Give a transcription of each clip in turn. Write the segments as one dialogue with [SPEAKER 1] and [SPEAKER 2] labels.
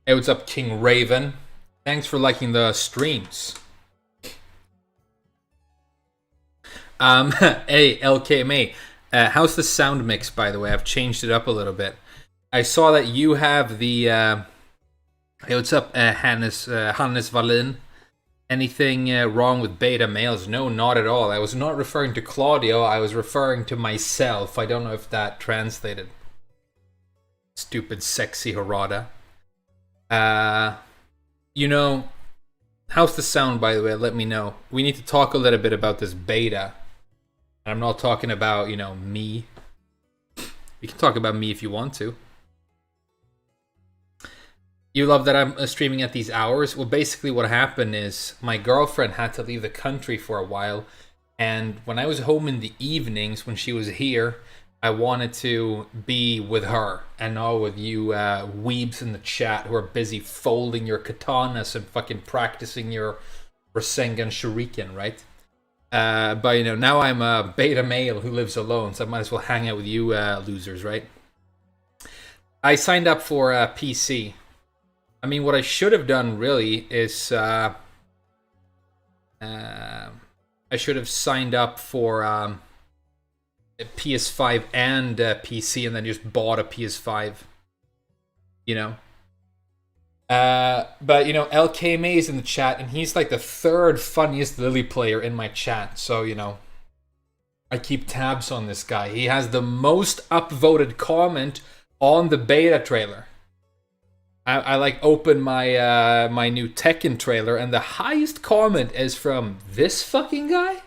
[SPEAKER 1] Hey, what's up, King Raven? Thanks for liking the streams. Hey, LKMA. How's the sound mix, by the way? I've changed it up a little bit. I saw that you have the. Hey, what's up, Hannes Wallin? Anything wrong with beta males? No, not at all. I was not referring to Claudio. I was referring to myself. I don't know if that translated. Stupid, sexy Harada. You know, how's the sound, by the way? Let me know. We need to talk a little bit about this beta. I'm not talking about, me. You can talk about me if you want to. You love that I'm streaming at these hours? Well, basically what happened is my girlfriend had to leave the country for a while. And when I was home in the evenings, when she was here, I wanted to be with her and not with you weebs in the chat who are busy folding your katanas and fucking practicing your Rasengan Shuriken, right? But now I'm a beta male who lives alone, so I might as well hang out with you losers, right? I signed up for PC. I mean, what I should have done really is I should have signed up for PS5 and PC, and then just bought a PS5. But LKMA is in the chat, and he's like the third funniest Lily player in my chat. So I keep tabs on this guy. He has the most upvoted comment on the beta trailer. I like open my my new Tekken trailer, and the highest comment is from this fucking guy.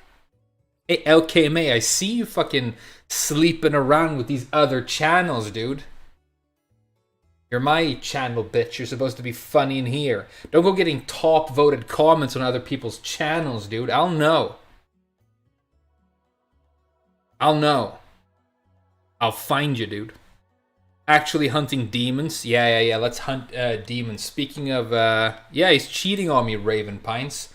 [SPEAKER 1] Hey, LKMA, I see you fucking sleeping around with these other channels, dude. You're my channel, bitch. You're supposed to be funny in here. Don't go getting top voted comments on other people's channels, dude. I'll know. I'll find you, dude. Actually hunting demons? Yeah. Let's hunt demons. Speaking of, yeah, he's cheating on me, Raven Pines.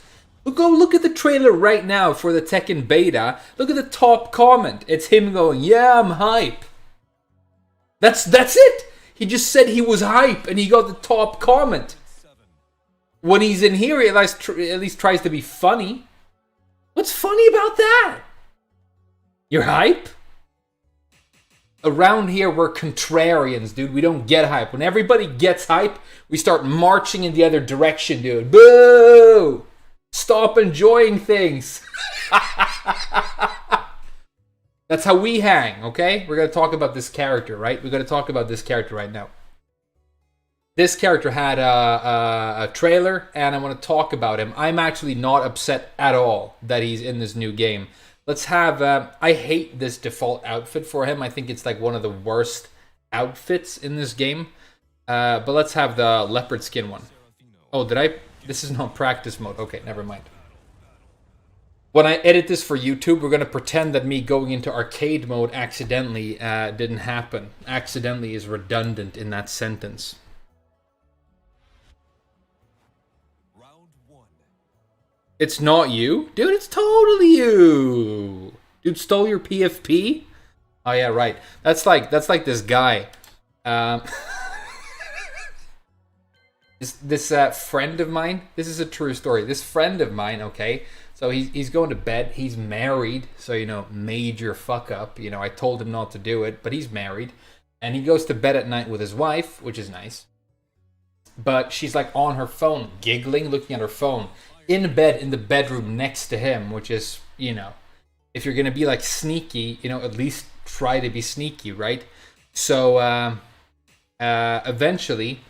[SPEAKER 1] Go look at the trailer right now for the Tekken beta. Look at the top comment. It's him going, "Yeah, I'm hype." That's it. He just said he was hype, and he got the top comment. When he's in here, he at least tries to be funny. What's funny about that? You're hype? Around here, we're contrarians, dude. We don't get hype. When everybody gets hype, we start marching in the other direction, dude. Boo! Stop enjoying things. That's how we hang, okay? We're going to talk about this character, right? We're going to talk about this character right now. This character had a trailer, and I want to talk about him. I'm actually not upset at all that he's in this new game. Let's have... I hate this default outfit for him. I think it's like one of the worst outfits in this game. But let's have the leopard skin one. Oh, did I... This is not practice mode. Okay, never mind. When I edit this for YouTube, we're going to pretend that me going into arcade mode accidentally didn't happen. Accidentally is redundant in that sentence. Round one. It's not you? Dude, it's totally you. Dude stole your PFP? Oh yeah, right. That's like this guy. This friend of mine, this is a true story. This friend of mine, okay, so he's going to bed. He's married, so, major fuck up. I told him not to do it, but he's married. And he goes to bed at night with his wife, which is nice. But she's like on her phone, giggling, looking at her phone. In bed, in the bedroom next to him, which is, if you're going to be like sneaky, at least try to be sneaky, right? So eventually...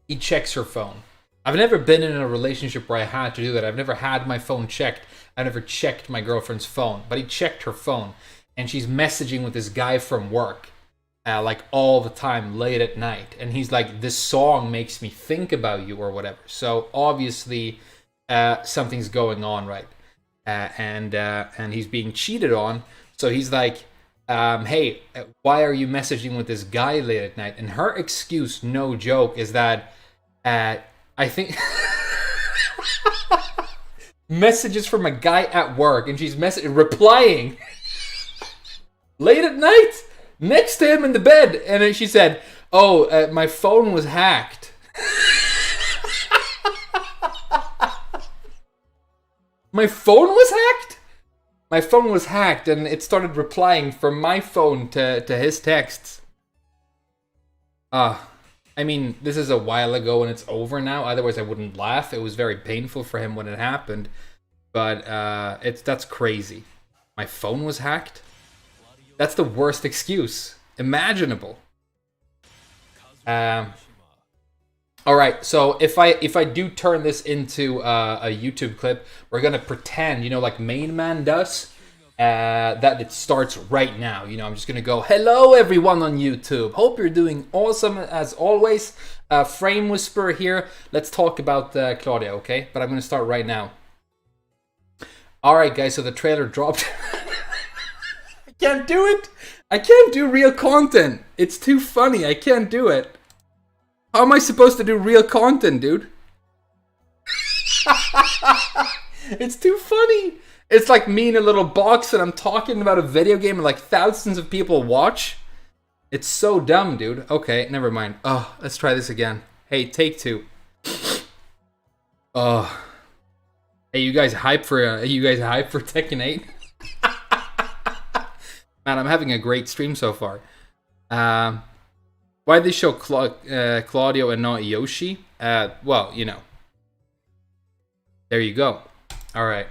[SPEAKER 1] he checks her phone. I've never been in a relationship where I had to do that. I've never had my phone checked. I've never checked my girlfriend's phone. But he checked her phone. And she's messaging with this guy from work. Like all the time, late at night. And he's like, "This song makes me think about you," or whatever. So obviously, something's going on, right? And he's being cheated on. So he's like, "Hey, why are you messaging with this guy late at night?" And her excuse, no joke, is that I think messages from a guy at work, and she's replying late at night next to him in the bed, and then she said, "Oh, my phone was hacked." My phone was hacked? My phone was hacked and it started replying from my phone to his texts. I mean, this is a while ago and it's over now. Otherwise, I wouldn't laugh. It was very painful for him when it happened. But that's crazy. My phone was hacked? That's the worst excuse imaginable. All right, so if I do turn this into a YouTube clip, we're gonna pretend, you know, like Main Man does, that it starts right now. You know, I'm just gonna go, hello everyone on YouTube. Hope you're doing awesome as always. Frame Whisperer here. Let's talk about Claudio, okay? But I'm gonna start right now. All right, guys. So the trailer dropped. I can't do it. I can't do real content. It's too funny. I can't do it. How am I supposed to do real content, dude? It's too funny. It's like me in a little box and I'm talking about a video game and like thousands of people watch. It's so dumb, dude. Okay, never mind. Oh, let's try this again. Hey, take two. Oh. Hey, you guys hype for Tekken 8? Man, I'm having a great stream so far. Why did they show Claudio and not Yoshi? Well, you know. There you go. Alright.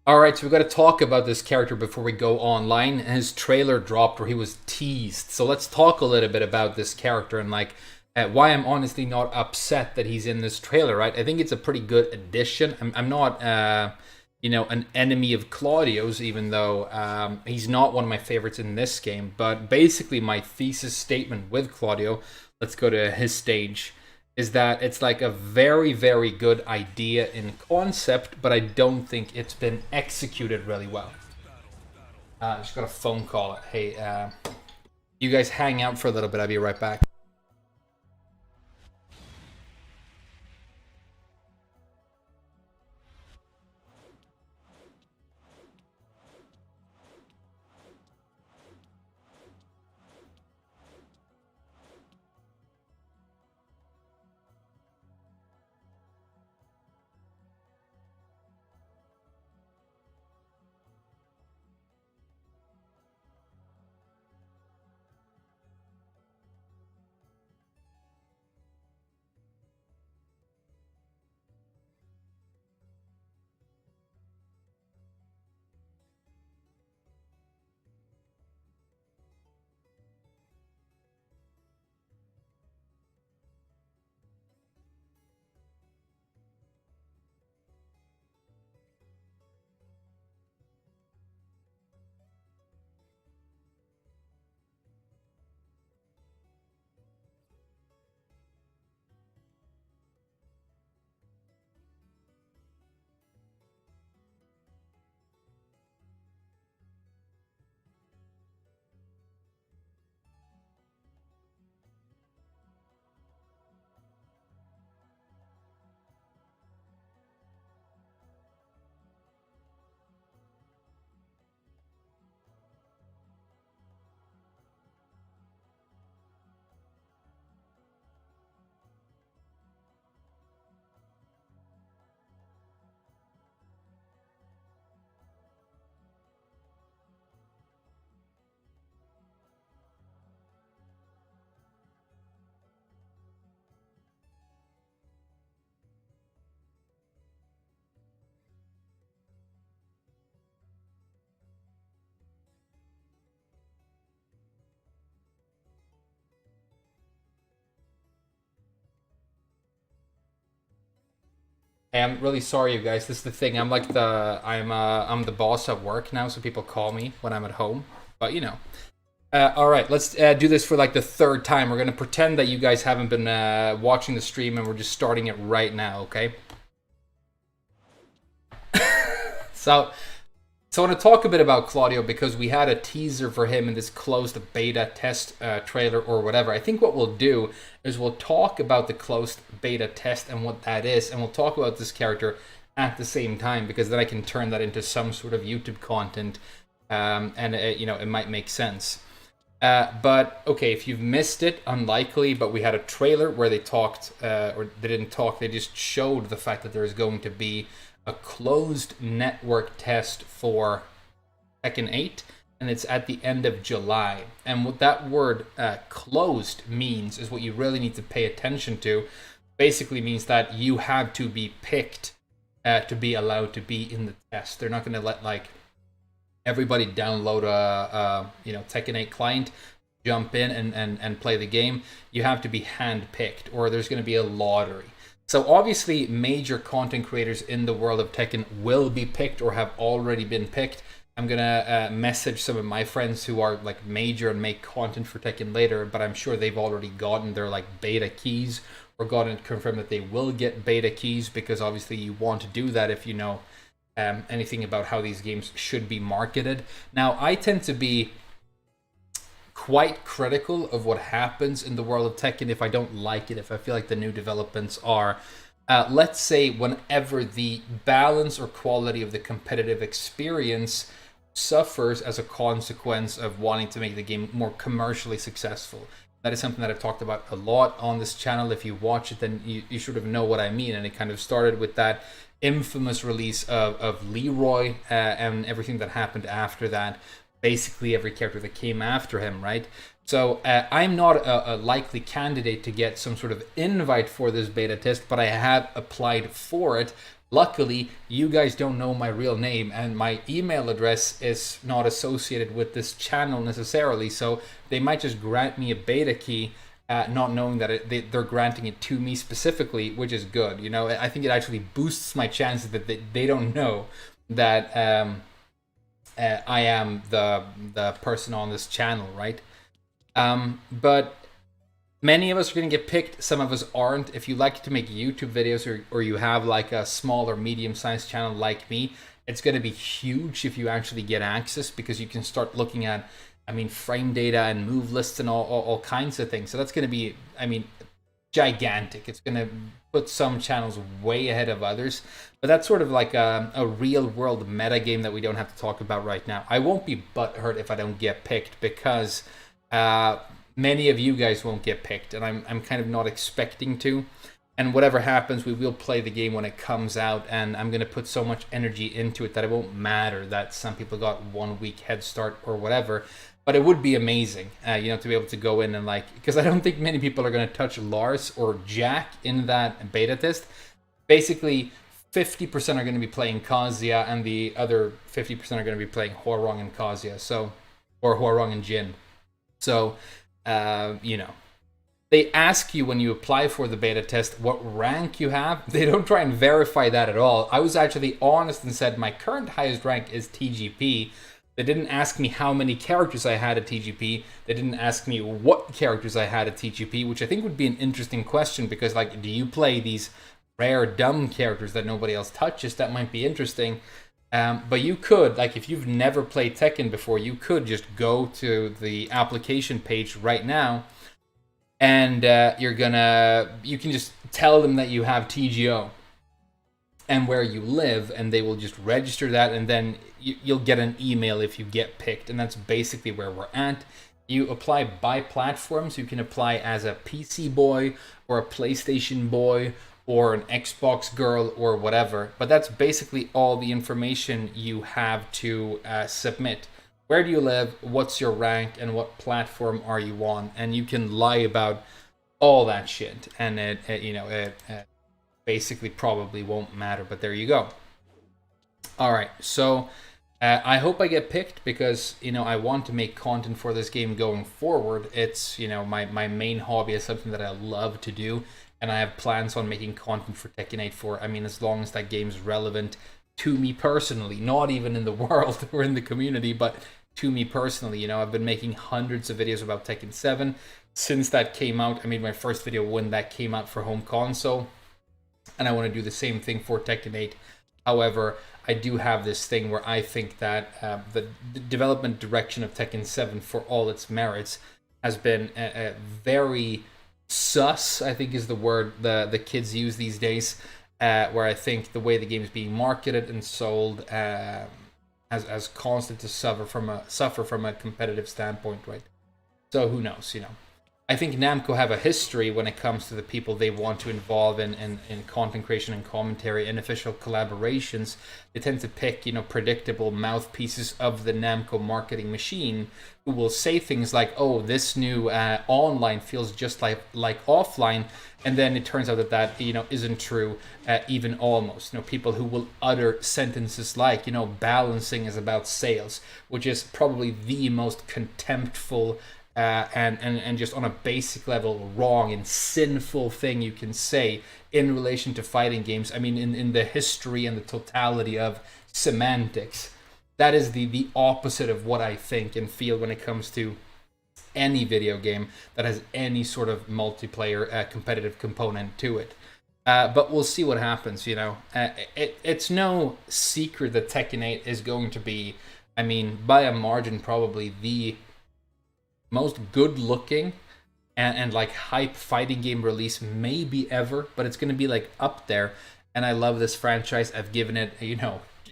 [SPEAKER 1] Alright, so we've got to talk about this character before we go online. His trailer dropped where he was teased. So let's talk a little bit about this character and like why I'm honestly not upset that he's in this trailer, right? I think it's a pretty good addition. I'm not... you know, an enemy of Claudio's, even though he's not one of my favorites in this game. But basically my thesis statement with Claudio, let's go to his stage, is that it's like a very, very good idea in concept, but I don't think it's been executed really well. Just got a phone call. Hey, you guys hang out for a little bit. I'll be right back. Hey, I'm really sorry, you guys. This is the thing. I'm the boss at work now, so people call me when I'm at home. But you know. All right, let's do this for like the third time. We're gonna pretend that you guys haven't been watching the stream, and we're just starting it right now. Okay. So I want to talk a bit about Claudio because we had a teaser for him in this closed beta test trailer or whatever. I think what we'll do is we'll talk about the closed beta test and what that is, and we'll talk about this character at the same time because then I can turn that into some sort of YouTube content, and you know, it might make sense. But okay, if you've missed it, unlikely, but we had a trailer where they talked, or they didn't talk, they just showed the fact that there is going to be a closed network test for Tekken 8, and it's at the end of July. And what that word closed means is what you really need to pay attention to. Basically means that you have to be picked to be allowed to be in the test. They're not going to let like everybody download a Tekken 8 client, jump in and play the game. You have to be hand-picked, or there's going to be a lottery. So obviously major content creators in the world of Tekken will be picked or have already been picked. I'm gonna message some of my friends who are like major and make content for Tekken later, but I'm sure they've already gotten their like beta keys or gotten confirmed that they will get beta keys, because obviously you want to do that if you know anything about how these games should be marketed. Now, I tend to be quite critical of what happens in the world of Tekken if I don't like it, if I feel like the new developments are, let's say, whenever the balance or quality of the competitive experience suffers as a consequence of wanting to make the game more commercially successful. That is something that I've talked about a lot on this channel. If you watch it, then you sort of know what I mean. And it kind of started with that infamous release of Leroy and everything that happened after that. Basically every character that came after him, right? So I'm not a likely candidate to get some sort of invite for this beta test, but I have applied for it. Luckily, you guys don't know my real name, and my email address is not associated with this channel necessarily, so they might just grant me a beta key, not knowing that they're granting it to me specifically, which is good. You know, I think it actually boosts my chances that they don't know that I am the person on this channel, right? But many of us are going to get picked. Some of us aren't. If you like to make YouTube videos, or you have like a small or medium-sized channel like me, it's going to be huge if you actually get access, because you can start looking at, frame data and move lists and all kinds of things. So that's going to be, gigantic. It's going to put some channels way ahead of others. But that's sort of like a real-world meta game that we don't have to talk about right now. I won't be butthurt if I don't get picked, because many of you guys won't get picked, and I'm kind of not expecting to. And whatever happens, we will play the game when it comes out, and I'm going to put so much energy into it that it won't matter that some people got 1 week head start or whatever. But it would be amazing, to be able to go in and because I don't think many people are going to touch Lars or Jack in that beta test. Basically, 50% are going to be playing Kazuya, and the other 50% are going to be playing Hwoarang and Kazuya, or Hwoarang and Jin. So, they ask you when you apply for the beta test what rank you have. They don't try and verify that at all. I was actually honest and said my current highest rank is TGP. They didn't ask me how many characters I had at TGP. They didn't ask me what characters I had at TGP, which I think would be an interesting question, because do you play these rare dumb characters that nobody else touches? That might be interesting. But you could, if you've never played Tekken before, you could just go to the application page right now, and you can just tell them that you have TGO and where you live, and they will just register that, and then you'll get an email if you get picked. And that's basically where we're at. You apply by platforms. You can apply as a PC boy or a PlayStation boy or an Xbox girl or whatever. But that's basically all the information you have to submit. Where do you live? What's your rank? And what platform are you on? And you can lie about all that shit. And it basically probably won't matter. But there you go. All right. So I hope I get picked, because, I want to make content for this game going forward. It's, my main hobby is something that I love to do. And I have plans on making content for Tekken 8 for, as long as that game's relevant to me personally, not even in the world or in the community, but to me personally. I've been making hundreds of videos about Tekken 7 since that came out. I made my first video when that came out for home console, and I want to do the same thing for Tekken 8. However, I do have this thing where I think that the development direction of Tekken 7, for all its merits, has been very sus, I think is the word the kids use these days, where I think the way the game is being marketed and sold has caused it to suffer from a competitive standpoint, right? So who knows, I think Namco have a history when it comes to the people they want to involve in content creation and commentary and official collaborations. They tend to pick, predictable mouthpieces of the Namco marketing machine who will say things like, "Oh, this new online feels just like offline," and then it turns out that isn't true, even almost. People who will utter sentences like, "Balancing is about sales," which is probably the most contemptful and just on a basic level wrong and sinful thing you can say in relation to fighting games. I mean, in the history and the totality of semantics, that is the opposite of what I think and feel when it comes to any video game that has any sort of multiplayer competitive component to it. But we'll see what happens. It's no secret that Tekken 8 is going to be, I mean, by a margin, probably the most good looking and like hype fighting game release maybe ever, but it's going to be like up there. And I love this franchise. I've given it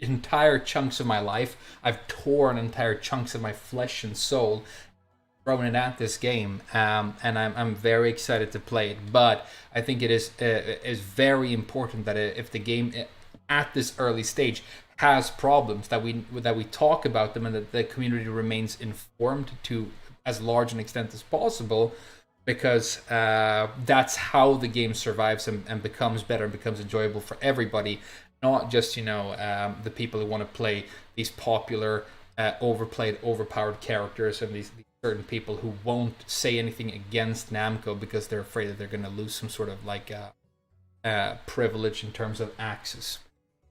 [SPEAKER 1] entire chunks of my life. I've torn entire chunks of my flesh and soul throwing it at this game, and I'm very excited to play it. But I think it is very important that if the game at this early stage has problems, that we talk about them and that the community remains informed to as large an extent as possible, because that's how the game survives and becomes better and becomes enjoyable for everybody, not just the people who want to play these popular, overplayed, overpowered characters, and these certain people who won't say anything against Namco because they're afraid that they're going to lose some sort of privilege in terms of access.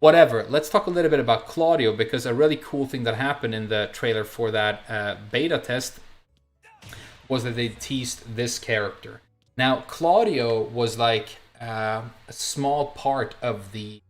[SPEAKER 1] Whatever. Let's talk a little bit about Claudio, because a really cool thing that happened in the trailer for that beta test was that they teased this character. Now, Claudio was like a small part of the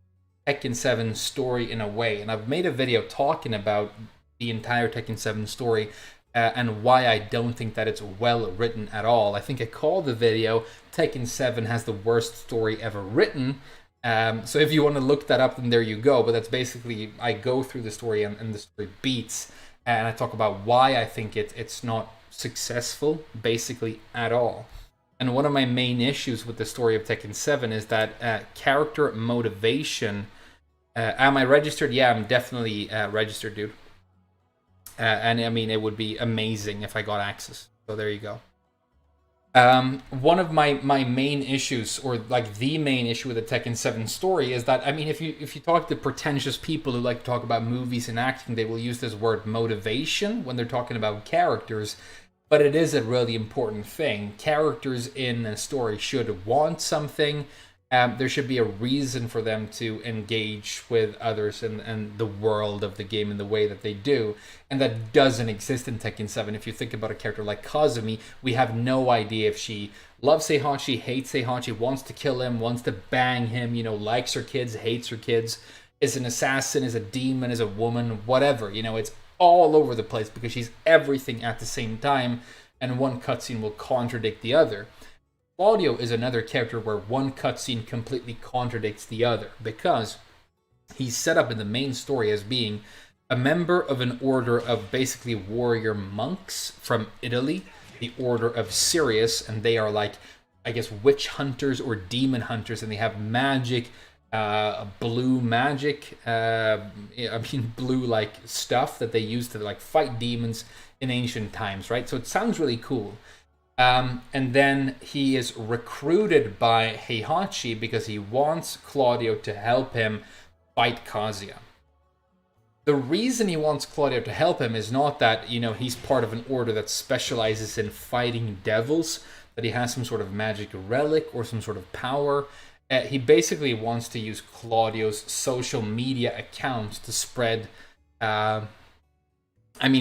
[SPEAKER 1] Tekken 7 story in a way, and I've made a video talking about the entire Tekken 7 story and why I don't think that it's well written at all. I think I called the video Tekken 7 has the worst story ever written. So if you want to look that up, then there you go. But that's basically, I go through the story and the story beats, and I talk about why I think it's not successful basically at all. And one of my main issues with the story of Tekken 7 is that character motivation. Am I registered? Yeah, I'm definitely registered, dude. And I mean, it would be amazing if I got access. So there you go. One of my main issues, or like the main issue with the Tekken 7 story, is that, I mean, if you talk to pretentious people who like to talk about movies and acting, they will use this word motivation when they're talking about characters. But it is a really important thing. Characters in a story should want something. There should be a reason for them to engage with others and the world of the game in the way that they do. And that doesn't exist in Tekken 7. If you think about a character like Kazumi, we have no idea if she loves Heihachi, hates Heihachi, wants to kill him, wants to bang him, likes her kids, hates her kids, is an assassin, is a demon, is a woman, whatever. It's all over the place because she's everything at the same time, and one cutscene will contradict the other. Claudio is another character where one cutscene completely contradicts the other, because he's set up in the main story as being a member of an order of basically warrior monks from Italy, the Order of Sirius, and they are like, I guess, witch hunters or demon hunters, and they have magic, blue magic, blue like stuff that they use to like fight demons in ancient times, right? So it sounds really cool. And then he is recruited by Heihachi because he wants Claudio to help him fight Kazuya. The reason he wants Claudio to help him is not that, he's part of an order that specializes in fighting devils, that he has some sort of magic relic or some sort of power. He basically wants to use Claudio's social media accounts to spread... he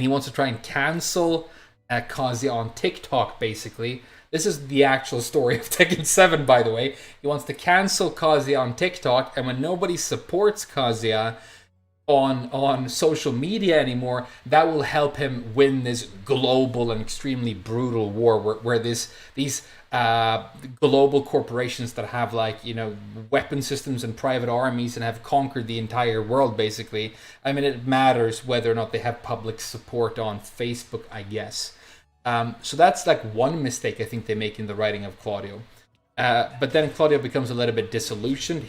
[SPEAKER 1] wants to try and cancel Kazuya on TikTok, basically. This is the actual story of Tekken 7, by the way. He wants to cancel Kazuya on TikTok, and when nobody supports Kazuya on social media anymore, that will help him win this global and extremely brutal war where these global corporations that have weapon systems and private armies and have conquered the entire world, basically. I mean, it matters whether or not they have public support on Facebook, I guess. So that's like one mistake I think they make in the writing of Claudio. But then Claudio becomes a little bit disillusioned.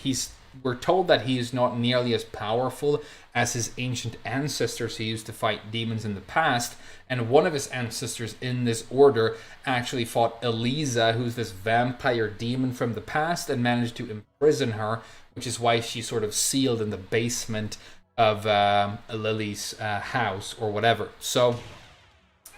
[SPEAKER 1] We're told that he is not nearly as powerful as his ancient ancestors who used to fight demons in the past. And one of his ancestors in this order actually fought Elisa, who's this vampire demon from the past, and managed to imprison her, which is why she's sort of sealed in the basement of Lily's house or whatever. So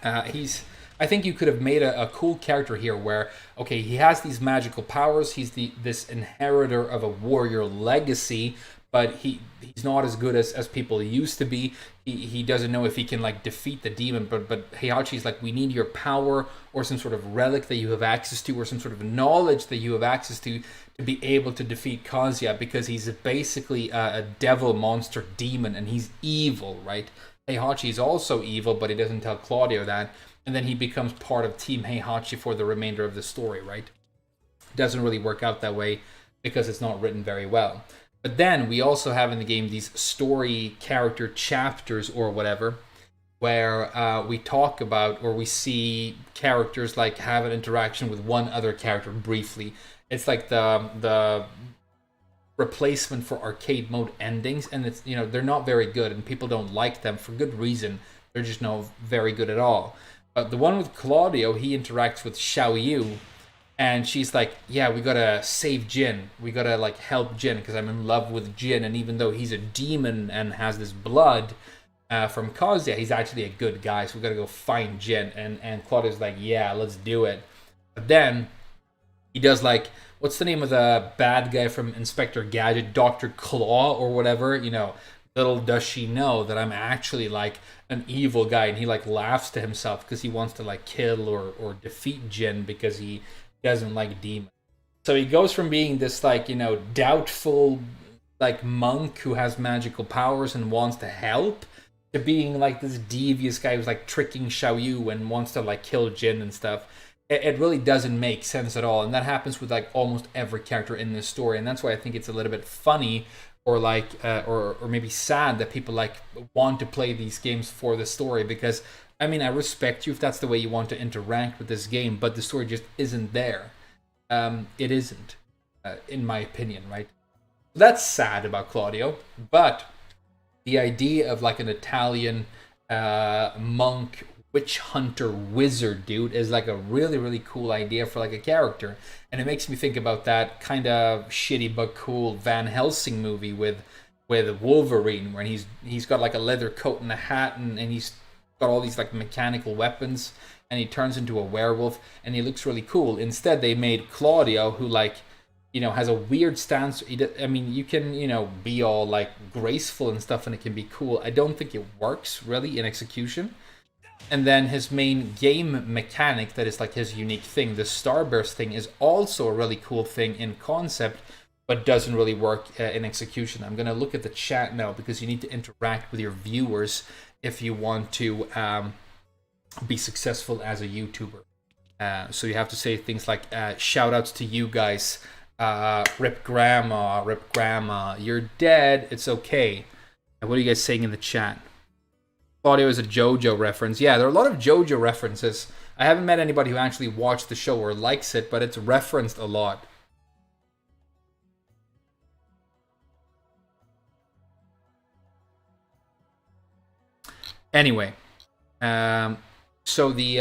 [SPEAKER 1] I think you could have made a cool character here where, okay, he has these magical powers, he's this inheritor of a warrior legacy, but he's not as good as people used to be. He doesn't know if he can like defeat the demon, but Heihachi's like, we need your power or some sort of relic that you have access to or some sort of knowledge that you have access to be able to defeat Kazuya, because he's basically a devil monster demon and he's evil, right? Heihachi is also evil, but he doesn't tell Claudio that. And then he becomes part of Team Heihachi for the remainder of the story, right? Doesn't really work out that way because it's not written very well. But then we also have in the game these story character chapters or whatever, where we talk about or we see characters like have an interaction with one other character briefly. It's like the replacement for arcade mode endings, and it's, you know, they're not very good and people don't like them for good reason. They're just not very good at all. But the one with Claudio, he interacts with Xiaoyu, and she's like, yeah, we gotta save Jin. We gotta like help Jin because I'm in love with Jin, and even though he's a demon and has this blood from Kazuya, he's actually a good guy, so we gotta go find Jin. And Claudio's like, yeah, let's do it. But then he does like, what's the name of the bad guy from Inspector Gadget, Dr. Claw or whatever, you know, little does she know that I'm actually like an evil guy, and he like laughs to himself because he wants to like kill or defeat Jin because he doesn't like demons. So he goes from being this like, you know, doubtful like monk who has magical powers and wants to help to being like this devious guy who's like tricking Xiaoyu and wants to like kill Jin and stuff. It really doesn't make sense at all, and that happens with like almost every character in this story, and that's why I think it's a little bit funny or like or maybe sad that people like want to play these games for the story, because I mean, I respect you if that's the way you want to interact with this game, but the story just isn't there. It isn't, in my opinion, right? That's sad about Claudio, but the idea of like an Italian monk witch hunter wizard dude is like a really, really cool idea for like a character, and it makes me think about that kind of shitty but cool Van Helsing movie with Wolverine, where he's got like a leather coat and a hat, and he's got all these like mechanical weapons, and he turns into a werewolf and he looks really cool. Instead they made Claudio, who like, you know, has a weird stance. I mean, you can, you know, be all like graceful and stuff and it can be cool. I don't think it works really in execution. And then his main game mechanic, that is like his unique thing, the starburst thing, is also a really cool thing in concept, but doesn't really work in execution. I'm going to look at the chat now because you need to interact with your viewers if you want to be successful as a YouTuber. So you have to say things like, shout outs to you guys, rip grandma, you're dead, it's okay. And what are you guys saying in the chat? Claudio is a JoJo reference. Yeah, there are a lot of JoJo references. I haven't met anybody who actually watched the show or likes it, but it's referenced a lot. Anyway, so the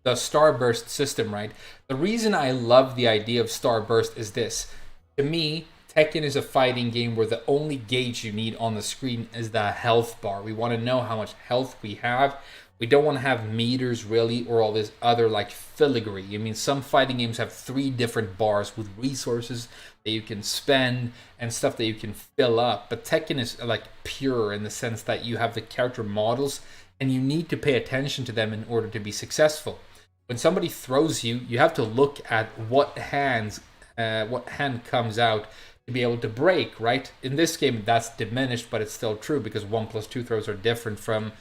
[SPEAKER 1] Starburst system, right? The reason I love the idea of Starburst is this. To me, Tekken is a fighting game where the only gauge you need on the screen is the health bar. We want to know how much health we have. We don't want to have meters really, or all this other like filigree. I mean, some fighting games have 3 different bars with resources that you can spend and stuff that you can fill up. But Tekken is like pure in the sense that you have the character models and you need to pay attention to them in order to be successful. When somebody throws you, you have to look at what hand comes out to be able to break, right? In this game, that's diminished, but it's still true because 1+2 throws are different from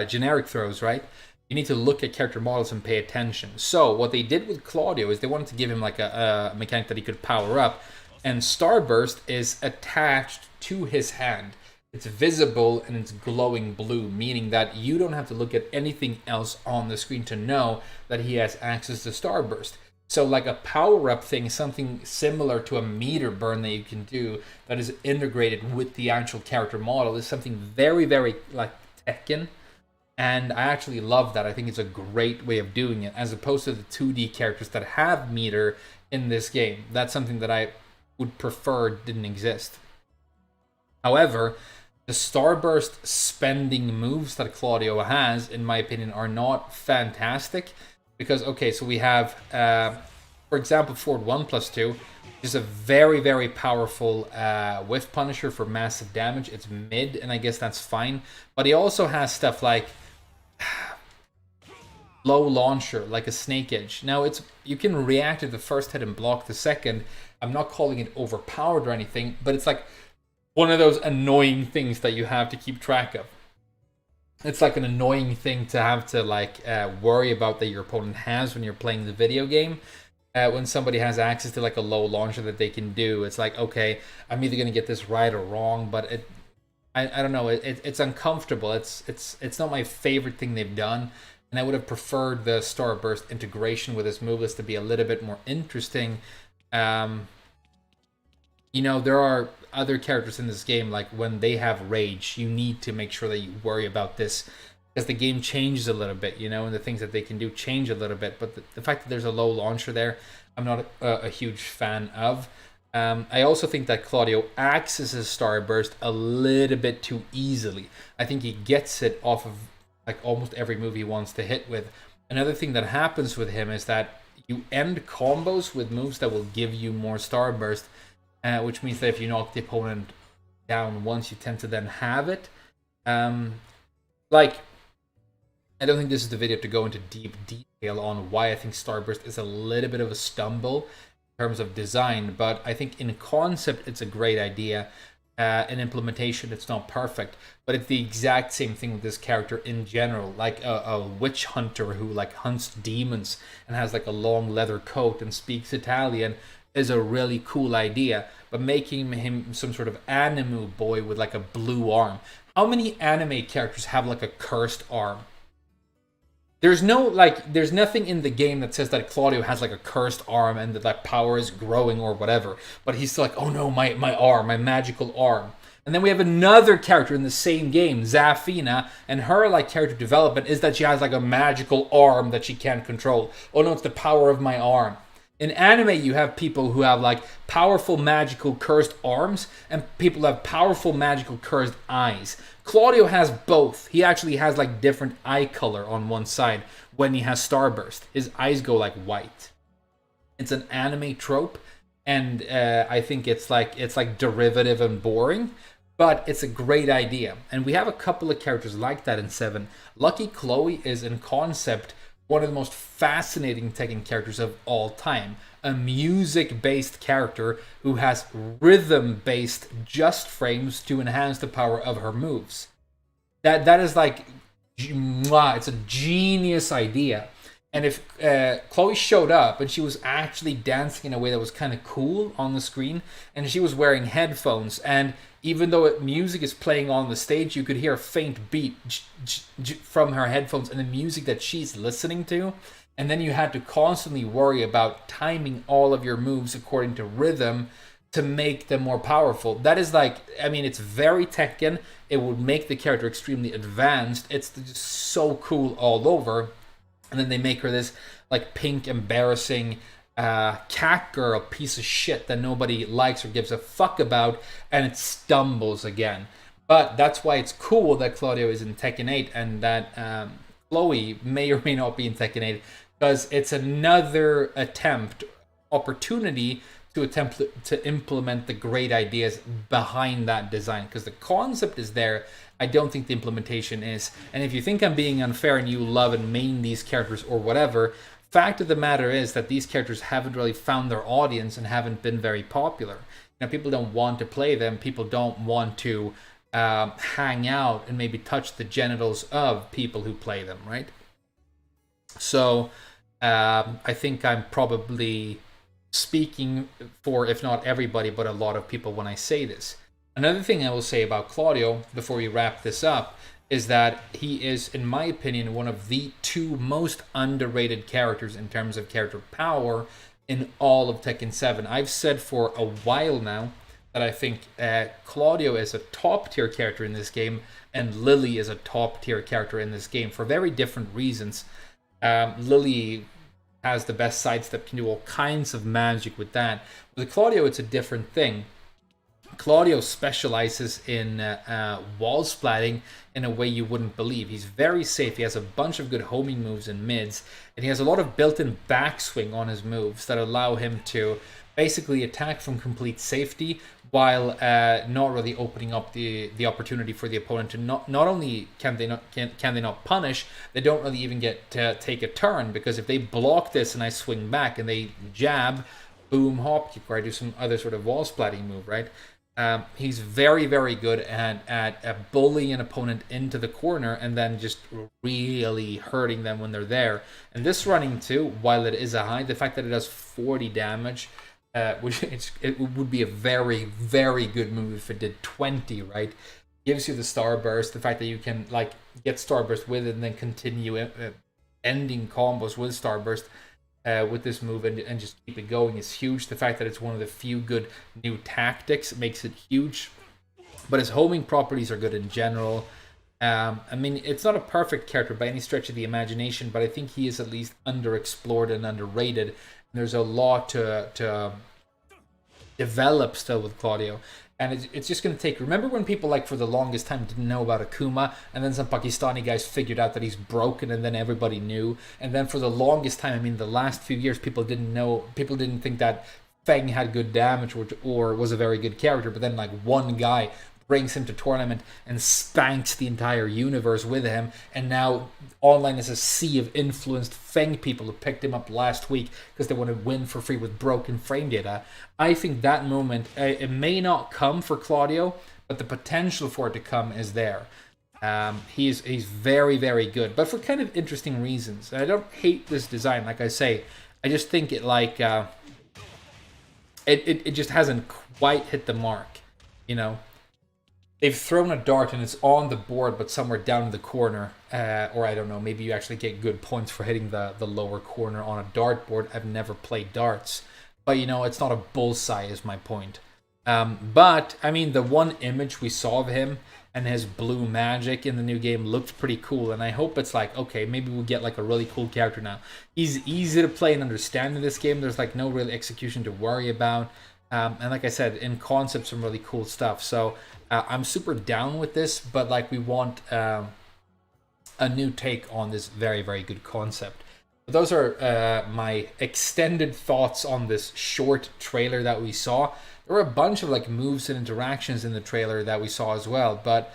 [SPEAKER 1] generic throws, right? You need to look at character models and pay attention. So what they did with Claudio is they wanted to give him like a mechanic that he could power up, and Starburst is attached to his hand. It's visible and it's glowing blue, meaning that you don't have to look at anything else on the screen to know that he has access to Starburst. So like a power-up thing, something similar to a meter burn that you can do that is integrated with the actual character model, is something very, very like Tekken. And I actually love that. I think it's a great way of doing it, as opposed to the 2D characters that have meter in this game. That's something that I would prefer didn't exist. However, the Starburst spending moves that Claudio has, in my opinion, are not fantastic. Because, okay, so we have, for example, Ford 1+2, which is a very, very powerful whiff punisher for massive damage. It's mid, and I guess that's fine. But he also has stuff like low launcher, like a snake edge. Now, you can react to the first hit and block the second. I'm not calling it overpowered or anything, but it's like one of those annoying things that you have to keep track of. It's like an annoying thing to have to like worry about that your opponent has when you're playing the video game. When somebody has access to like a low launcher that they can do, it's like, okay, I'm either gonna get this right or wrong, but I don't know, it's uncomfortable. It's not my favorite thing they've done, and I would have preferred the Starburst integration with this move list to be a little bit more interesting. You know, there are other characters in this game, like when they have rage, you need to make sure that you worry about this, because the game changes a little bit, you know, and the things that they can do change a little bit. But the fact that there's a low launcher there, I'm not a huge fan of. I also think that Claudio accesses Starburst a little bit too easily. I think he gets it off of like almost every move he wants to hit with. Another thing that happens with him is that you end combos with moves that will give you more Starburst, which means that if you knock the opponent down once, you tend to then have it. Like, I don't think this is the video to go into deep detail on why I think Starburst is a little bit of a stumble in terms of design, but I think in concept it's a great idea. In implementation, it's not perfect, but it's the exact same thing with this character in general. Like a witch hunter who like hunts demons and has like a long leather coat and speaks Italian is a really cool idea, but making him some sort of anime boy with like a blue arm. How many anime characters have like a cursed arm? There's nothing in the game that says that Claudio has like a cursed arm and that that power is growing or whatever. But he's still like, oh no, my arm, my magical arm. And then we have another character in the same game, Zafina, and her like character development is that she has like a magical arm that she can't control. Oh no, it's the power of my arm. In anime, you have people who have like powerful magical cursed arms and people who have powerful magical cursed eyes. Claudio has both. He actually has like different eye color on one side when he has Starburst. His eyes go like white. It's an anime trope, and I think it's like derivative and boring, but it's a great idea. And we have a couple of characters like that in 7. Lucky Chloe is in concept one of the most fascinating Tekken characters of all time. A music-based character who has rhythm-based just frames to enhance the power of her moves. That is like, it's a genius idea. And if Chloe showed up and she was actually dancing in a way that was kind of cool on the screen, and she was wearing headphones, and even though music is playing on the stage, you could hear a faint beat from her headphones and the music that she's listening to. And then you had to constantly worry about timing all of your moves according to rhythm to make them more powerful. That is like, I mean, it's very Tekken. It would make the character extremely advanced. It's just so cool all over. And then they make her this like pink, embarrassing cat girl piece of shit that nobody likes or gives a fuck about, and it stumbles again. But that's why it's cool that Claudio is in Tekken 8 and that Chloe may or may not be in Tekken 8, because it's another opportunity to attempt to implement the great ideas behind that design, because the concept is there. I don't think the implementation is. And if you think I'm being unfair and you love and main these characters or whatever, fact of the matter is that these characters haven't really found their audience and haven't been very popular. Now, people don't want to play them. People don't want to hang out and maybe touch the genitals of people who play them, right? So I think I'm probably speaking for, if not everybody, but a lot of people when I say this. Another thing I will say about Claudio before we wrap this up is that he is, in my opinion, one of the two most underrated characters in terms of character power in all of Tekken 7. I've said for a while now that I think Claudio is a top tier character in this game, and Lily is a top tier character in this game for very different reasons. Lily has the best sidestep, can do all kinds of magic with that. With Claudio, it's a different thing. Claudio specializes in wall splatting in a way you wouldn't believe. He's very safe. He has a bunch of good homing moves and mids, and he has a lot of built-in backswing on his moves that allow him to basically attack from complete safety while not really opening up the opportunity for the opponent to not only can they not punish, they don't really even get to take a turn, because if they block this and I swing back and they jab, boom, hop kick, or I do some other sort of wall splatting move, right? He's very, very good at bullying an opponent into the corner and then just really hurting them when they're there. And this running too, while it is a high, the fact that it does 40 damage, which it would be a very, very good move if it did 20, right? Gives you the starburst, the fact that you can like get starburst with it and then continue ending combos with starburst. With this move and just keep it going is huge. The fact that it's one of the few good new tactics makes it huge. But his homing properties are good in general. I mean, it's not a perfect character by any stretch of the imagination, but I think he is at least underexplored and underrated. And there's a lot to develop still with Claudio. And it's just going to take... Remember when people, like, for the longest time didn't know about Akuma, and then some Pakistani guys figured out that he's broken, and then everybody knew? And then for the longest time, I mean, the last few years, people didn't know... People didn't think that Feng had good damage or was a very good character, but then, like, one guy brings him to tournament and spanks the entire universe with him, and now online is a sea of influenced Feng people who picked him up last week because they want to win for free with broken frame data. I think that moment, it may not come for Claudio, but the potential for it to come is there. He's very, very good, but for kind of interesting reasons. I don't hate this design, like I say. I just think it like it just hasn't quite hit the mark, you know. They've thrown a dart and it's on the board, but somewhere down in the corner. Or I don't know, maybe you actually get good points for hitting the lower corner on a dartboard. I've never played darts. But, you know, it's not a bullseye is my point. But, I mean, the one image we saw of him and his blue magic in the new game looked pretty cool. And I hope it's like, okay, maybe we'll get like a really cool character now. He's easy to play and understand in this game. There's like no real execution to worry about. And like I said, in concept, some really cool stuff. So I'm super down with this, but like we want a new take on this very, very good concept. But those are my extended thoughts on this short trailer that we saw. There were a bunch of like moves and interactions in the trailer that we saw as well, but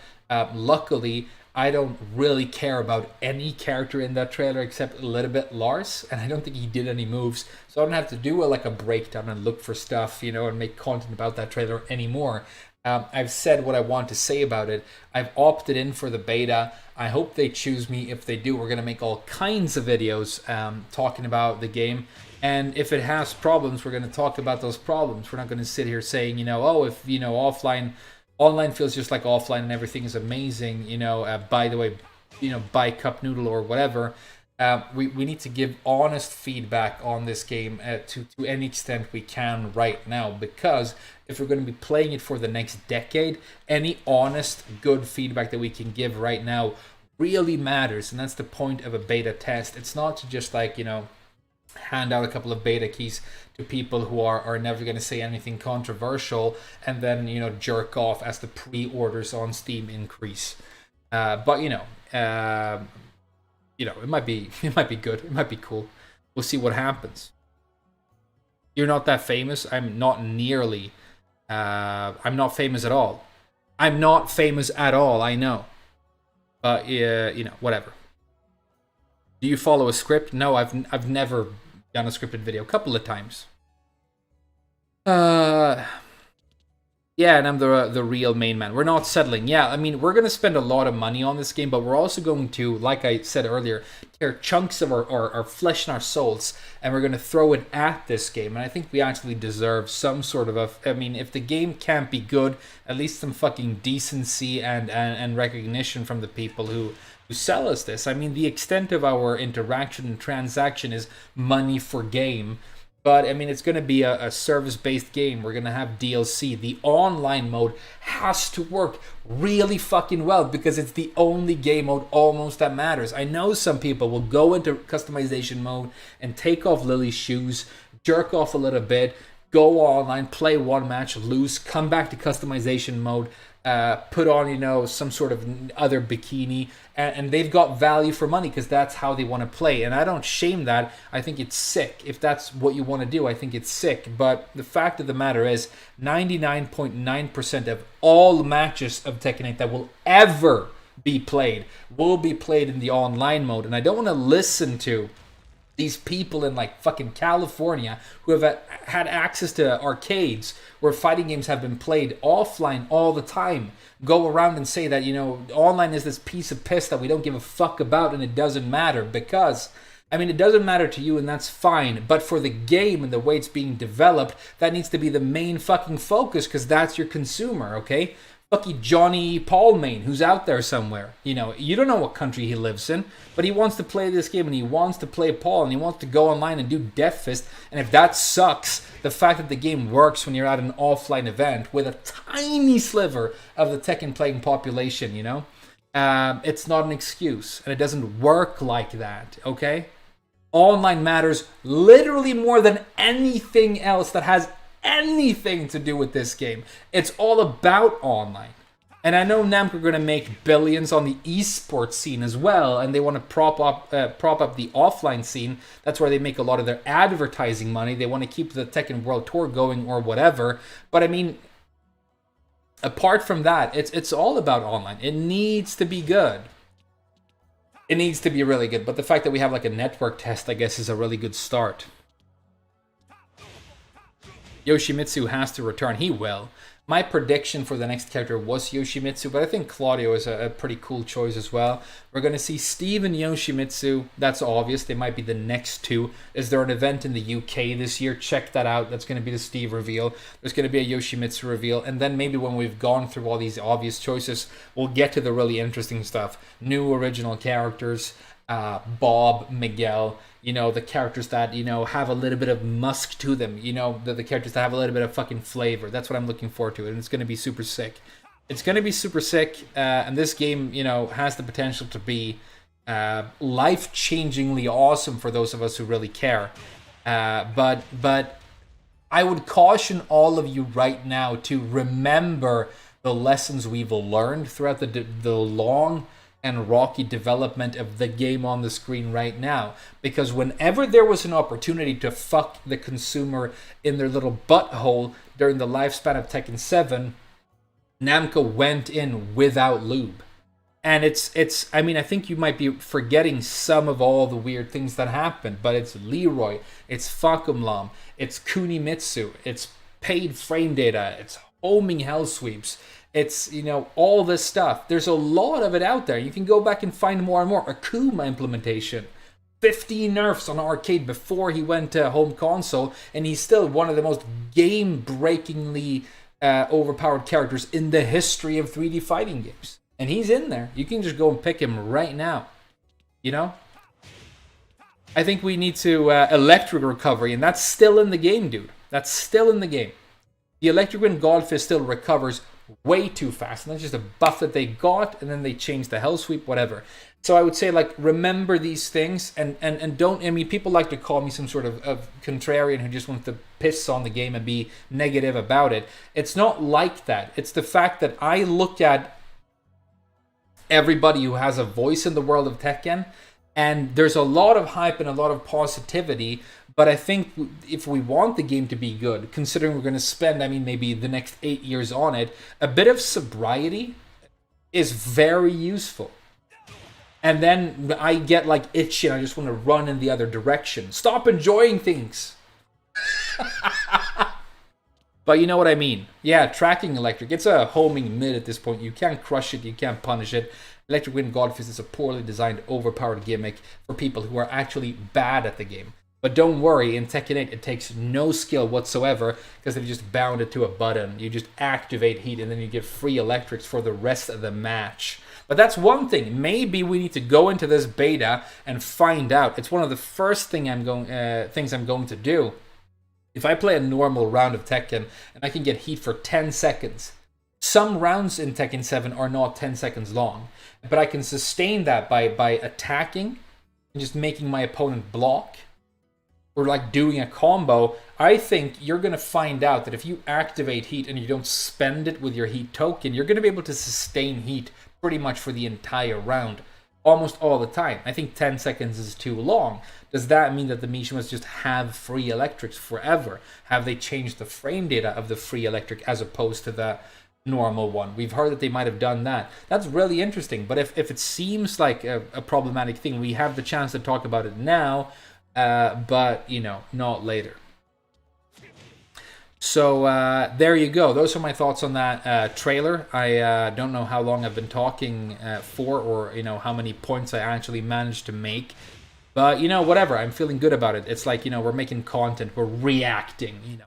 [SPEAKER 1] luckily I don't really care about any character in that trailer except a little bit Lars, and I don't think he did any moves, so I don't have to do a breakdown and look for stuff, you know, and make content about that trailer anymore. I've said what I want to say about it. I've opted in for the beta. I hope they choose me. If they do, we're going to make all kinds of videos talking about the game. And if it has problems, we're going to talk about those problems. We're not going to sit here saying, you know, oh, if, you know, online feels just like offline and everything is amazing, you know, by the way, you know, buy Cup Noodle or whatever. We need to give honest feedback on this game to any extent we can right now, because if we're going to be playing it for the next decade, any honest, good feedback that we can give right now really matters. And that's the point of a beta test. It's not to just like, you know, hand out a couple of beta keys to people who are never going to say anything controversial and then, you know, jerk off as the pre-orders on Steam increase. But, you know, it might be good. It might be cool. We'll see what happens. You're not that famous. I'm not nearly. I'm not famous at all. I'm not famous at all. I know. But you know, whatever. Do you follow a script? No, I've never done a scripted video. A couple of times. Yeah, and I'm the real main man. We're not settling. Yeah, I mean, we're going to spend a lot of money on this game, but we're also going to, like I said earlier, tear chunks of our flesh and our souls, and we're going to throw it at this game. And I think we actually deserve some sort of I mean, if the game can't be good, at least some fucking decency and recognition from the people who sell us this. I mean, the extent of our interaction and transaction is money for game. But I mean, it's going to be a service-based game. We're going to have DLC. The online mode has to work really fucking well because it's the only game mode almost that matters. I know some people will go into customization mode and take off Lily's shoes, jerk off a little bit, go online, play one match, lose, come back to customization mode, put on, you know, some sort of other bikini, and they've got value for money because that's how they want to play. And I don't shame that. I think it's sick. If that's what you want to do, I think it's sick. But the fact of the matter is, 99.9% of all matches of Tekken 8 that will ever be played will be played in the online mode. And I don't want to listen to these people in like fucking California who have had access to arcades where fighting games have been played offline all the time go around and say that, you know, online is this piece of piss that we don't give a fuck about and it doesn't matter. Because I mean, it doesn't matter to you and that's fine, but for the game and the way it's being developed, that needs to be the main fucking focus because that's your consumer, okay? Lucky Johnny Paulmain, who's out there somewhere. You know, you don't know what country he lives in, but he wants to play this game and he wants to play Paul and he wants to go online and do Death Fist. And if that sucks, the fact that the game works when you're at an offline event with a tiny sliver of the Tekken playing population, you know, it's not an excuse. And it doesn't work like that, okay? Online matters literally more than anything else that has anything to do with this game. It's all about online. And I know Namco are going to make billions on the esports scene as well, and they want to prop up the offline scene. That's where they make a lot of their advertising money. They want to keep the Tekken World Tour going or whatever. But I mean, apart from that, it's all about online. It needs to be good. It needs to be really good. But the fact that we have like a network test, I guess, is a really good start. Yoshimitsu has to return. He will. My prediction for the next character was Yoshimitsu, but I think Claudio is a pretty cool choice as well. We're going to see Steve and Yoshimitsu. That's obvious. They might be the next two. Is there an event in the UK this year? Check that out. That's going to be the Steve reveal. There's going to be a Yoshimitsu reveal. And then maybe when we've gone through all these obvious choices, we'll get to the really interesting stuff. New original characters. Bob, Miguel, you know, the characters that, you know, have a little bit of musk to them, you know, the characters that have a little bit of fucking flavor. That's what I'm looking forward to, and it's going to be super sick. It's going to be super sick, and this game, you know, has the potential to be life-changingly awesome for those of us who really care. But I would caution all of you right now to remember the lessons we've learned throughout the long and rocky development of the game on the screen right now. Because whenever there was an opportunity to fuck the consumer in their little butthole during the lifespan of Tekken 7, Namco went in without lube. And it's I mean, I think you might be forgetting some of all the weird things that happened, but it's Leroy, it's Fakumlam, it's Kunimitsu, it's paid frame data, it's homing hell sweeps, it's, you know, all this stuff. There's a lot of it out there. You can go back and find more and more. Akuma implementation. 50 nerfs on arcade before he went to home console, and he's still one of the most game-breakingly overpowered characters in the history of 3D fighting games. And he's in there. You can just go and pick him right now. You know? I think we need to electric recovery, and that's still in the game, dude. That's still in the game. The electric wind Godfist still recovers way too fast, and that's just a buff that they got, and then they changed the hell sweep, whatever. So I would say, like, remember these things, and don't, I mean, people like to call me some sort of contrarian who just wants to piss on the game and be negative about it. It's not like that. It's the fact that I look at everybody who has a voice in the world of Tekken, and there's a lot of hype and a lot of positivity. But I think if we want the game to be good, considering we're going to spend, I mean, maybe the next 8 years on it, a bit of sobriety is very useful. And then I get like itchy and I just want to run in the other direction. Stop enjoying things. But you know what I mean. Yeah, tracking electric. It's a homing mid at this point. You can't crush it. You can't punish it. Electric Wind Godfist is a poorly designed, overpowered gimmick for people who are actually bad at the game. But don't worry, in Tekken 8 it takes no skill whatsoever because they just bound it to a button. You just activate heat and then you get free electrics for the rest of the match. But that's one thing. Maybe we need to go into this beta and find out. It's one of the first things I'm going to do. If I play a normal round of Tekken and I can get heat for 10 seconds, some rounds in Tekken 7 are not 10 seconds long, but I can sustain that by attacking and just making my opponent block, or like doing a combo. I think you're going to find out that if you activate heat and you don't spend it with your heat token, you're going to be able to sustain heat pretty much for the entire round, almost all the time. I think 10 seconds is too long. Does that mean that the Mishimas just have free electrics forever? Have they changed the frame data of the free electric as opposed to the normal one? We've heard that they might have done that. That's really interesting. But if it seems like a problematic thing, we have the chance to talk about it now. But, you know, not later. So there you go. Those are my thoughts on that trailer. I don't know how long I've been talking for, or, you know, how many points I actually managed to make. But, you know, whatever. I'm feeling good about it. It's like, you know, we're making content. We're reacting, you know,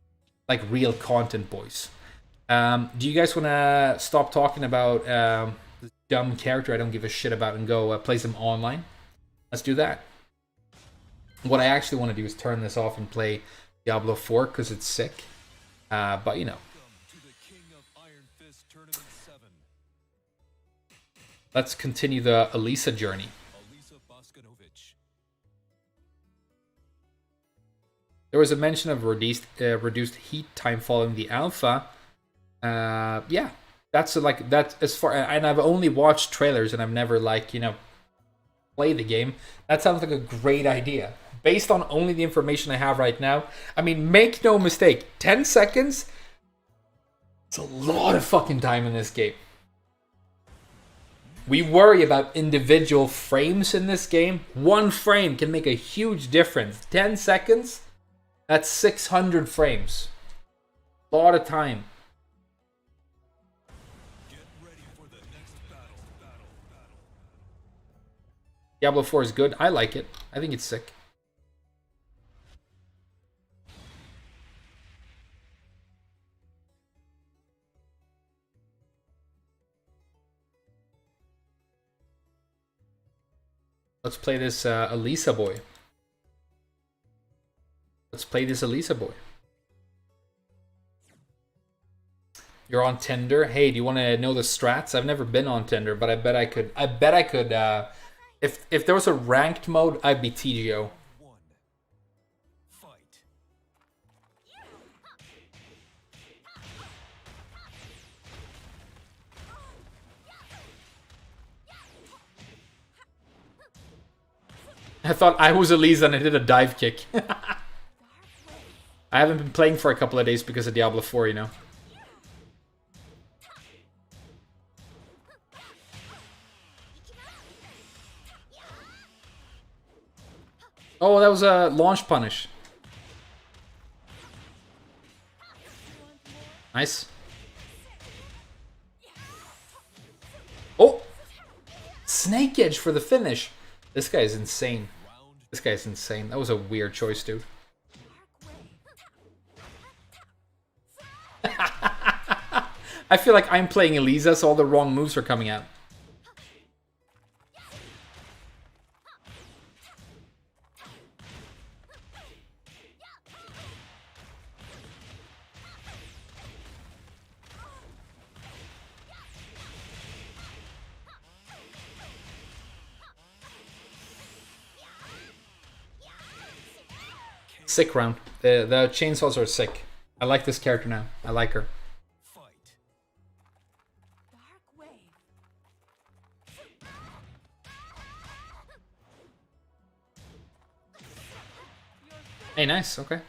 [SPEAKER 1] like real content, boys. Do you guys want to stop talking about this dumb character I don't give a shit about and go play some online? Let's do that. What I actually want to do is turn this off and play Diablo 4 because it's sick. But, you know. Let's continue the Elisa journey. There was a mention of reduced heat time following the alpha. Yeah, that's as far. And I've only watched trailers and I've never, like, you know, played the game. That sounds like a great idea. Based on only the information I have right now, I mean, make no mistake, 10 seconds, it's a lot of fucking time in this game. We worry about individual frames in this game. One frame can make a huge difference. 10 seconds, that's 600 frames. A lot of time. Get ready for the next battle. Diablo 4 is good. I like it. I think it's sick. Let's play this Elisa boy. You're on Tinder. Hey, do you want to know the strats? I've never been on Tinder, but I bet I could. If there was a ranked mode, I'd be TGO. I thought I was Elisa and I did a dive kick. I haven't been playing for a couple of days because of Diablo 4, you know. Oh, that was a launch punish. Nice. Oh! Snake Edge for the finish. This guy is insane. This guy's insane. That was a weird choice, dude. I feel like I'm playing Elisa, so all the wrong moves are coming out. Sick round. The chainsaws are sick. I like this character now. I like her. Hey, nice. Okay.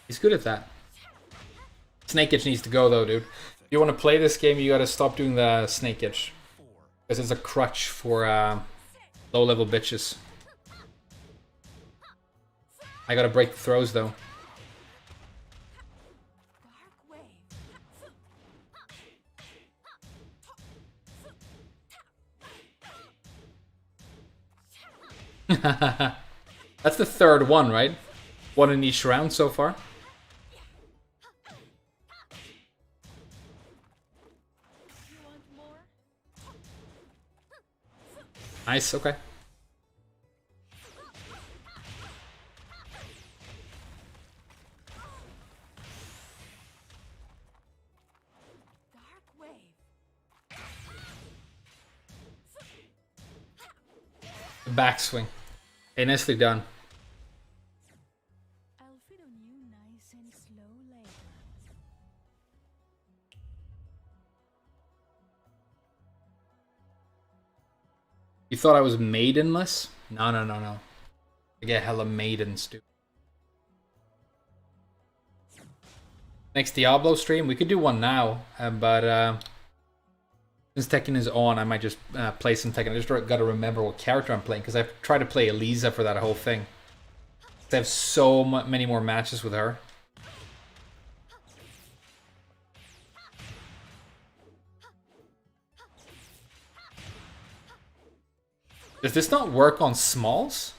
[SPEAKER 1] He's good at that. Snake Itch needs to go though, dude. If you want to play this game, you gotta stop doing the Snake Itch. Because it's a crutch for Low level bitches. I gotta break the throws though. That's the third one, right? One in each round so far. Nice, okay. Backswing. Hey, nicely done.
[SPEAKER 2] I'll feed on you nice and slow later.
[SPEAKER 1] You thought I was maidenless? No, no, no, no. I get hella maidens, dude. Next Diablo stream? We could do one now, but since Tekken is on, I might just play some Tekken. I just gotta remember what character I'm playing, because I've tried to play Elisa for that whole thing. I have so many more matches with her. Does this not work on smalls?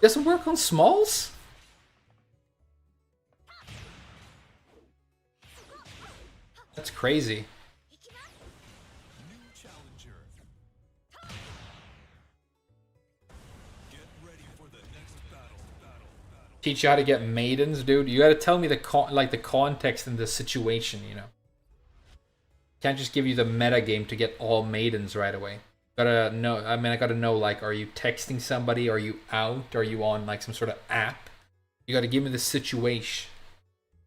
[SPEAKER 1] Doesn't work on smalls? That's crazy. Teach you how to get maidens, dude. You gotta tell me the context and the situation, you know. Can't just give you the meta game to get all maidens right away. Gotta know. I mean, I gotta know, like, are you texting somebody? Are you out? Are you on like some sort of app? You gotta give me the situation.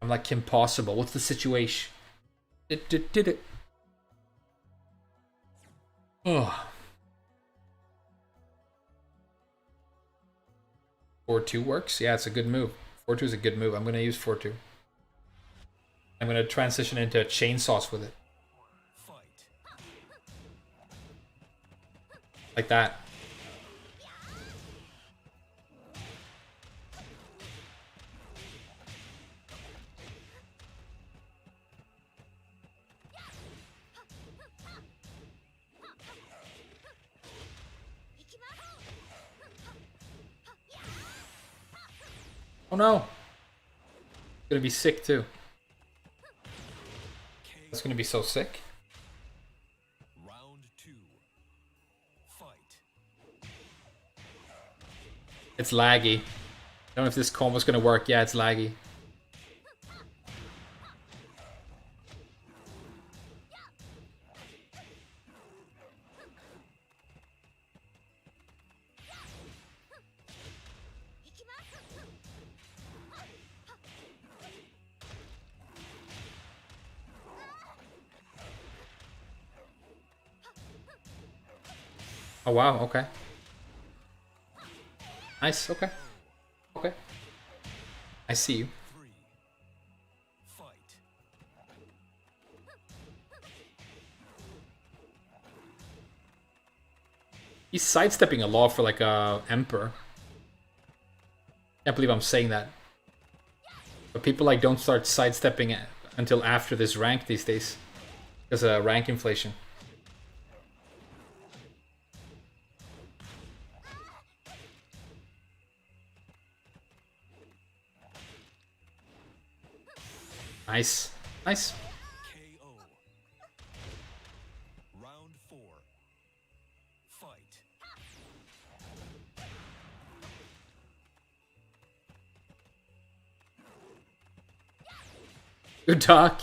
[SPEAKER 1] I'm like Kim Possible. What's the situation? Did it? Oh. 4-2 works? Yeah, it's a good move. 4-2 is a good move. I'm gonna use 4-2. I'm gonna transition into chainsaws with it. Like that. Oh no! It's gonna be sick too. It's gonna be so sick. It's laggy. I don't know if this combo's gonna work. Yeah, it's laggy. Oh wow, okay. Nice, okay. Okay. I see you. He's sidestepping a lot for like a Emperor. Can't believe I'm saying that. But people like don't start sidestepping it until after this rank these days. Because of rank inflation. Nice. Nice.
[SPEAKER 3] KO. Round 4. Fight.
[SPEAKER 1] Good talk.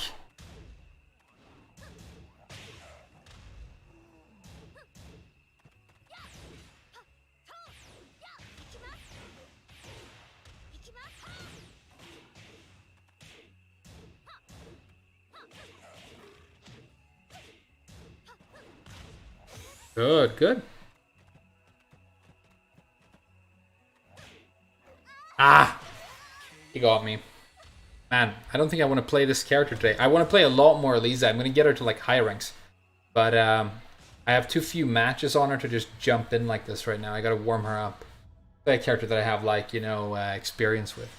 [SPEAKER 1] Good, good. Ah! He got me. Man, I don't think I want to play this character today. I want to play a lot more Elisa. I'm going to get her to like higher ranks. But I have too few matches on her to just jump in like this right now. I gotta warm her up. That character that I have, like, you know, experience with.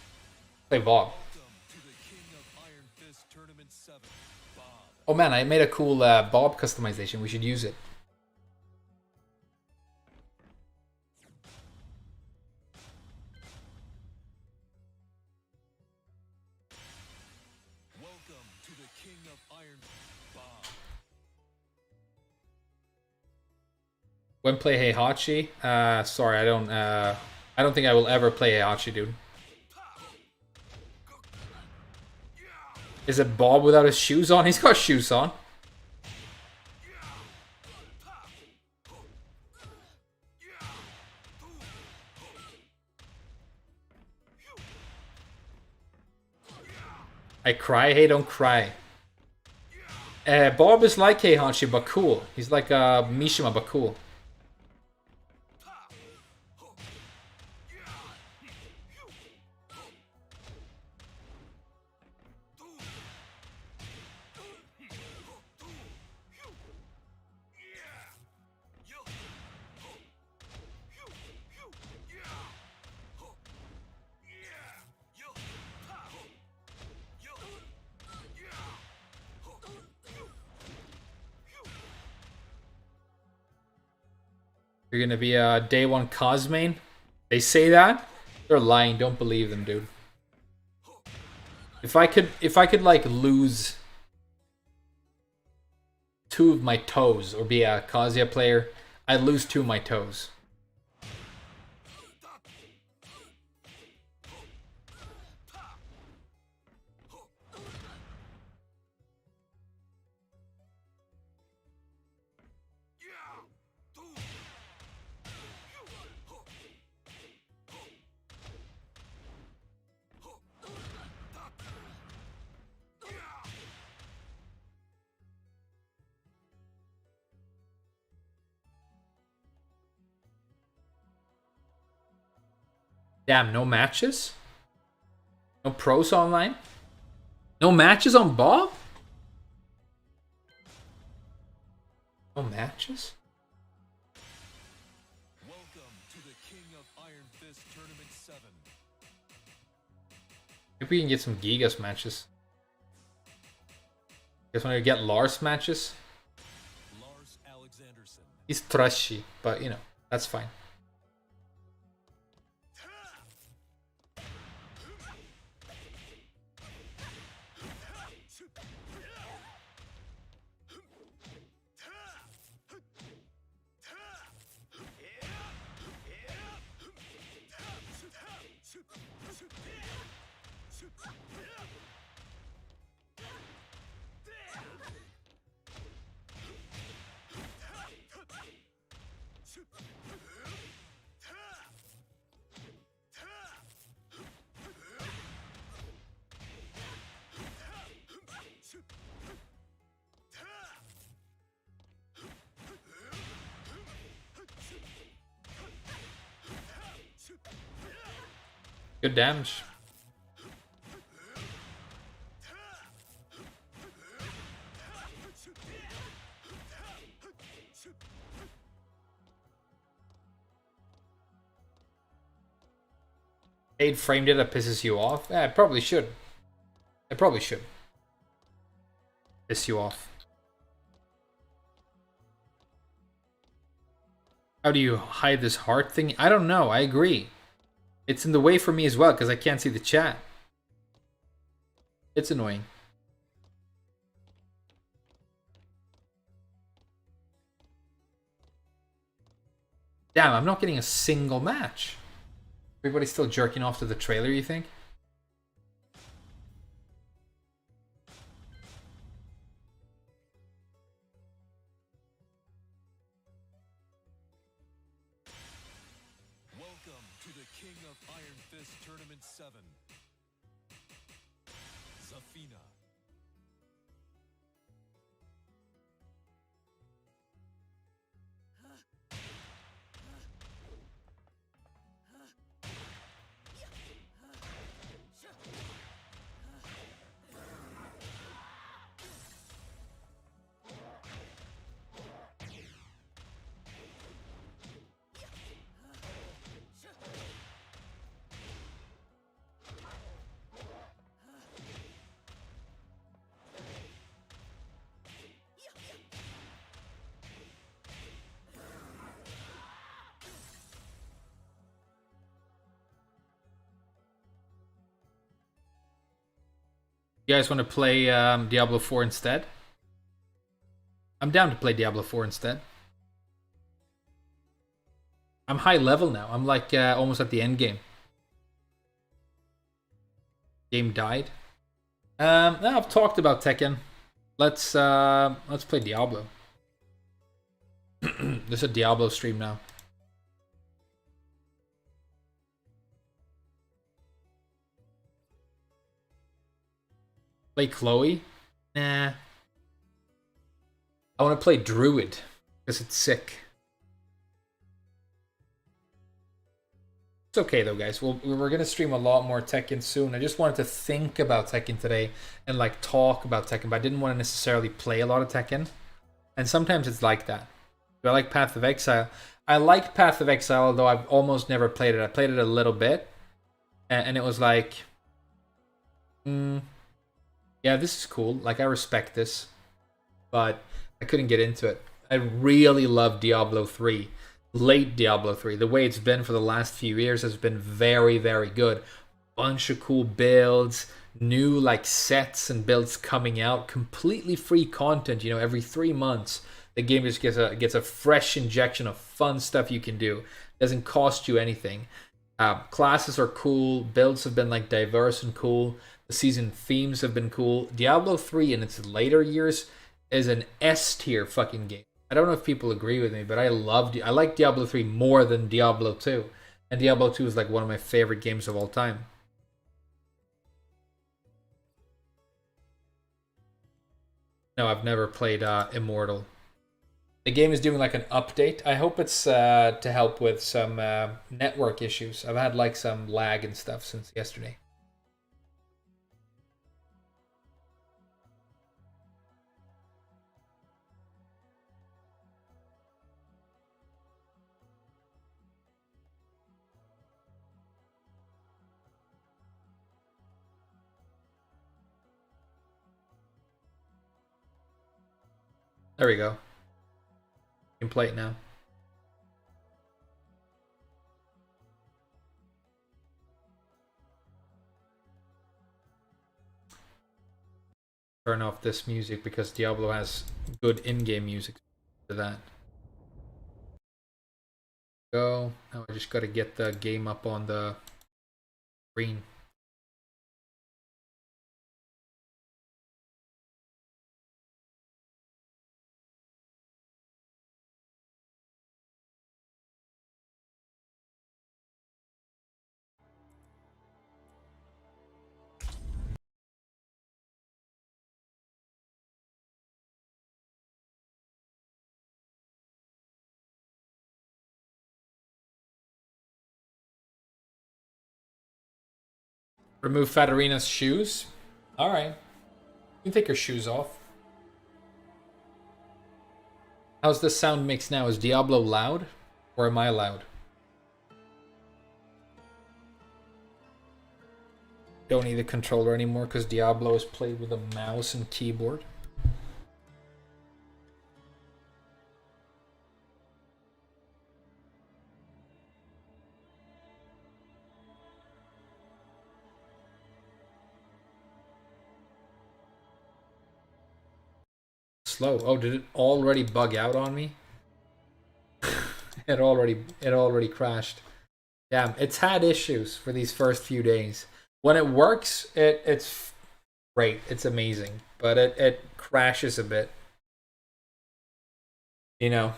[SPEAKER 1] Play Bob. Oh man, I made a cool Bob customization. We should use it.
[SPEAKER 3] Welcome to the King of Iron, Bob.
[SPEAKER 1] When play Heihachi? Sorry, I don't think I will ever play Heihachi, dude. Is it Bob without his shoes on? He's got shoes on. I cry? Hey, don't cry. Bob is like Heihachi, but cool. He's like Mishima, but cool. You're gonna be a day one cos main? They say that? They're lying. Don't believe them, dude. If I could like lose 2 of my toes or be a Kazuya player, I'd lose 2 of my toes. Damn, no matches? No pros online? No matches on Bob? No matches?
[SPEAKER 3] Welcome to the King of Iron Fist Tournament 7.
[SPEAKER 1] Maybe we can get some Gigas matches. Guess when we get Lars matches?
[SPEAKER 3] Lars Alexanderson.
[SPEAKER 1] He's trashy, but you know, that's fine. Good damage. Eight frame data pisses you off? Yeah, it probably should. It probably should. Piss you off. How do you hide this heart thing? I don't know. I agree. It's in the way for me as well because I can't see the chat. It's annoying. Damn, I'm not getting a single match. Everybody's still jerking off to the trailer, you think?
[SPEAKER 3] Welcome to the King of Iron Fist Tournament 7. Zafina.
[SPEAKER 1] You guys want to play Diablo 4 instead? I'm down to play Diablo 4 instead. I'm high level now. I'm like almost at the end game. Game died. No, I've talked about Tekken. Let's play Diablo. This is a Diablo stream now. Play Chloe? Nah. I want to play Druid because it's sick. It's okay though, guys. We're gonna stream a lot more Tekken soon. I just wanted to think about Tekken today and like talk about Tekken, but I didn't want to necessarily play a lot of Tekken. And sometimes it's like that. Do I like Path of Exile? I like Path of Exile, although I've almost never played it. I played it a little bit, and it was like, yeah, this is cool. Like I respect this, but I couldn't get into it. I really love Diablo 3. Late Diablo 3. The way it's been for the last few years has been very, very good. Bunch of cool builds, new like sets and builds coming out, completely free content, you know, every 3 months. The game just gets a fresh injection of fun stuff you can do. Doesn't cost you anything. Classes are cool, builds have been like diverse and cool. The season themes have been cool. Diablo 3 in its later years is an S tier fucking game. I don't know if people agree with me, but I like Diablo 3 more than Diablo 2. And Diablo 2 is like one of my favorite games of all time. No, I've never played Immortal. The game is doing like an update. I hope it's to help with some network issues. I've had like some lag and stuff since yesterday. There we go. You can play it now. Turn off this music because Diablo has good in-game music for that. Go. Now I just gotta get the game up on the screen. Remove Fatarina's shoes. Alright. You can take her shoes off. How's the sound mix now? Is Diablo loud? Or am I loud? Don't need the controller anymore because Diablo is played with a mouse and keyboard. Slow. Oh, did it already bug out on me? it already crashed. Damn, it's had issues for these first few days. When it works, it's great. It's amazing. But it crashes a bit. You know.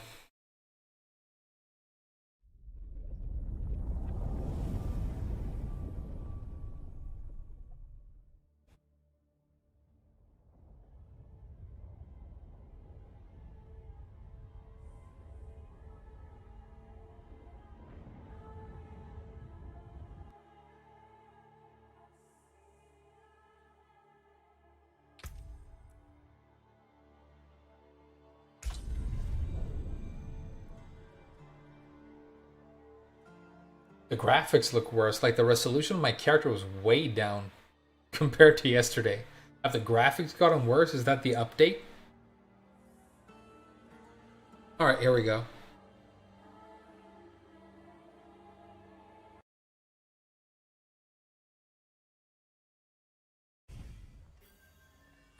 [SPEAKER 1] The graphics look worse. Like the resolution of my character was way down compared to yesterday. Have the graphics gotten worse? Is that the update? Alright, here we go.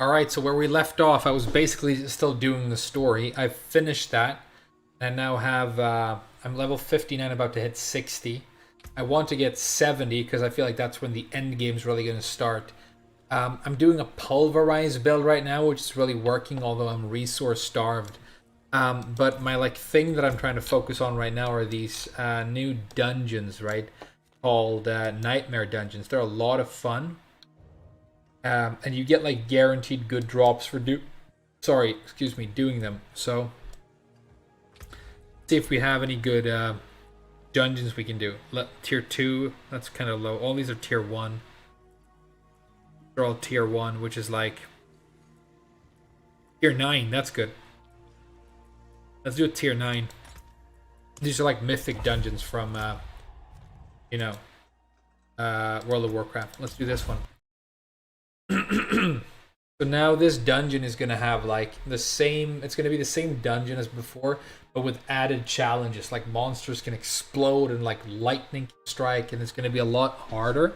[SPEAKER 1] Alright, so where we left off, I was basically still doing the story. I've finished that. I now have, I'm level 59, about to hit 60. I want to get 70 because I feel like that's when the end game's really going to start. I'm doing a pulverized build right now, which is really working, although I'm resource starved. But my thing that I'm trying to focus on right now are these new dungeons, right? Called Nightmare Dungeons. They're a lot of fun. And you get guaranteed good drops for doing them. So see if we have any good dungeons we can do. Tier 2, that's kind of low. All these are tier 1. They're all tier 1, which is tier 9. That's good. Let's do a tier 9. These are mythic dungeons from World of Warcraft. Let's do this one. So now this dungeon is gonna have the same. It's gonna be the same dungeon as before, but with added challenges. Monsters can explode and lightning can strike, and it's gonna be a lot harder.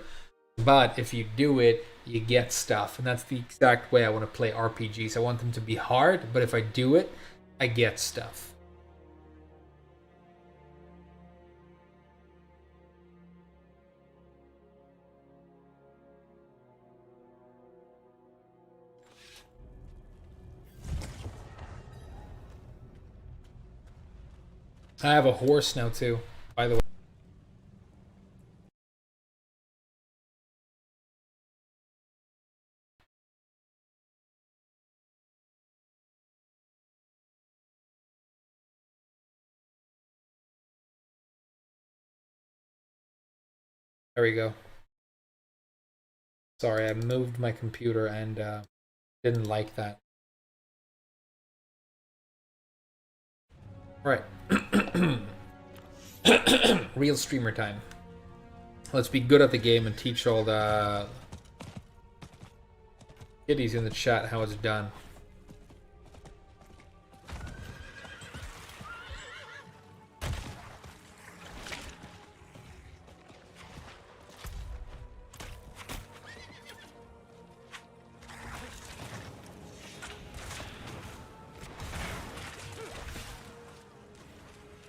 [SPEAKER 1] But if you do it, you get stuff, and that's the exact way I want to play RPGs. I want them to be hard, but if I do it, I get stuff. I have a horse now too, by the way. There we go. Sorry, I moved my computer and didn't like that. Right. Real streamer time. Let's be good at the game and teach all the kiddies in the chat how it's done.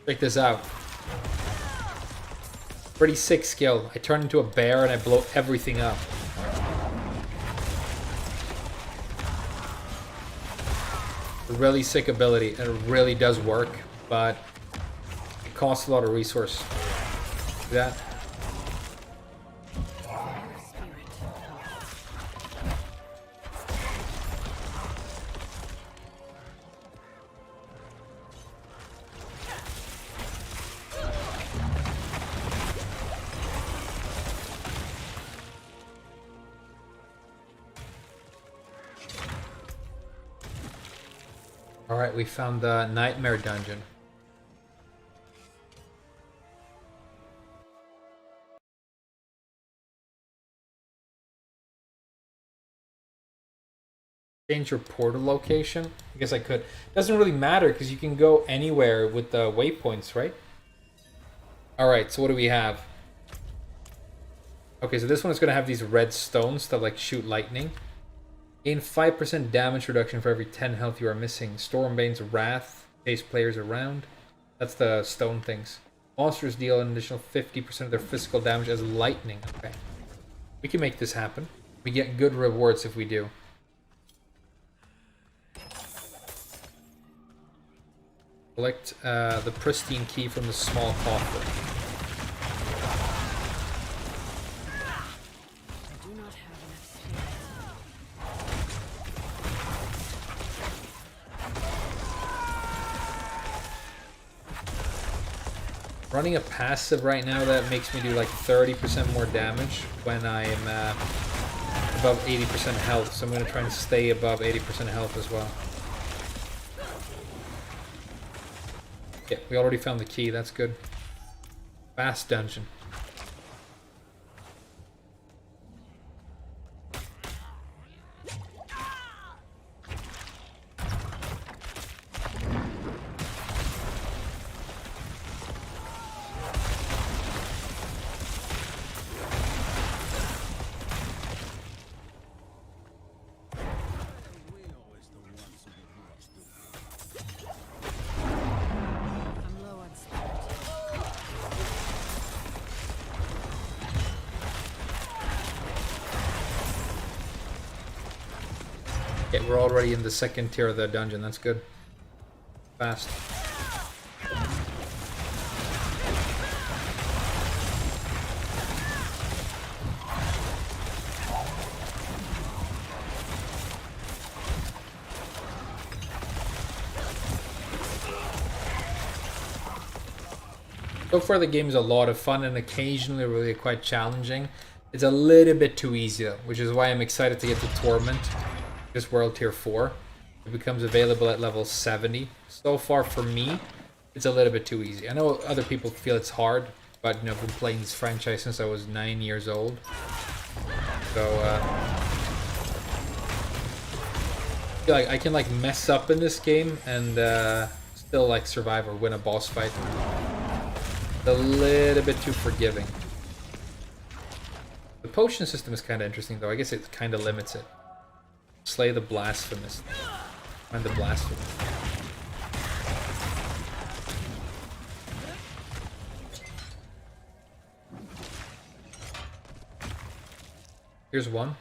[SPEAKER 1] Check this out. Pretty sick skill. I turn into a bear and I blow everything up. A really sick ability, and it really does work, but it costs a lot of resource. See that? Alright, we found the Nightmare Dungeon. Change your portal location? I guess I could. Doesn't really matter because you can go anywhere with the waypoints, right? Alright, so what do we have? Okay, so this one is going to have these red stones that shoot lightning. Gain 5% damage reduction for every 10 health you are missing. Stormbane's Wrath. Chase players around. That's the stone things. Monsters deal an additional 50% of their physical damage as lightning. Okay. We can make this happen. We get good rewards if we do. Collect the pristine key from the small coffer. Running a passive right now that makes me do 30% more damage when I'm above 80% health, so I'm going to try and stay above 80% health as well. Yeah, we already found the key, that's good. Fast dungeon. Okay, we're already in the second tier of the dungeon. That's good. Fast. So far the game is a lot of fun and occasionally really quite challenging. It's a little bit too easy though, which is why I'm excited to get to Torment, this world tier 4. It becomes available at level 70. So far for me, it's a little bit too easy. I know other people feel it's hard, but you know, I've been playing this franchise since I was 9 years old. So I feel like I can like mess up in this game and still like survive or win a boss fight. A little bit too forgiving. The potion system is kind of interesting though. I guess it kind of limits it. Slay the blasphemous. Find the blasphemous. Here's one.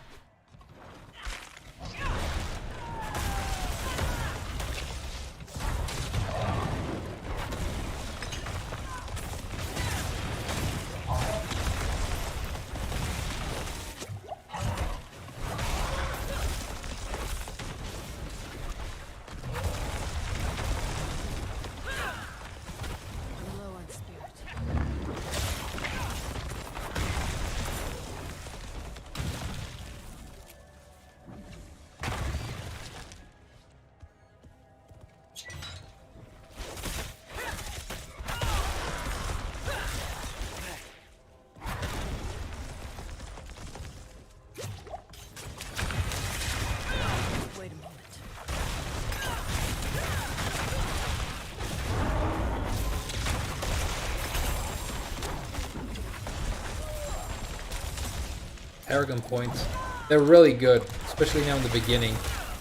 [SPEAKER 1] Paragon points. They're really good, especially now in the beginning.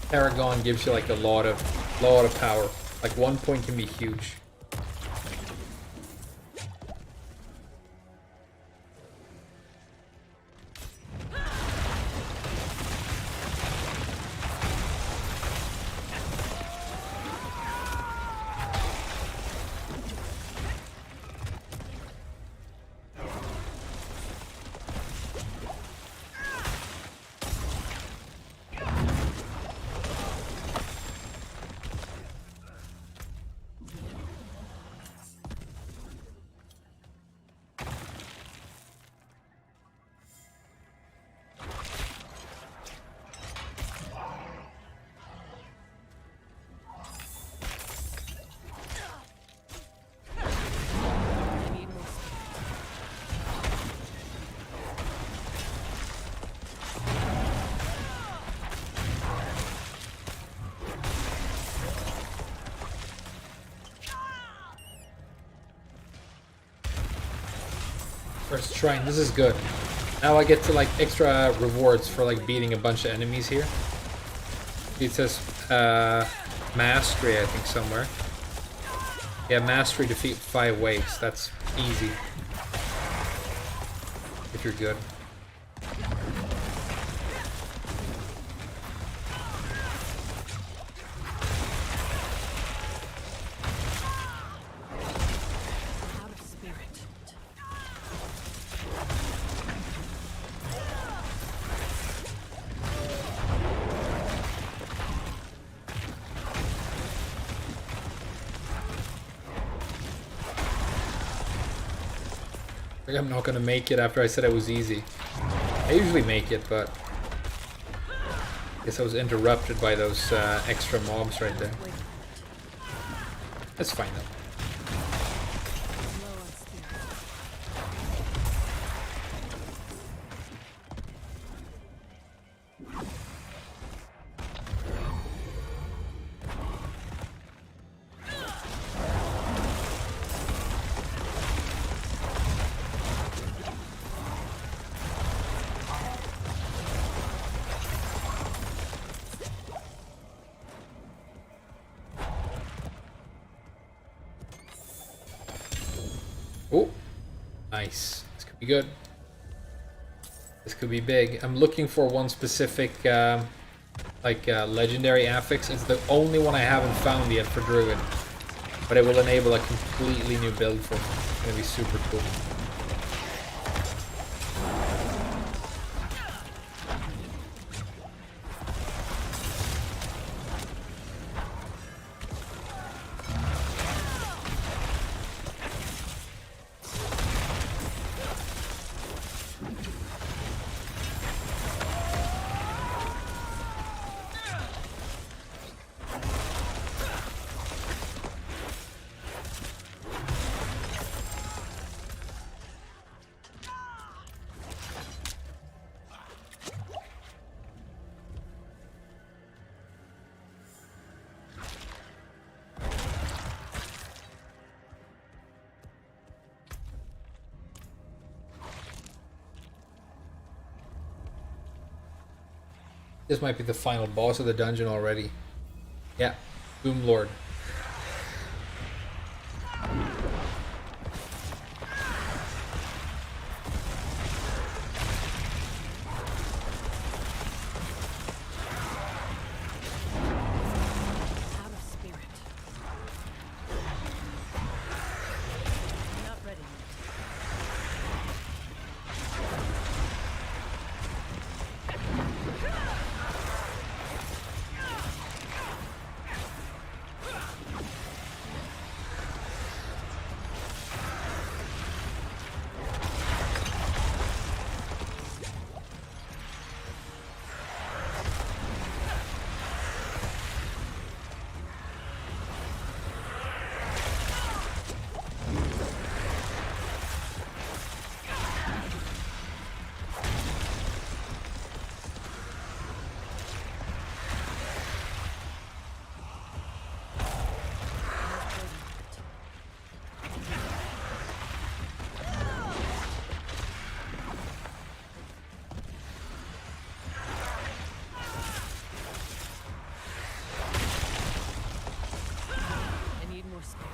[SPEAKER 1] Paragon gives you like a lot of power. Like 1 point can be huge. First shrine, this is good. Now I get to like extra rewards for like beating a bunch of enemies here. It says mastery, I think, somewhere. Yeah, mastery, defeat 5 waves. That's easy. If you're good. I'm not gonna make it after I said it was easy. I usually make it, but I guess I was interrupted by those extra mobs right there. That's fine though. Oh, nice. This could be good. This could be big. I'm looking for one specific like legendary affix. It's the only one I haven't found yet for Druid. But it will enable a completely new build for me. It's gonna be super cool. This might be the final boss of the dungeon already. Yeah, Boom Lord.
[SPEAKER 2] Out of spirit. Not ready yet. I need more spirit.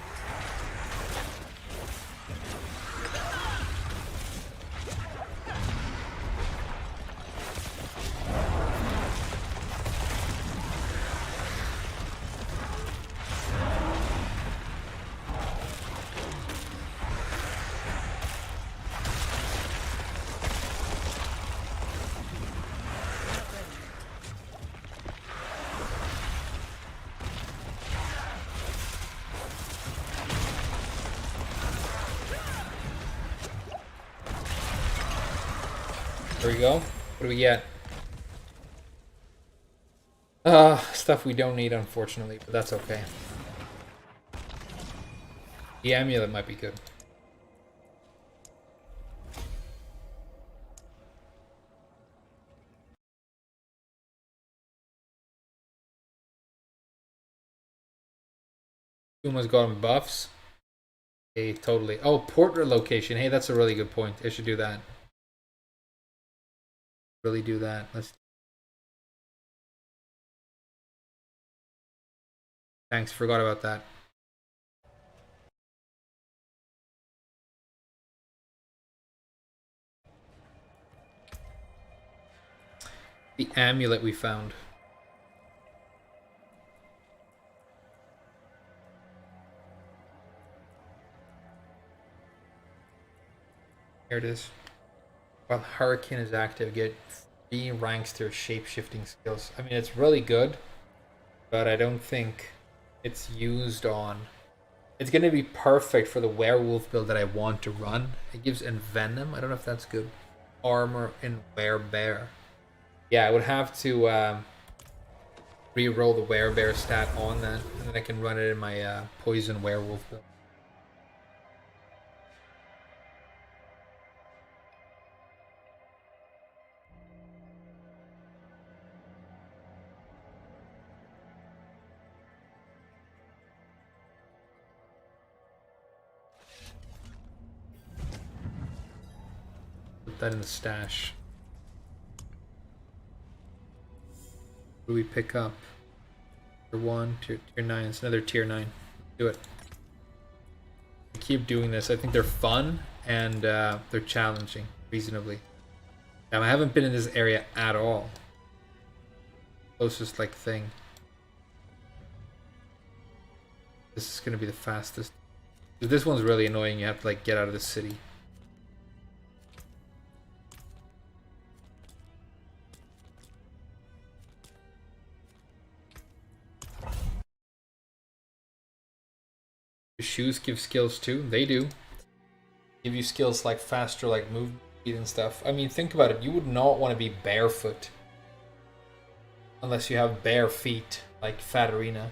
[SPEAKER 1] There we go. What do we get? Stuff we don't need, unfortunately, but that's okay. The amulet might be good. Puma's got him buffs. Hey, totally. Oh, portrait location. Hey, that's a really good point. I should do that. Really do that. Let's. Thanks, forgot about that. The amulet we found. Here it is. While Hurricane is active, get 3 ranks to your shape-shifting skills. I mean, it's really good, but I don't think it's used on... It's going to be perfect for the werewolf build that I want to run. It gives envenom. I don't know if that's good. Armor and werebear. Yeah, I would have to re-roll the werebear stat on that, and then I can run it in my poison werewolf build. Put that in the stash. What do we pick up? Tier 1, tier 9. It's another tier 9. Do it. I keep doing this. I think they're fun and they're challenging reasonably. Now, I haven't been in this area at all. closest like thing. This is gonna be the fastest. This one's really annoying. You have to like get out of the city. The shoes give skills too. They do. Give you skills like faster, like movement speed and stuff. I mean, think about it. You would not want to be barefoot unless you have bare feet, like Fatarina.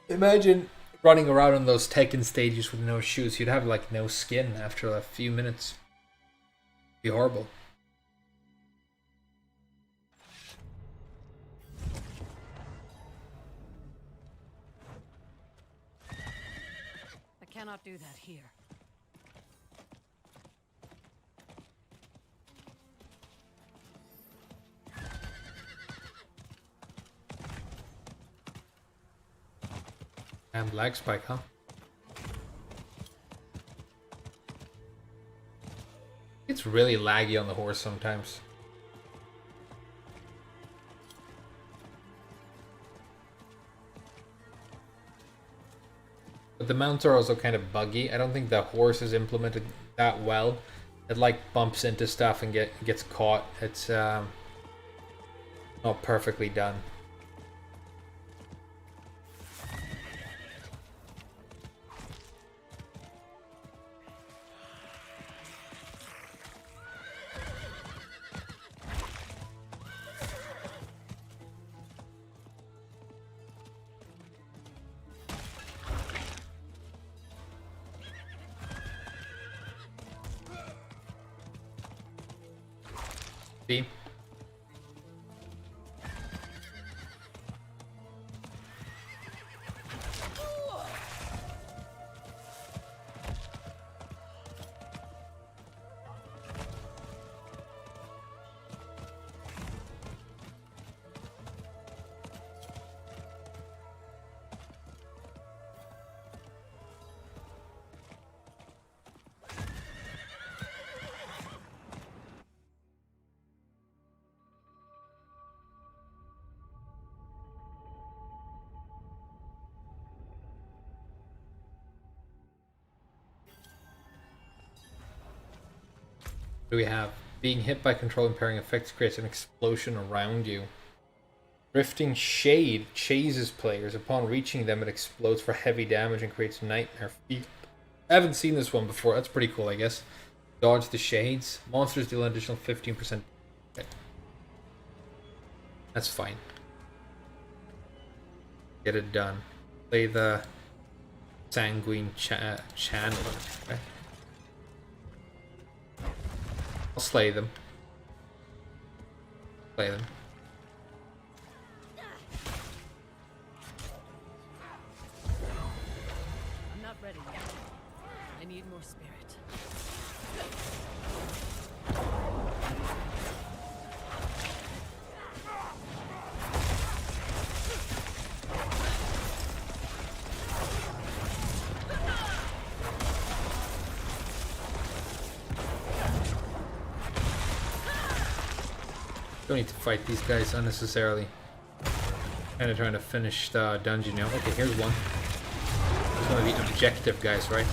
[SPEAKER 1] Imagine running around on those Tekken stages with no shoes. You'd have like no skin after a few minutes. It'd be horrible.
[SPEAKER 2] I cannot do that here.
[SPEAKER 1] And lag spike, huh? It's really laggy on the horse sometimes. But the mounts are also kind of buggy. I don't think the horse is implemented that well. It like bumps into stuff and gets caught. It's not perfectly done. See? What do we have? Being hit by control impairing effects creates an explosion around you. Drifting Shade chases players. Upon reaching them, it explodes for heavy damage and creates nightmare feet. I haven't seen this one before. That's pretty cool, I guess. Dodge the Shades. Monsters deal an additional 15%. Okay. That's fine. Get it done. Play the Sanguine Chandler. Okay. I'll slay them. Slay them.
[SPEAKER 2] I'm not ready yet. I need more spirit.
[SPEAKER 1] Don't need to fight these guys unnecessarily. Kind of trying to finish the dungeon now. Okay, here's one. Here's one of the objective guys, right?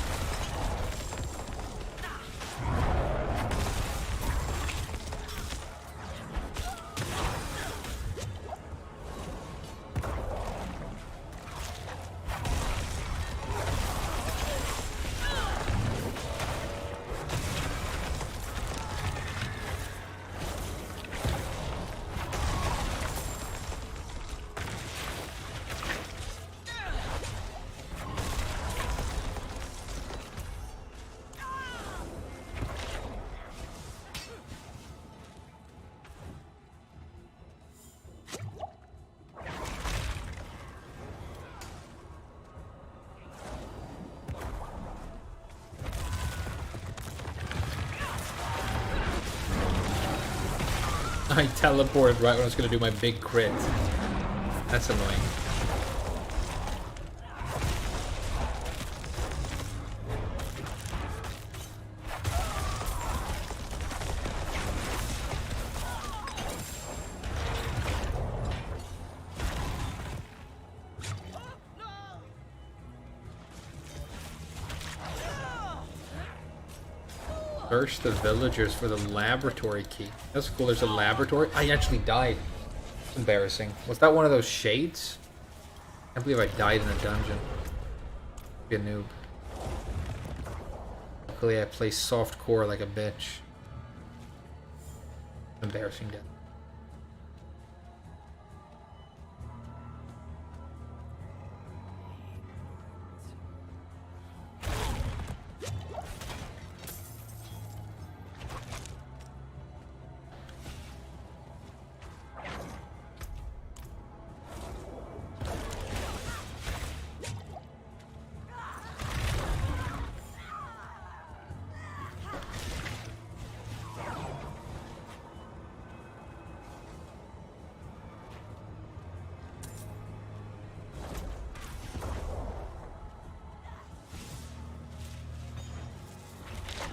[SPEAKER 1] I teleported right when I was going to do my big crit. That's annoying. Search the villagers for the laboratory key. That's cool. There's a laboratory. I actually died. Embarrassing. Was that one of those shades? I can't believe I died in a dungeon. Be a noob. Luckily I play soft core like a bitch. Embarrassing death.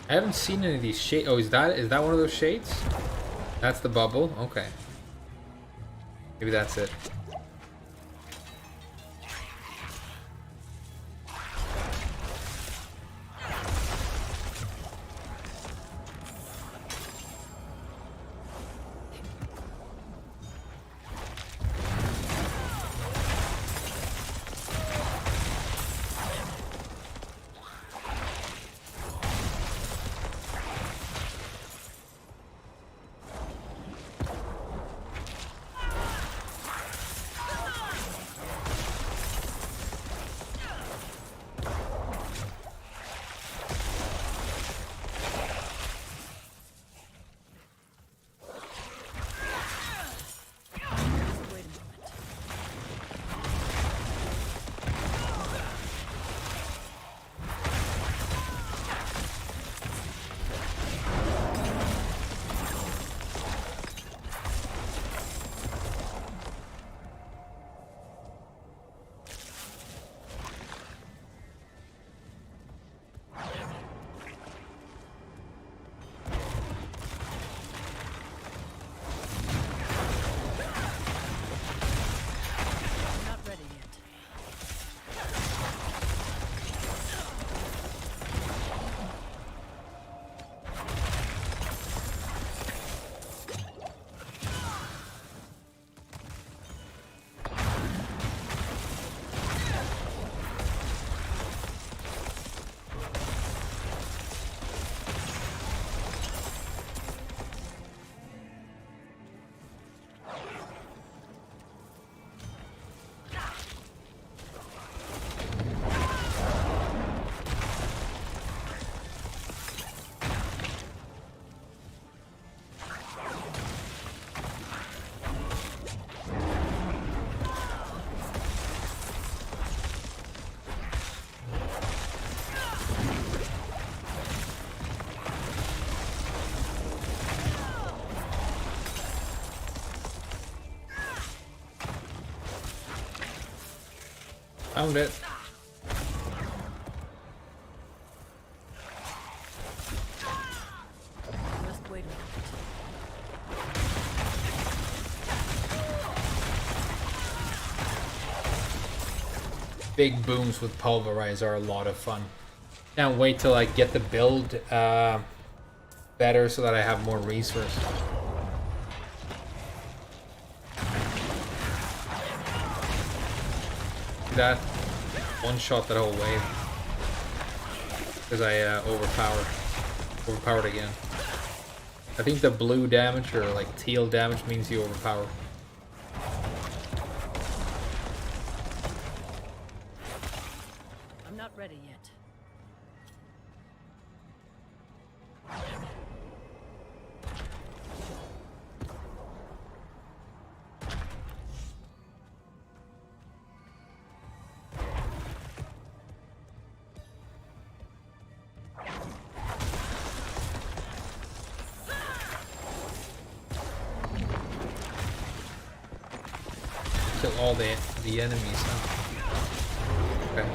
[SPEAKER 1] I haven't seen any of these shades. Oh, is that one of those shades? That's the bubble? Okay. Maybe that's it.
[SPEAKER 2] Not ready yet.
[SPEAKER 1] Found it.
[SPEAKER 2] Just wait a minute.
[SPEAKER 1] Big booms with pulverize are a lot of fun. Can't wait till I get the build better so that I have more resources. That one shot that whole wave because I overpowered again. I think the blue damage or like teal damage means you overpower.
[SPEAKER 2] I'm not ready yet.
[SPEAKER 1] Kill all the enemies, huh? Okay.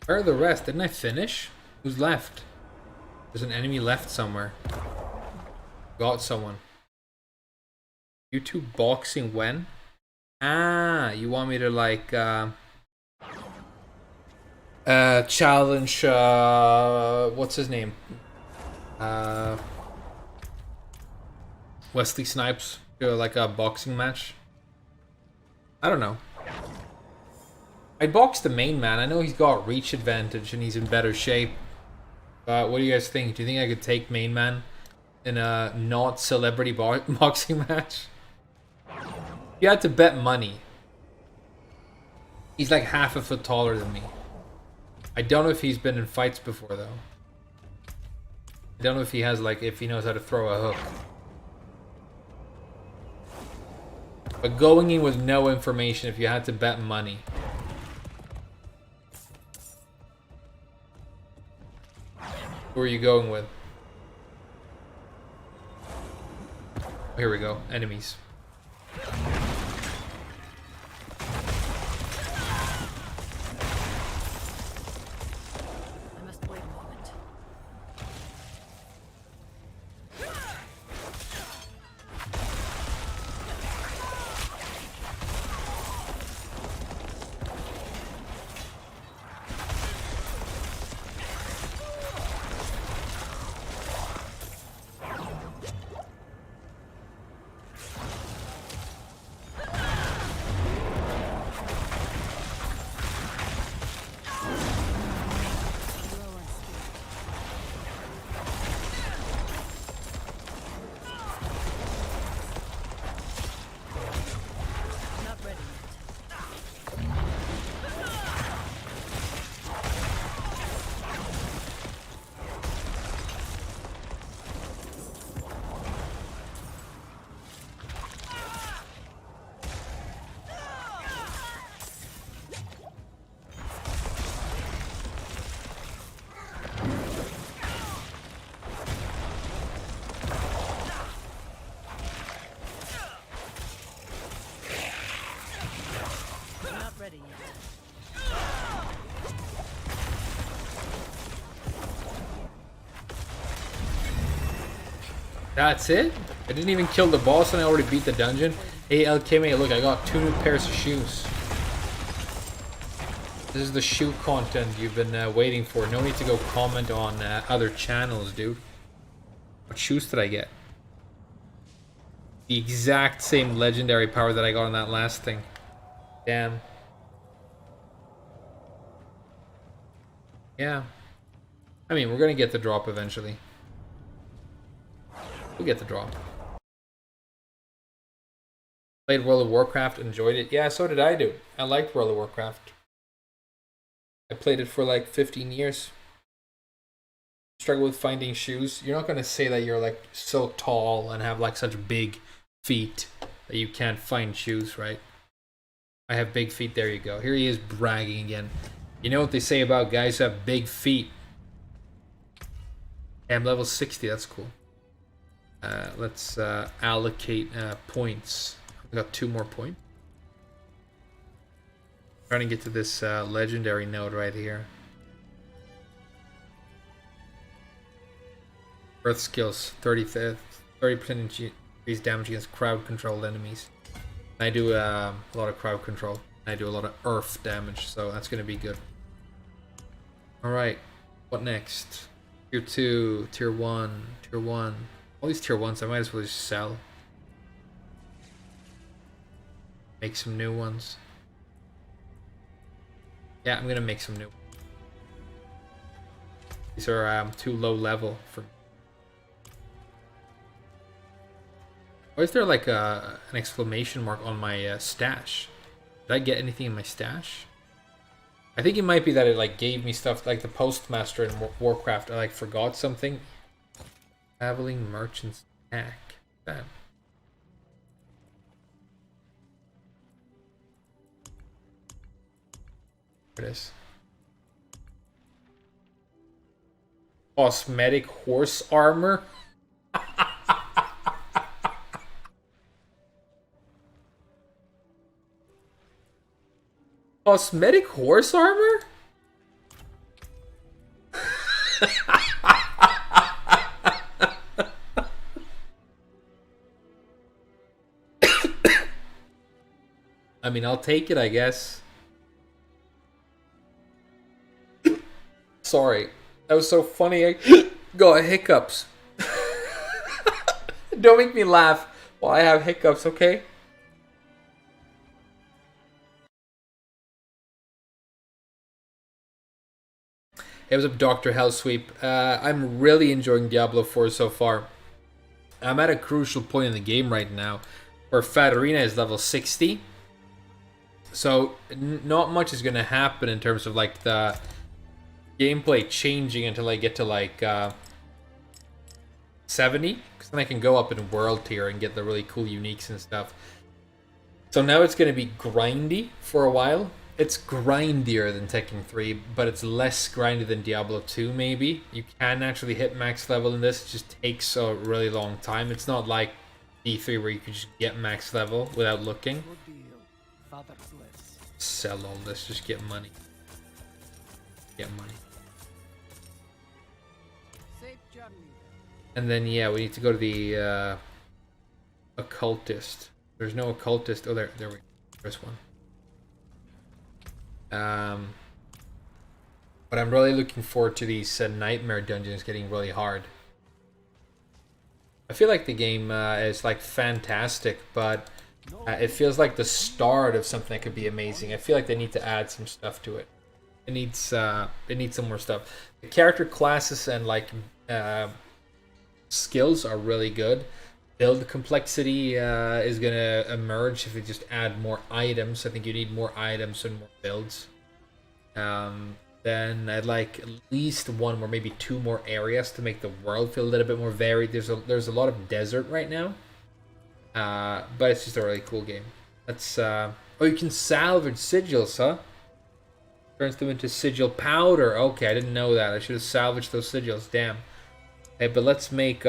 [SPEAKER 1] Where are the rest? Didn't I finish? Who's left? There's an enemy left somewhere. Got someone. YouTube boxing when? Ah, you want me to like challenge what's his name? Wesley Snipes to like a boxing match? I don't know. I'd box the main man. I know he's got reach advantage and he's in better shape. What do you guys think? Do you think I could take main man in a not celebrity boxing match? You had to bet money. He's like half a foot taller than me. I don't know if he's been in fights before though. I don't know if he has like, if he knows how to throw a hook. But going in with no information, if you had to bet money. Who are you going with? Here we go. Enemies.
[SPEAKER 2] I must wait a moment. Not ready yet. Not ready yet.
[SPEAKER 1] That's it? I didn't even kill the boss and I already beat the dungeon. Hey LKMA, look, I got 2 new pairs of shoes. This is the shoe content you've been waiting for. No need to go comment on other channels, dude. What shoes did I get? The exact same legendary power that I got on that last thing. Damn. Yeah. I mean, we're gonna get the drop eventually. We'll get the drop. Played World of Warcraft, enjoyed it. Yeah, so did I do. I liked World of Warcraft. I played it for like 15 years. Struggle with finding shoes. You're not gonna say that you're like so tall and have like such big feet that you can't find shoes, right? I have big feet. There you go. Here he is bragging again. You know what they say about guys who have big feet? I'm level 60. That's cool. Let's allocate points. I got 2 more points. Trying to get to this legendary node right here. Earth skills 30% increased damage against crowd controlled enemies. I do a lot of crowd control. I do a lot of earth damage, so that's gonna be good. Alright, what next? Tier 2, Tier 1, Tier 1. All these Tier 1s I might as well just sell. Make some new ones. Yeah, I'm gonna make some new ones. These are too low level for me. Why is there like an exclamation mark on my stash? Did I get anything in my stash? I think it might be that it like gave me stuff like the postmaster in Warcraft. I like forgot something. Traveling merchant's snack. That. There it is. Cosmetic horse armor. Cosmetic horse armor? I mean, I'll take it, I guess. Sorry. That was so funny. I got hiccups. Don't make me laugh while I have hiccups, okay? It was up Dr. Hellsweep. I'm really enjoying Diablo 4 so far. I'm at a crucial point in the game right now where Fatarina is level 60. So not much is going to happen in terms of like the gameplay changing until I get to like 70. Because then I can go up in world tier and get the really cool uniques and stuff. So now it's going to be grindy for a while. It's grindier than Tekken 3, but it's less grindy than Diablo 2, maybe. You can actually hit max level in this. It just takes a really long time. It's not like D3 where you can just get max level without looking. Sell all this. Just get money. Get money. And then, yeah, we need to go to the occultist. There's no occultist. Oh, there we go. There's one. But I'm really looking forward to these nightmare dungeons getting really hard. I feel like the game is like fantastic, but it feels like the start of something that could be amazing. I feel like they need to add some stuff to it. It needs some more stuff. The character classes and like skills are really good. Build complexity is going to emerge if we just add more items. I think you need more items and more builds. Then I'd like at least one more, maybe two more areas to make the world feel a little bit more varied. There's a lot of desert right now. But it's just a really cool game. That's oh, you can salvage sigils, huh? Turns them into sigil powder. Okay, I didn't know that. I should have salvaged those sigils. Damn. Hey, but let's make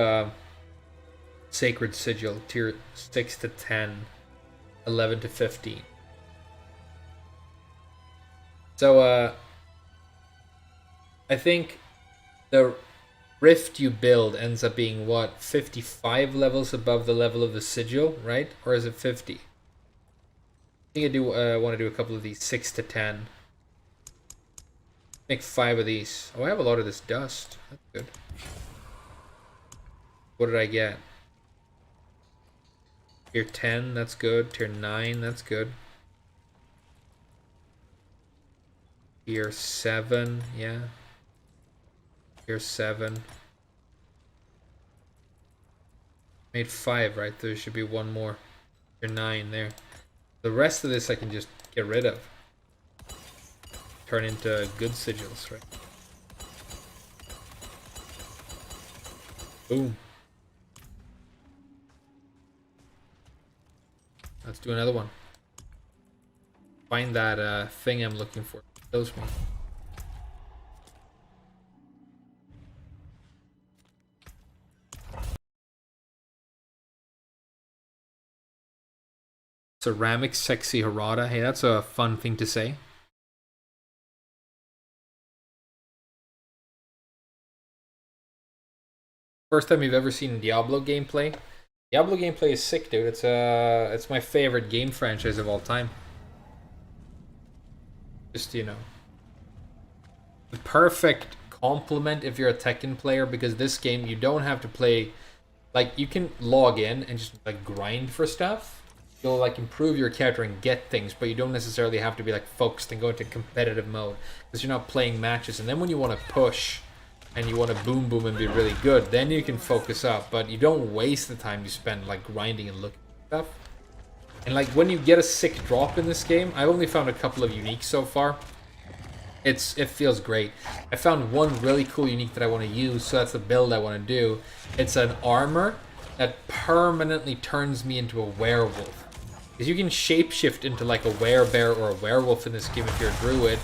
[SPEAKER 1] Sacred Sigil, tier 6 to 10, 11 to 15. So, I think the rift you build ends up being, what, 55 levels above the level of the sigil, right? Or is it 50? I think I do want to do a couple of these 6 to 10. Make 5 of these. Oh, I have a lot of this dust. That's good. What did I get? Tier 10, that's good. Tier 9, that's good. Tier 7, yeah. Tier 7. Made 5, right? There should be one more. Tier 9 there. The rest of this I can just get rid of. Turn into good sigils, right? Boom. Let's do another one. Find that thing I'm looking for. Those me. Ceramic sexy Harada. Hey, that's a fun thing to say. First time you've ever seen Diablo gameplay. Diablo gameplay is sick, dude. It's my favorite game franchise of all time. Just, you know, the perfect complement if you're a Tekken player, because this game you don't have to play, like, you can log in and just like grind for stuff. You'll like improve your character and get things, but you don't necessarily have to be like focused and go into competitive mode because you're not playing matches. And then when you want to push and you want to boom and be really good, then you can focus up, but you don't waste the time you spend like grinding and looking at stuff. And like when you get a sick drop in this game, I've only found a couple of uniques so far. It feels great. I found one really cool unique that I want to use, so that's the build I want to do. It's an armor that permanently turns me into a werewolf. Because you can shapeshift into like a werebear or a werewolf in this game if you're a druid,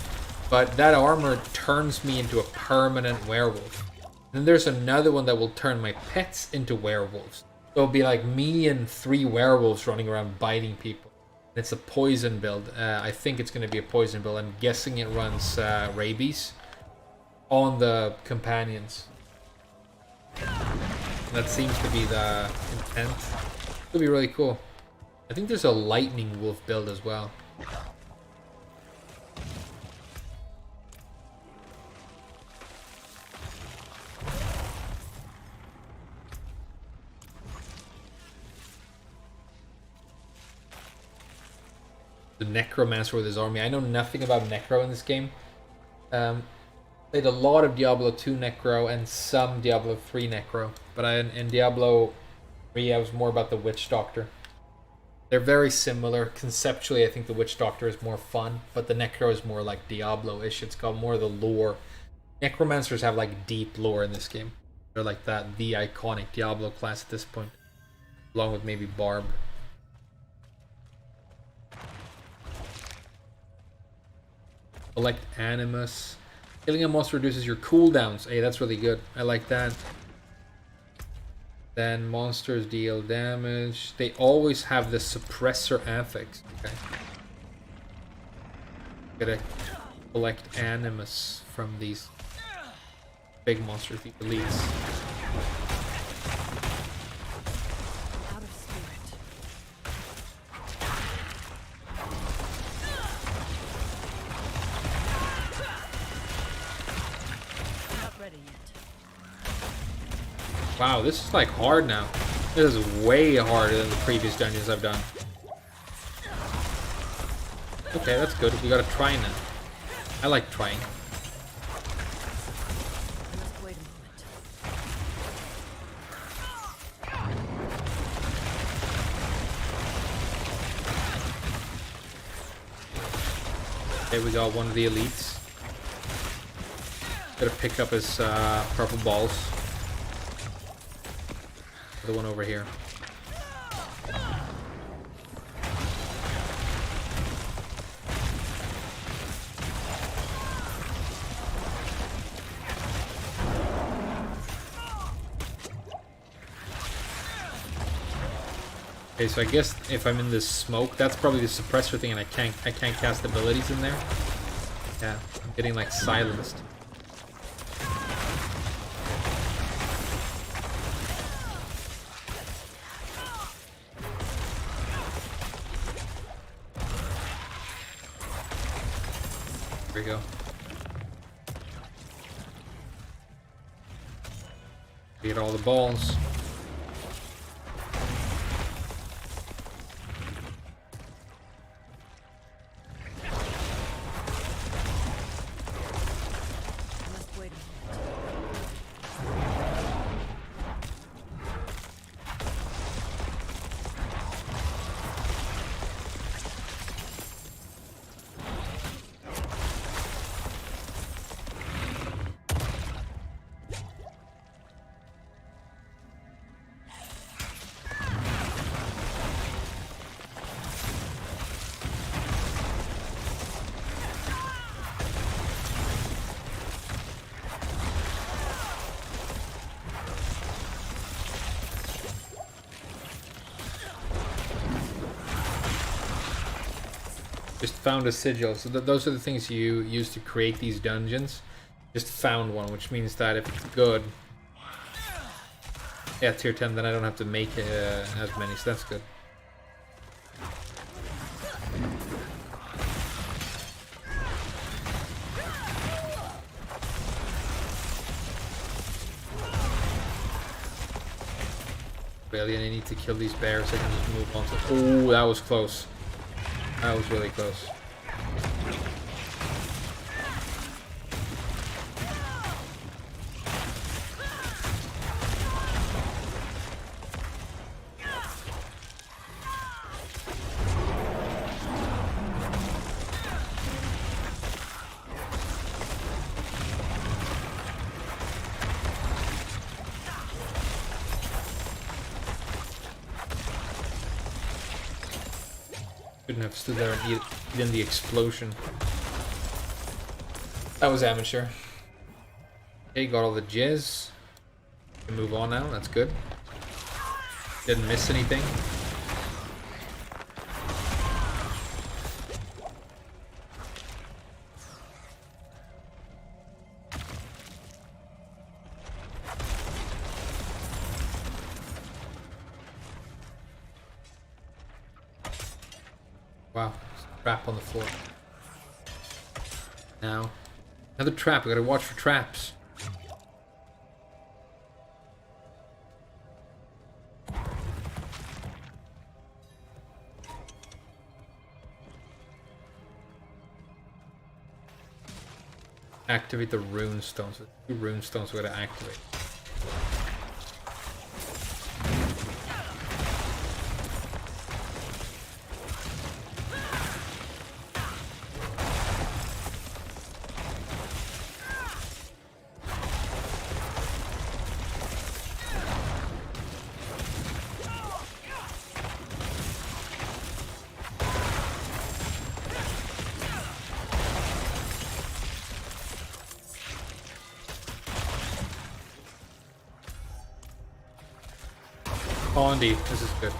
[SPEAKER 1] but that armor turns me into a permanent werewolf. And then there's another one that will turn my pets into werewolves. So it'll be like me and 3 werewolves running around biting people. And it's a poison build. I think it's going to be a poison build. I'm guessing it runs rabies. on the companions. That seems to be the intent. Could be really cool. I think there's a lightning wolf build as well. The necromancer with his army. I know nothing about necro in this game. Played a lot of Diablo 2 necro and some Diablo 3 necro, but in Diablo 3 I was more about the witch doctor. They're very similar conceptually. I think the witch doctor is more fun, but the necro is more like Diablo-ish. It's got more of the lore. Necromancers have like deep lore in this game. They're like the iconic Diablo class at this point, along with maybe Barb. Collect Animus. Killing a monster reduces your cooldowns. Hey, that's really good. I like that. Then monsters deal damage. They always have the suppressor affix. Okay. Gotta collect Animus from these big monsters, the elites.
[SPEAKER 2] Out of spirit. Not ready yet.
[SPEAKER 1] Wow, this is like hard now. This is way harder than the previous dungeons I've done. Okay, that's good. We gotta try now. I like trying.
[SPEAKER 2] I must wait a moment.
[SPEAKER 1] Okay, we got one of the elites. Gotta pick up his purple balls. The one over here. Okay, so I guess if I'm in this smoke, that's probably the suppressor thing, and I can't cast abilities in there. Yeah, I'm getting like silenced. There we go. Get all the balls.
[SPEAKER 2] I must wait a moment.
[SPEAKER 1] Just found a sigil. So those are the things you use to create these dungeons. Just found one, which means that if it's good, yeah, tier 10, then I don't have to make as many, so that's good. Really, I need to kill these bears so I can just move on to... Oh, that was close. That was really close. Couldn't have stood there and eat in the explosion. That was amateur. Okay, got all the jizz. Can move on now, that's good. Didn't miss anything. Wow, there's a trap on the floor. Now, another trap. I gotta watch for traps. Activate the rune stones. There's 2 rune stones we gotta activate. Condi, this is good.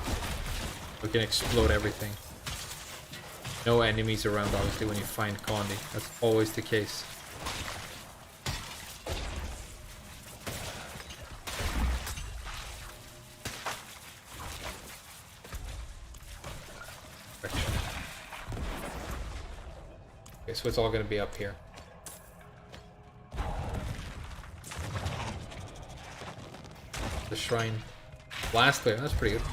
[SPEAKER 1] We can explode everything. No enemies around, obviously, when you find Condi. That's always the case. Okay, so it's all going to be up here. The shrine. Blast wave, that's pretty good.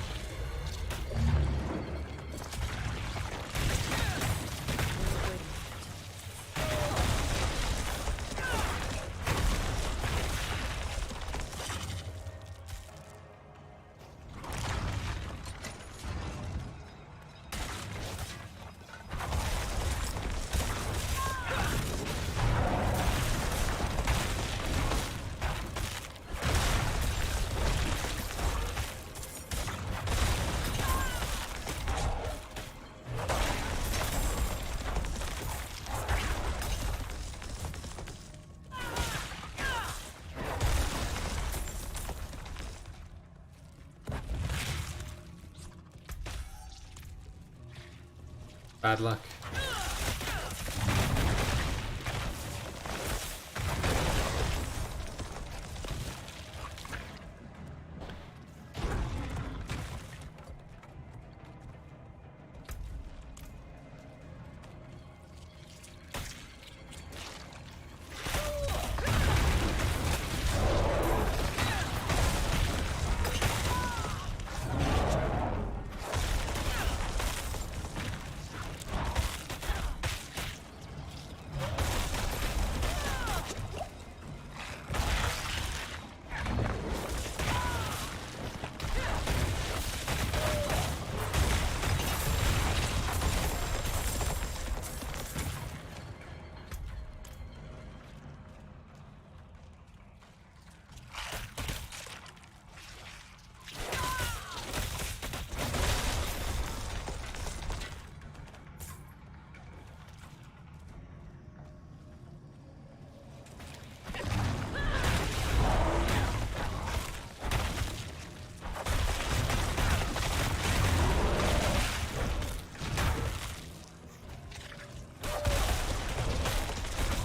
[SPEAKER 1] Bad luck.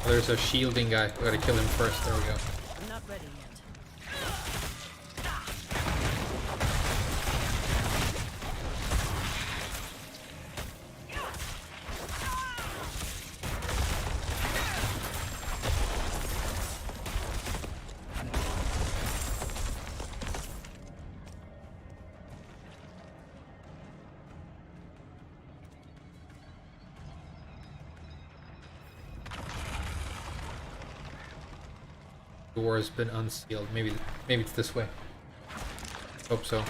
[SPEAKER 1] There's a shielding guy. We gotta kill him first. There we go.
[SPEAKER 2] I'm not ready yet.
[SPEAKER 1] Door has been unsealed. Maybe it's this way. Hope so.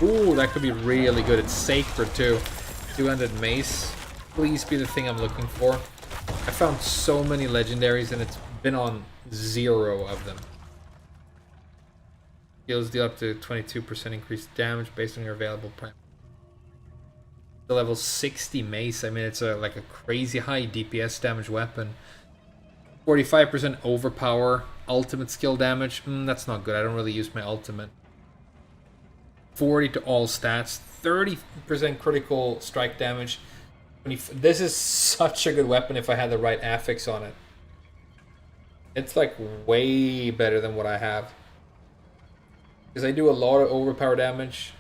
[SPEAKER 1] Ooh, that could be really good. It's sacred too. 200 mace. Please be the thing I'm looking for. I found so many legendaries and it's been on 0 of them. Heals deal up to 22% increased damage based on your available prime. The level 60 mace. I mean, it's like a crazy high DPS damage weapon. 45% overpower. Ultimate skill damage. That's not good. I don't really use my ultimate. 40 to all stats. 30% critical strike damage. This is such a good weapon if I had the right affix on it. It's like way better than what I have. Because I do a lot of overpower damage.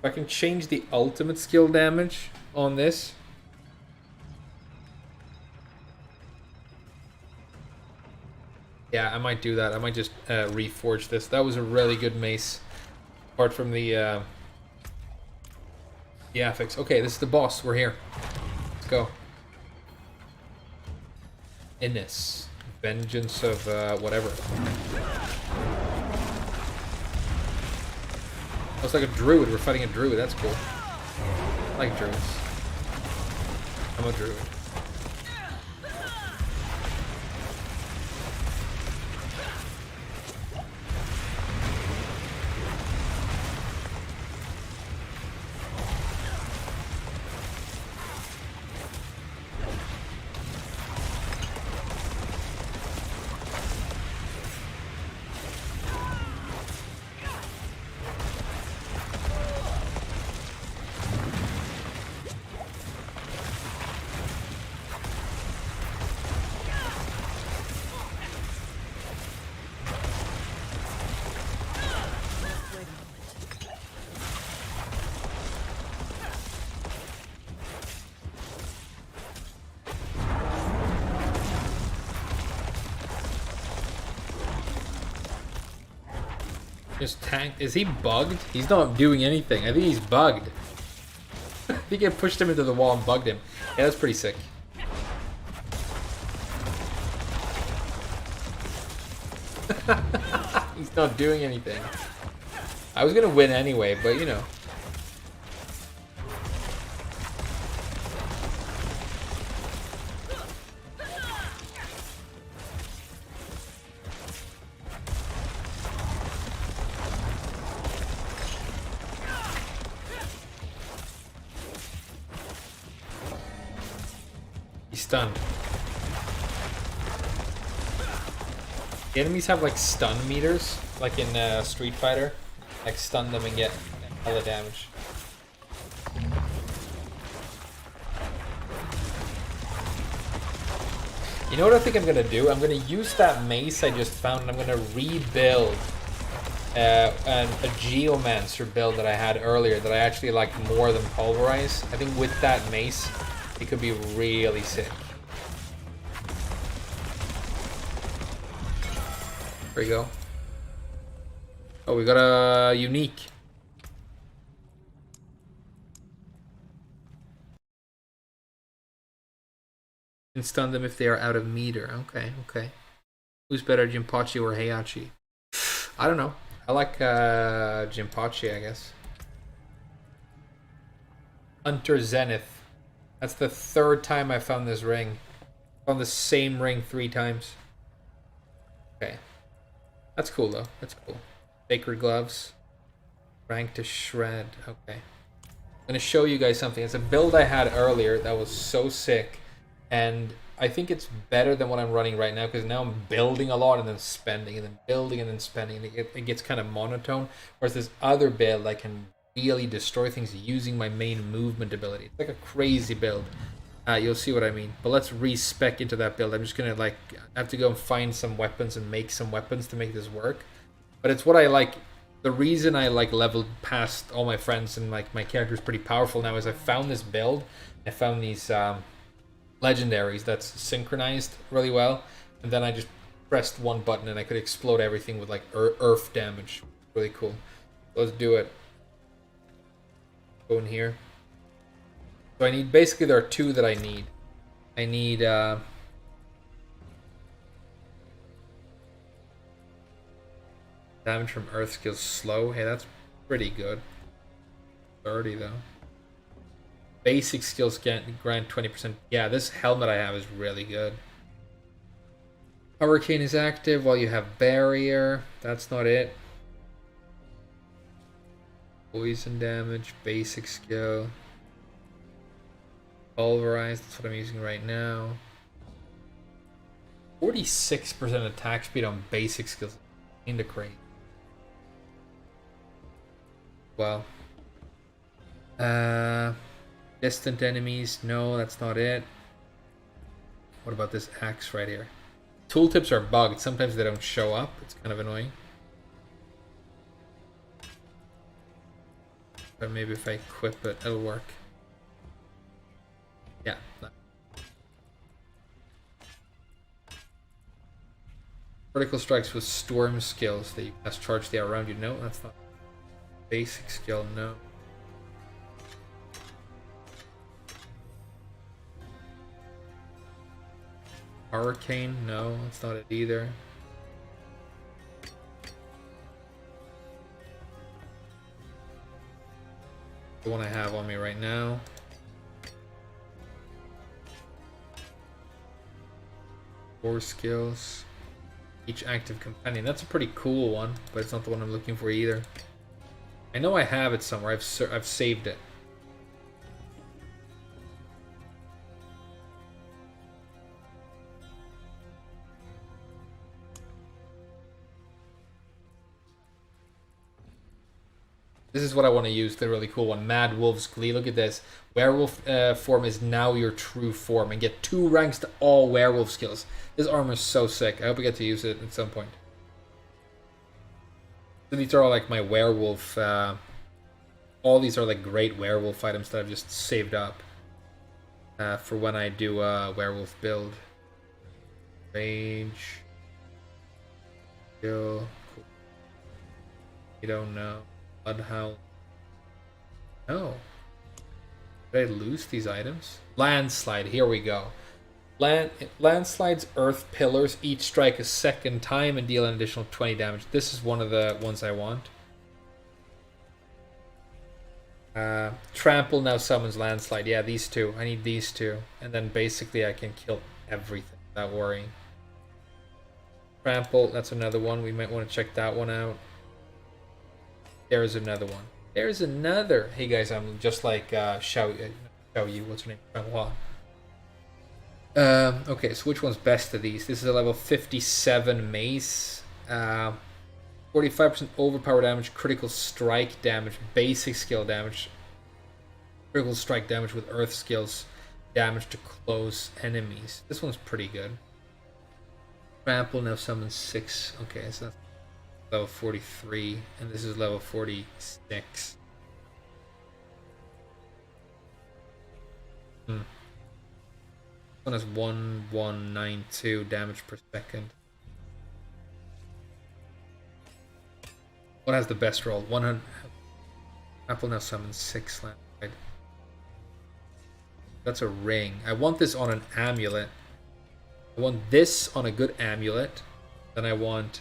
[SPEAKER 1] If I can change the ultimate skill damage on this. Yeah, I might do that. I might just reforge this. That was a really good mace. Apart from the affix. Okay, this is the boss. We're here. Let's go. Innis. Vengeance of whatever. Oh, it's like a druid. We're fighting a druid. That's cool. I like druids. I'm a druid. Just tank. Is he bugged? He's not doing anything. I think he's bugged. I think I pushed him into the wall and bugged him. Yeah, that's pretty sick. He's not doing anything. I was gonna win anyway, but you know. He's stunned. The enemies have like stun meters, like in Street Fighter. Like stun them and get hella damage. You know what I think I'm gonna do? I'm gonna use that mace I just found and I'm gonna rebuild a Geomancer build that I had earlier that I actually like more than Pulverize. I think with that mace, it could be really sick. There we go. Oh, we got a unique. You can stun them if they are out of meter. Okay, okay. Who's better, Jinpachi or Heihachi? I don't know. I like Jinpachi, I guess. Hunter Zenith. That's the third time I found this ring. Found the same ring 3 times. Okay. That's cool though. That's cool. Sacred gloves. Rank to shred. Okay. I'm gonna show you guys something. It's a build I had earlier that was so sick. And I think it's better than what I'm running right now because now I'm building a lot and then spending and then building and then spending. And it gets kind of monotone. Whereas this other build, I can really destroy things using my main movement ability. It's like a crazy build. You'll see what I mean. But let's respec into that build. I'm just gonna like have to go and find some weapons and make some weapons to make this work. But it's what I like. The reason I like leveled past all my friends and like my character is pretty powerful now is I found this build. I found these legendaries that's synchronized really well, and then I just pressed one button and I could explode everything with like earth damage. Really cool. Let's do it. Go in here. So I need, basically there are 2 that I need. I need damage from earth skills slow. Hey, that's pretty good. 30 though. Basic skills grant 20%. Yeah, this helmet I have is really good. Hurricane is active while you have barrier. That's not it. Poison damage, basic skill. Pulverize, that's what I'm using right now. 46% attack speed on basic skills. Kinda crazy. Well. Distant enemies. No, that's not it. What about this axe right here? Tooltips are bugged. Sometimes they don't show up. It's kind of annoying. But maybe if I equip it, it'll work. Yeah. Critical strikes with storm skills that you must charge the air around you. No, that's not. Basic skill, no. Hurricane, no, that's not it either. The one I have on me right now. Four skills. Each active companion. That's a pretty cool one, but it's not the one I'm looking for either. I know I have it somewhere. I've saved it. This is what I want to use, the really cool one. Mad Wolf's Glee. Look at this. Werewolf form is now your true form. And get 2 ranks to all werewolf skills. This armor is so sick. I hope I get to use it at some point. So these are all like my werewolf... all these are like great werewolf items that I've just saved up. For when I do a werewolf build. Rage. Kill. Cool. You don't know. Bloodhound. No. Did I lose these items? Landslide. Here we go. Landslide's earth pillars each strike a second time and deal an additional 20 damage. This is one of the ones I want. Trample now summons landslide. Yeah, these two. I need these two. And then basically I can kill everything without worrying. Trample, that's another one. We might want to check that one out. There's another one. There's another. Hey guys, I'm just like Xiao Yu. What's her name? Okay, so which one's best of these? This is a level 57 mace. 45% overpower damage, critical strike damage, basic skill damage, critical strike damage with earth skills, damage to close enemies. This one's pretty good. Trample now summons 6. Okay, so that's level 43, and this is level 46. This one has 1192 damage per second. What has the best roll? 100. Apple now summons 6 landslide. That's a ring. I want this on an amulet. I want this on a good amulet. Then I want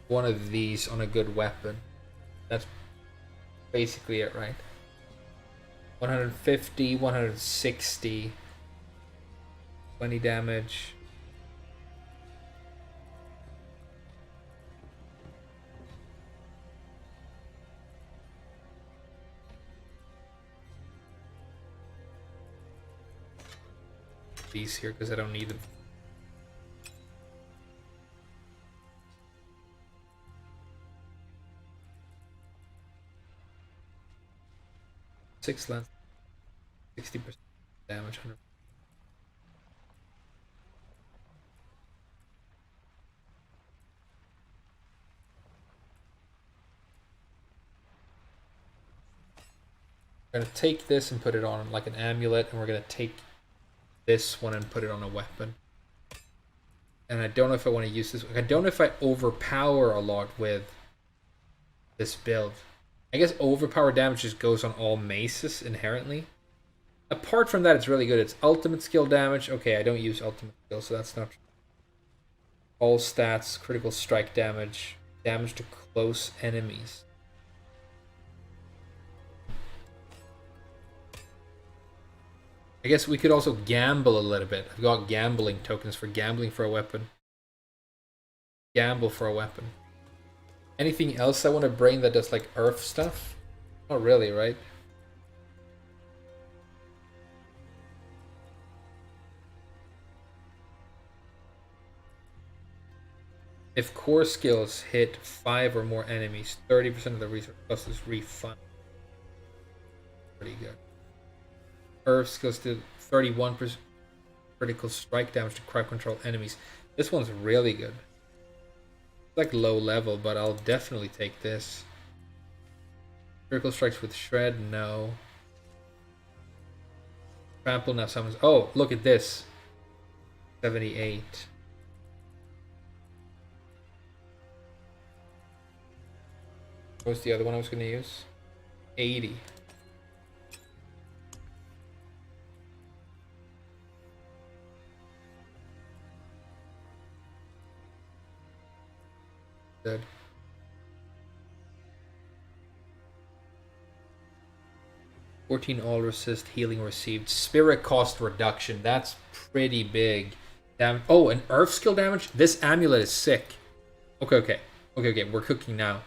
[SPEAKER 1] one of these on a good weapon. That's basically it, right? 150, 160, 20 damage. These here because I don't need them. Six length, 60% damage. 100. We're gonna take this and put it on like an amulet, and we're gonna take this one and put it on a weapon. And I don't know if I want to use this. I don't know if I overpower a lot with this build. I guess overpower damage just goes on all maces inherently. Apart from that, it's really good. It's ultimate skill damage. Okay, I don't use ultimate skill, so that's not true. All stats, critical strike damage, damage to close enemies. I guess we could also gamble a little bit. I've got gambling tokens for gambling for a weapon. Gamble for a weapon. Anything else I want to bring that does like earth stuff? Not really, right? If core skills hit 5 or more enemies, 30% of the resource plus is refunded. Pretty good. Earth skills to 31% critical strike damage to crowd control enemies. This one's really good. It's like low level, but I'll definitely take this. Critical strikes with shred, no. Trample now summons. Oh, look at this. 78. What was the other one I was going to use? 80. Good. $14 all resist healing received. Spirit cost reduction. That's pretty big. Oh, and earth skill damage? This amulet is sick. Okay. We're cooking now.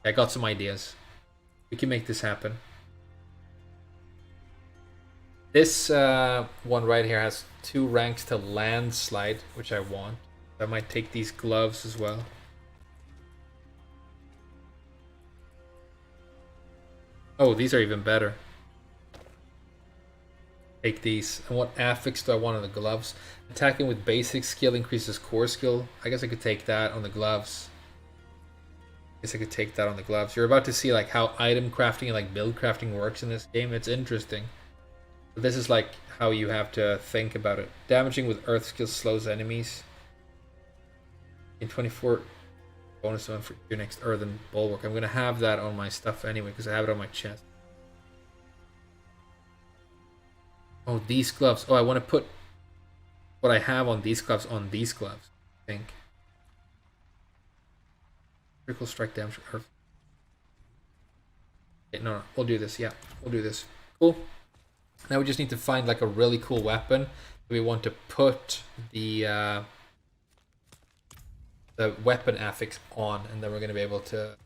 [SPEAKER 1] I got some ideas. We can make this happen. This one right here has 2 ranks to landslide, which I want. I might take these gloves as well. Oh, these are even better. Take these. And what affix do I want on the gloves? Attacking with basic skill increases core skill. I guess I could take that on the gloves. You're about to see like how item crafting and like build crafting works in this game. It's interesting. But this is like how you have to think about it. Damaging with earth skill slows enemies. In 24 bonus one for your next earthen bulwark. I'm gonna have that on my stuff anyway because I have it on my chest. Oh, these gloves. Oh, I want to put what I have on these gloves on these gloves, I think. Critical strike damage. Okay, no, we'll do this. Yeah, we'll do this. Cool. Now we just need to find like a really cool weapon that we want to put the weapon affix on, and then we're going to be able to...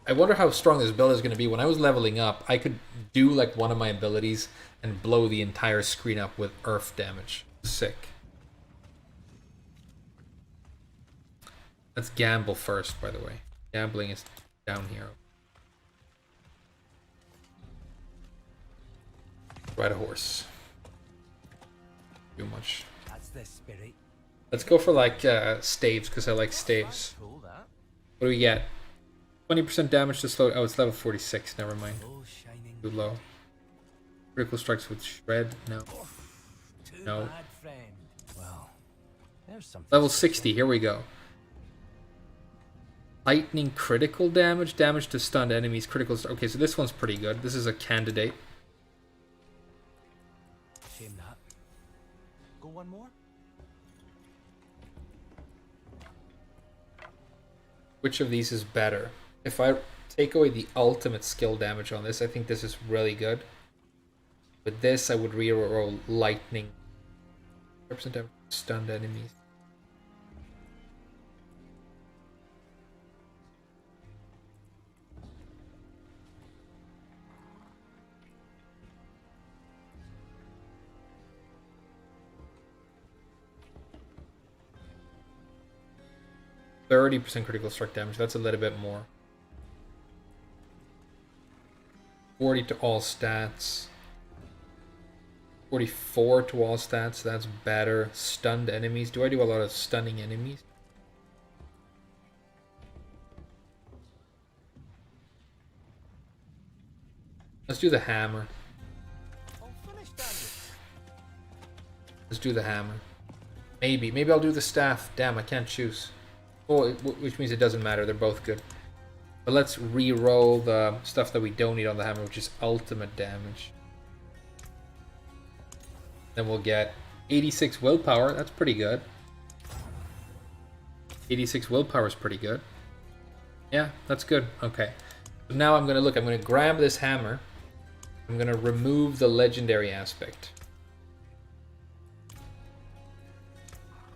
[SPEAKER 1] I wonder how strong this build is going to be. When I was leveling up, I could do like one of my abilities and blow the entire screen up with earth damage. Sick. Let's gamble first, by the way. Gambling is down here. Ride a horse. Too much.
[SPEAKER 4] That's the spirit.
[SPEAKER 1] Let's go for like staves, because I like staves. What do we get? 20% damage to slow. Oh, it's level 46. Never mind. Too low. Critical strikes with shred. No. No.
[SPEAKER 4] Well,
[SPEAKER 1] level 60. Here we go. Lightning critical damage. Damage to stunned enemies. Critical. Okay, so this one's pretty good. This is a candidate.
[SPEAKER 4] Shame that. Go one more.
[SPEAKER 1] Which of these is better? If I take away the ultimate skill damage on this, I think this is really good. With this, I would reroll lightning. 100% damage to stunned enemies. %30 critical strike damage. That's a little bit more. 40 to all stats. 44 to all stats. That's better. Stunned enemies. Do I do a lot of stunning enemies? Let's do the hammer. Let's do the hammer. Maybe I'll do the staff. Damn, I can't choose. Oh, which means it doesn't matter. They're both good. But let's re-roll the stuff that we don't need on the hammer, which is ultimate damage. Then we'll get 86 willpower. That's pretty good. 86 willpower is pretty good. Yeah, that's good. Okay. So now I'm going to look. I'm going to grab this hammer. I'm going to remove the legendary aspect.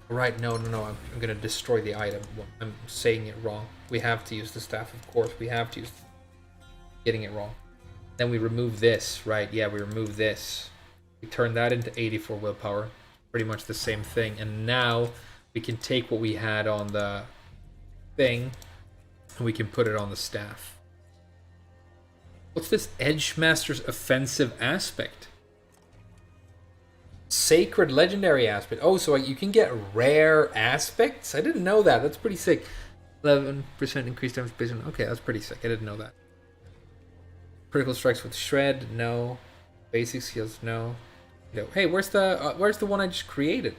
[SPEAKER 1] Right, no, I'm going to destroy the item. I'm saying it wrong. We have to use the staff, of course. We have to use... Getting it wrong. Then we remove this, right? Yeah, we remove this. We turn that into 84 willpower. Pretty much the same thing. And now we can take what we had on the thing and we can put it on the staff. What's this Edgemaster's offensive aspect? Sacred legendary aspect. Oh, so you can get rare aspects? I didn't know that. That's pretty sick. 11% increased damage based on... Okay, that's pretty sick. I didn't know that. Critical strikes with shred? No. Basic skills? No. No. Hey, where's the one I just created?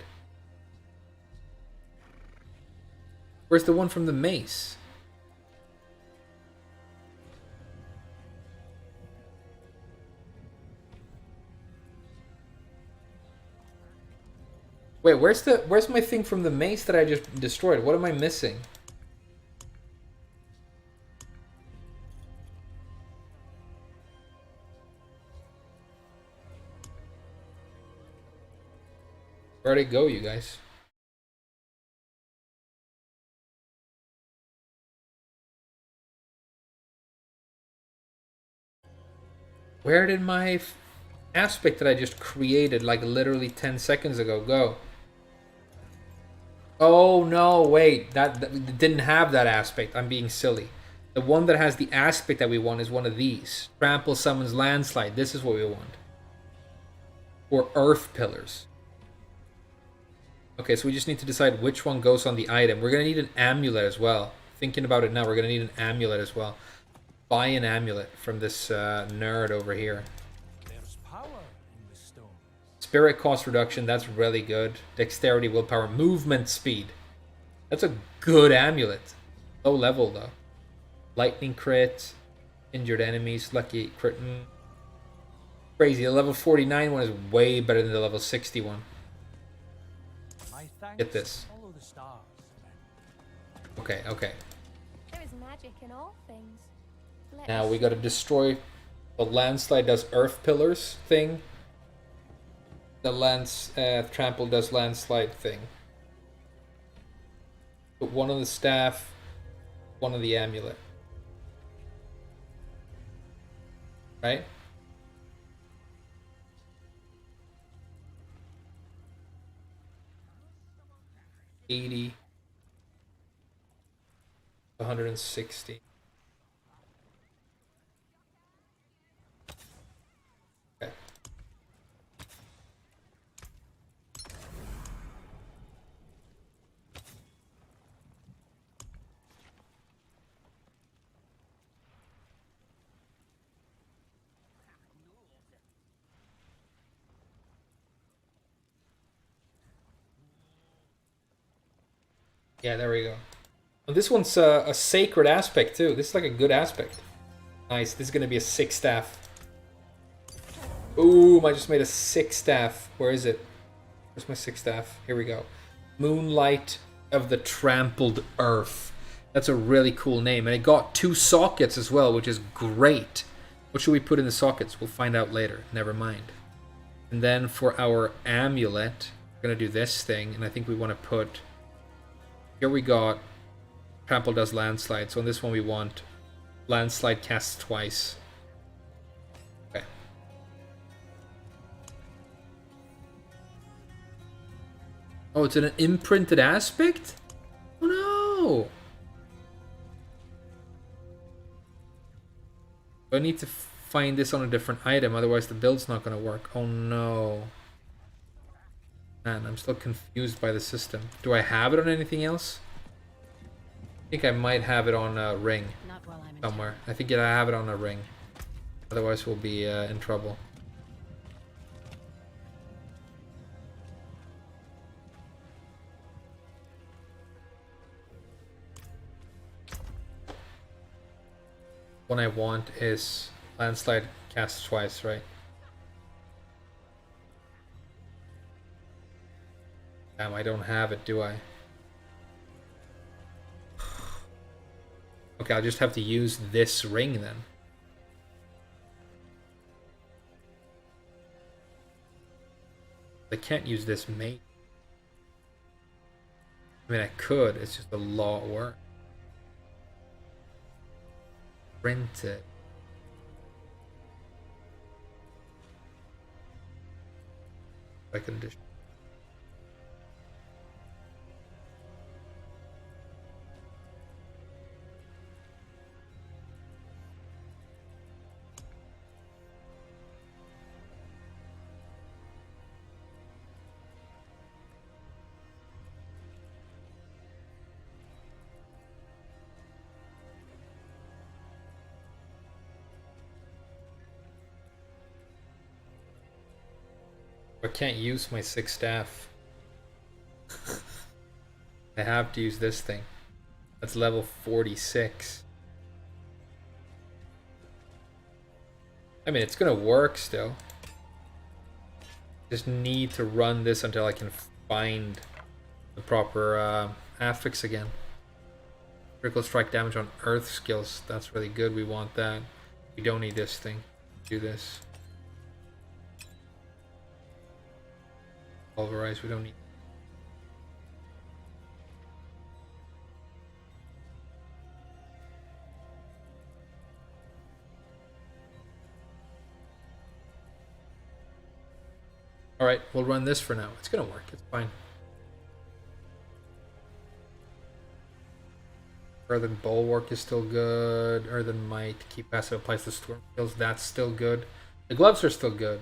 [SPEAKER 1] Where's the one from the mace? Wait, where's my thing from the mace that I just destroyed? What am I missing? Where'd it go, you guys? Where did my aspect that I just created like literally 10 seconds ago go? Oh no, wait, that didn't have that aspect. I'm being silly. The one that has the aspect that we want is one of these. Trample summons landslide. This is what we want. Or earth pillars. Okay, so we just need to decide which one goes on the item. We're gonna need an amulet as well. Thinking about it now, we're gonna need an amulet as well. Buy an amulet from this nerd over here.
[SPEAKER 4] There's power in the stone.
[SPEAKER 1] Spirit cost reduction, that's really good. Dexterity, willpower, movement speed. That's a good amulet. Low level though. Lightning crit, injured enemies, lucky crit. Crazy, the level 49 one is way better than the level 60 one.
[SPEAKER 4] My thanks.
[SPEAKER 1] Get this.
[SPEAKER 4] Follow the stars.
[SPEAKER 1] Okay, okay.
[SPEAKER 5] There is magic in all things. Let
[SPEAKER 1] Now
[SPEAKER 5] us
[SPEAKER 1] we gotta destroy the landslide does earth pillars thing. The trample does landslide thing. Put one on the staff, one on the amulet. Right? $80, 160. Okay. Yeah, there we go. Well, this one's a sacred aspect too. This is like a good aspect. Nice. This is gonna be a 6 staff. Boom! I just made a 6 staff. Where is it? Where's my 6 staff? Here we go. Moonlight of the Trampled Earth. That's a really cool name, and it got 2 sockets as well, which is great. What should we put in the sockets? We'll find out later. Never mind. And then for our amulet, we're gonna do this thing, and I think we want to put. Here we got Trample does landslide. So on this one we want landslide cast twice. Okay. Oh, it's an imprinted aspect? Oh no! I need to find this on a different item, otherwise the build's not gonna work. Oh no. Man, I'm still confused by the system. Do I have it on anything else? I think I might have it on a ring
[SPEAKER 2] Not while I'm in
[SPEAKER 1] somewhere. I think I have it on a ring. Otherwise we'll be in trouble. What I want is landslide cast twice, right? Damn, I don't have it, do I? Okay, I'll just have to use this ring then. I can't use this mate. I mean, I could, it's just a lot of work. Print it. I can just. I can't use my 6 staff. I have to use this thing. That's level 46. I mean, it's gonna work still. Just need to run this until I can find the proper affix again. Critical strike damage on earth skills. That's really good. We want that. We don't need this thing. Do this. Pulverize. We don't need. Alright, we'll run this for now. It's gonna work. It's fine. Earthen Bulwark is still good. Earthen Might. Keep passive applies to storm skills. That's still good. The gloves are still good.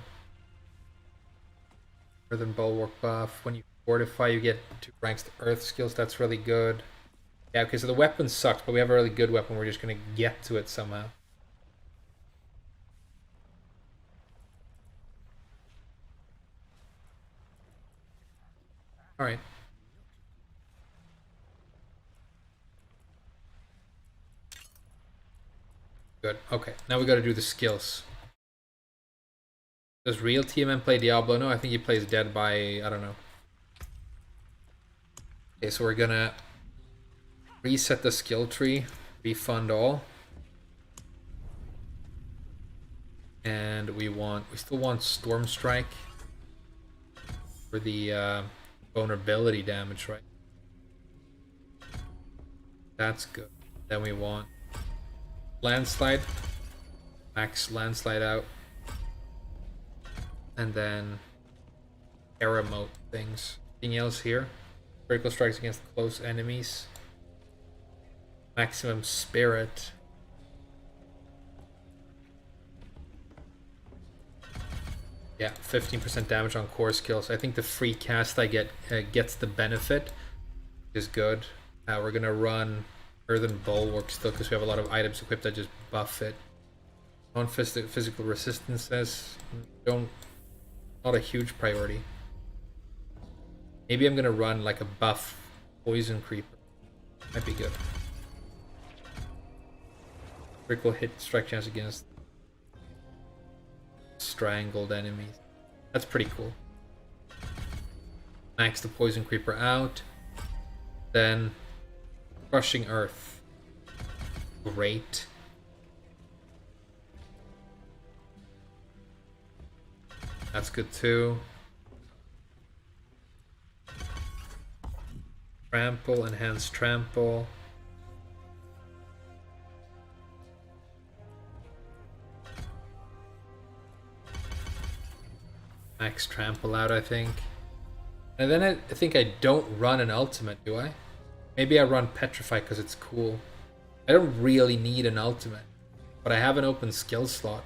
[SPEAKER 1] Earthen Bulwark buff. When you fortify, you get 2 ranks to earth skills. That's really good. Yeah, okay, so the weapon sucks, but we have a really good weapon. We're just gonna get to it somehow. Alright. Good. Okay, now we gotta do the skills. Does real TMM play Diablo? No, I think he plays Dead by, I don't know. Okay, so we're gonna reset the skill tree, refund all. And we still want Storm Strike for the vulnerability damage, right? That's good. Then we want Landslide, max Landslide out, and then Era Mode things. Anything else here? Critical strikes against close enemies. Maximum Spirit. Yeah, 15% damage on core skills. I think the free cast I get gets the benefit, which is good. We're gonna run Earthen Bulwark still because we have a lot of items equipped that just buff it. Non-physical resistances not a huge priority. Maybe I'm gonna run like a buff Poison Creeper. Might be good. Critical hit strike chance against strangled enemies. That's pretty cool. Max the Poison Creeper out. Then Crushing Earth. Great. That's good too. Trample, Enhanced Trample. Max Trample out, I think. And then I think I don't run an ultimate, do I? Maybe I run Petrify because it's cool. I don't really need an ultimate, but I have an open skill slot.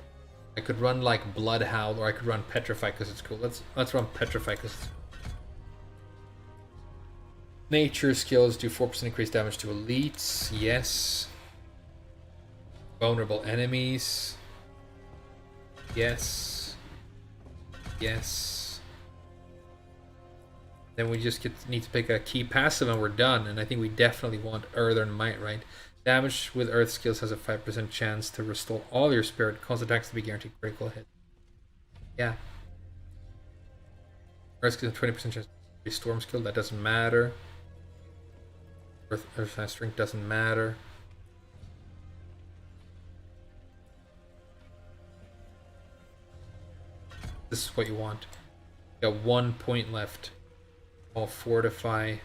[SPEAKER 1] I could run like Bloodhowl, or I could run Petrify because it's cool. Let's run Petrify because it's cool. Nature skills do 4% increased damage to elites. Yes. Vulnerable enemies. Yes. Yes. Then we just need to pick a key passive and we're done. And I think we definitely want Earthen Might, right? Damage with Earth skills has a 5% chance to restore all your spirit. Cause attacks to be guaranteed critical hit. Yeah. Earth skills 20% chance to be Storm skill. That doesn't matter. Earth strength doesn't matter. This is what you want. You got 1 point left. All fortify.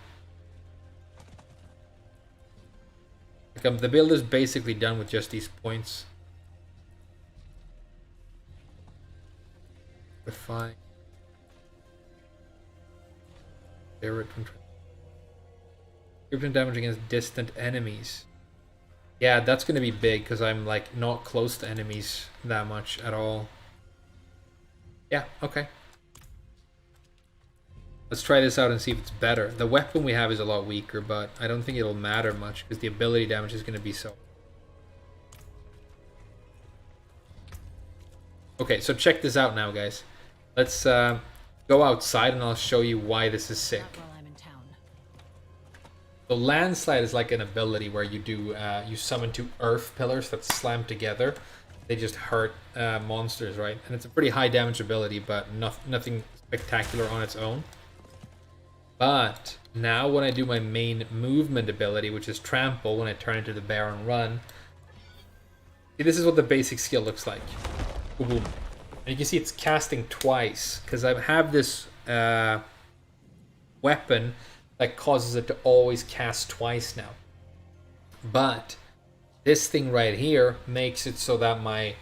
[SPEAKER 1] Like, the build is basically done with just these points. Fortify. Spirit control. Krypton damage against distant enemies. Yeah, that's gonna be big because I'm like not close to enemies that much at all. Yeah, okay. Let's try this out and see if it's better. The weapon we have is a lot weaker, but I don't think it'll matter much because the ability damage is gonna be so. Okay, so check this out now, guys. Let's go go outside and I'll show you why this is sick.
[SPEAKER 2] Not while I'm in town.
[SPEAKER 1] So landslide is like an ability where you do you summon two earth pillars that slam together. They just hurt monsters, right? And it's a pretty high damage ability, but nothing spectacular on its own. But now when I do my main movement ability, which is trample, when I turn into the bear and run, see, this is what the basic skill looks like. Boom, boom. And you can see it's casting twice because I have this weapon that causes it to always cast twice now. But this thing right here makes it so that my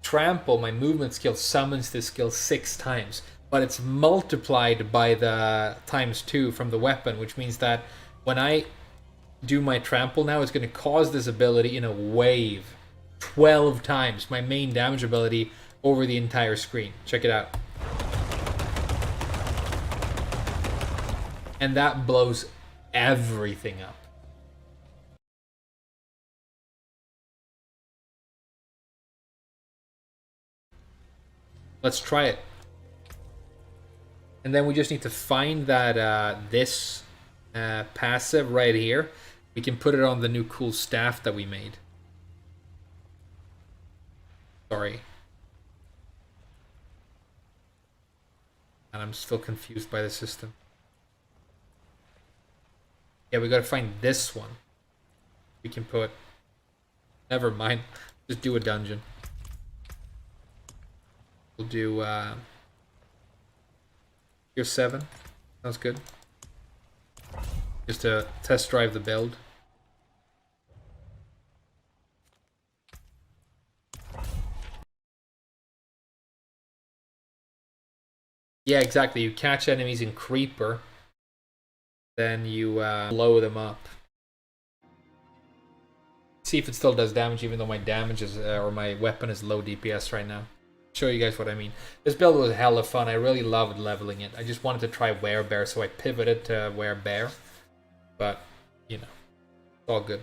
[SPEAKER 1] trample, my movement skill, summons this skill 6 times. But it's multiplied by the ×2 from the weapon, which means that when I do my trample now, it's going to cause this ability in a wave 12 times, my main damage ability, over the entire screen. Check it out. And that blows everything up. Let's try it. And then we just need to find that this passive right here. We can put it on the new cool staff that we made. Sorry. And I'm still confused by the system. Yeah, we gotta find this one. We can put... Never mind. Just do a dungeon. We'll do... Tier 7. Sounds good. Just to test drive the build. Yeah, exactly. You catch enemies in Creeper, then you blow them up. See if it still does damage, even though my damage is or my weapon is low DPS right now. Show you guys what I mean. This build was hella fun. I really loved leveling it. I just wanted to try Werebear, so I pivoted to Werebear. But, you know, it's all good.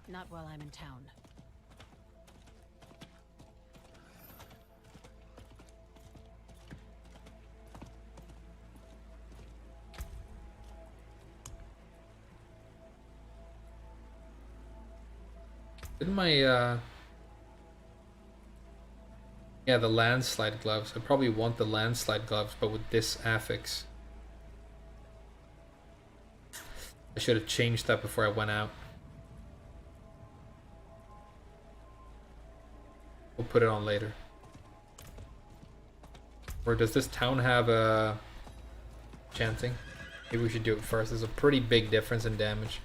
[SPEAKER 2] Not while I'm in town.
[SPEAKER 1] Didn't my yeah, the landslide gloves. I probably want the landslide gloves, but with this affix. I should have changed that before I went out. We'll put it on later. Or does this town have a chanting? Maybe we should do it first. There's a pretty big difference in damage.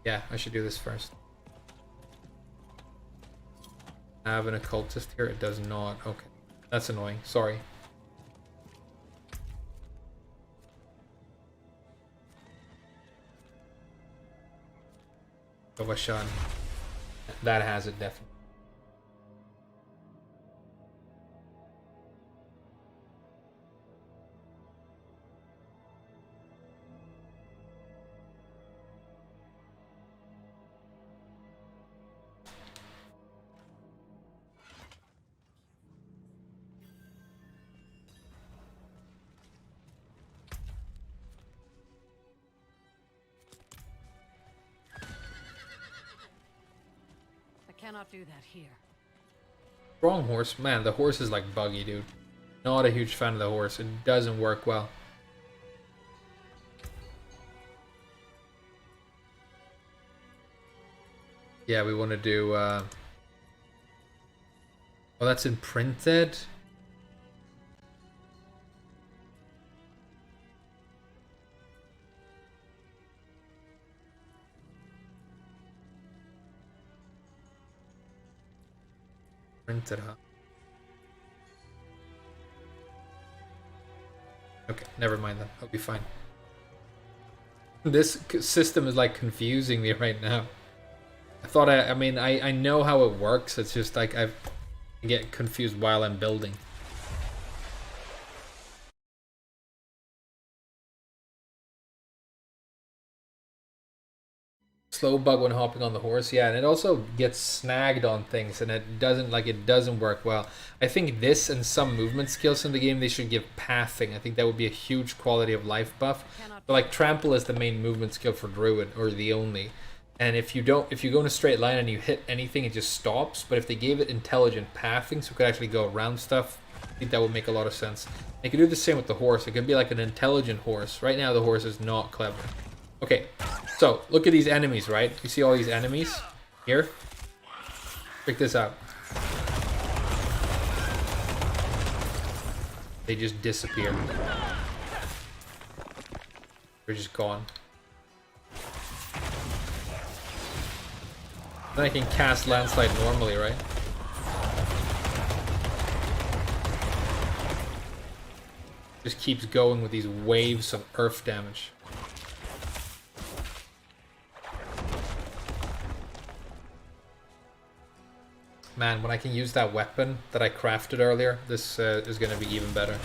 [SPEAKER 1] Yeah, I should do this first. I have an occultist here. It does not. Okay. That's annoying. Sorry. Ovashan. That has it definitely.
[SPEAKER 2] Cannot do that here.
[SPEAKER 1] Strong horse. Man, the horse is like buggy, dude. Not a huge fan of the horse. It doesn't work well. Yeah, we want to do... Oh, that's imprinted? Printed, huh? Okay, never mind then. I'll be fine. This system is like confusing me right now. I thought I mean, I know how it works. It's just like I get confused while I'm building. slow bug when hopping on the horse, yeah, and it also gets snagged on things, and it doesn't work well. I think this and some movement skills in the game they should give pathing. I think that would be a huge quality of life buff. But like trample is the main movement skill for druid, or the only. And if you go in a straight line and you hit anything, it just stops. But if they gave it intelligent pathing, so it could actually go around stuff, I think that would make a lot of sense. They could do the same with the horse. It could be like an intelligent horse. Right now the horse is not clever. Okay, so look at these enemies, right? You see all these enemies here? Check this out. They just disappear. They're just gone. Then I can cast Landslide normally, right? Just keeps going with these waves of earth damage. Man, when I can use that weapon that I crafted earlier, this is going to be even better.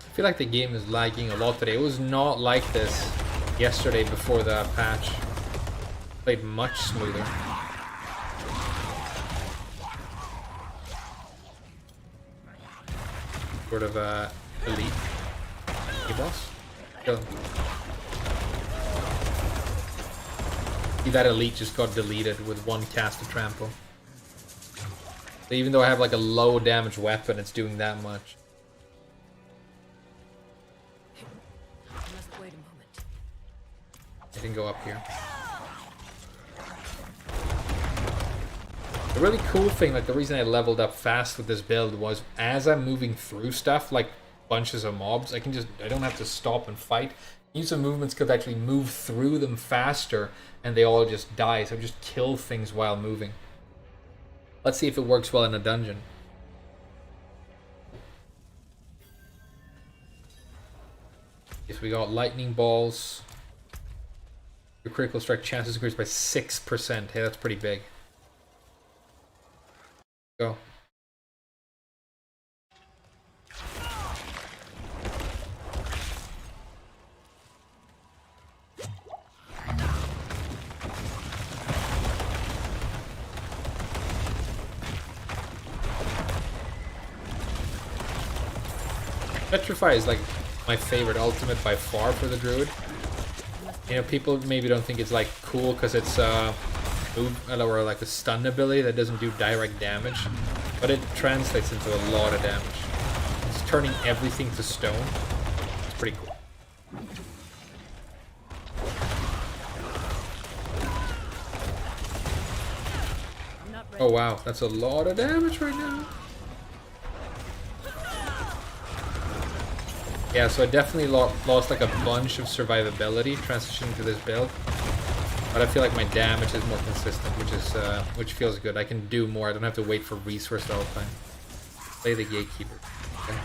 [SPEAKER 1] I feel like the game is lagging a lot today. It was not like this yesterday before the patch. Played much smoother. Sort of elite. Hey boss. Kill him. See, that elite just got deleted with one cast of trample. So even though I have like a low damage weapon, it's doing that much. I can go up here. The really cool thing, like the reason I leveled up fast with this build was as I'm moving through stuff, like bunches of mobs, I don't have to stop and fight. Use a movement skill to actually move through them faster and they all just die. So I just kill things while moving. Let's see if it works well in a dungeon. Yes, we got lightning balls. Your critical strike chances increased by 6%. Hey, that's pretty big. Go. Petrify is like my favorite ultimate by far for the druid. You know, people maybe don't think it's like cool because it's or like a stun ability that doesn't do direct damage, but it translates into a lot of damage. It's turning everything to stone. It's pretty cool. Oh wow, that's a lot of damage right now. Yeah, so I definitely lost like a bunch of survivability transitioning to this build, but I feel like my damage is more consistent, which feels good. I can do more. I don't have to wait for resources all the time. Play the gatekeeper. Okay.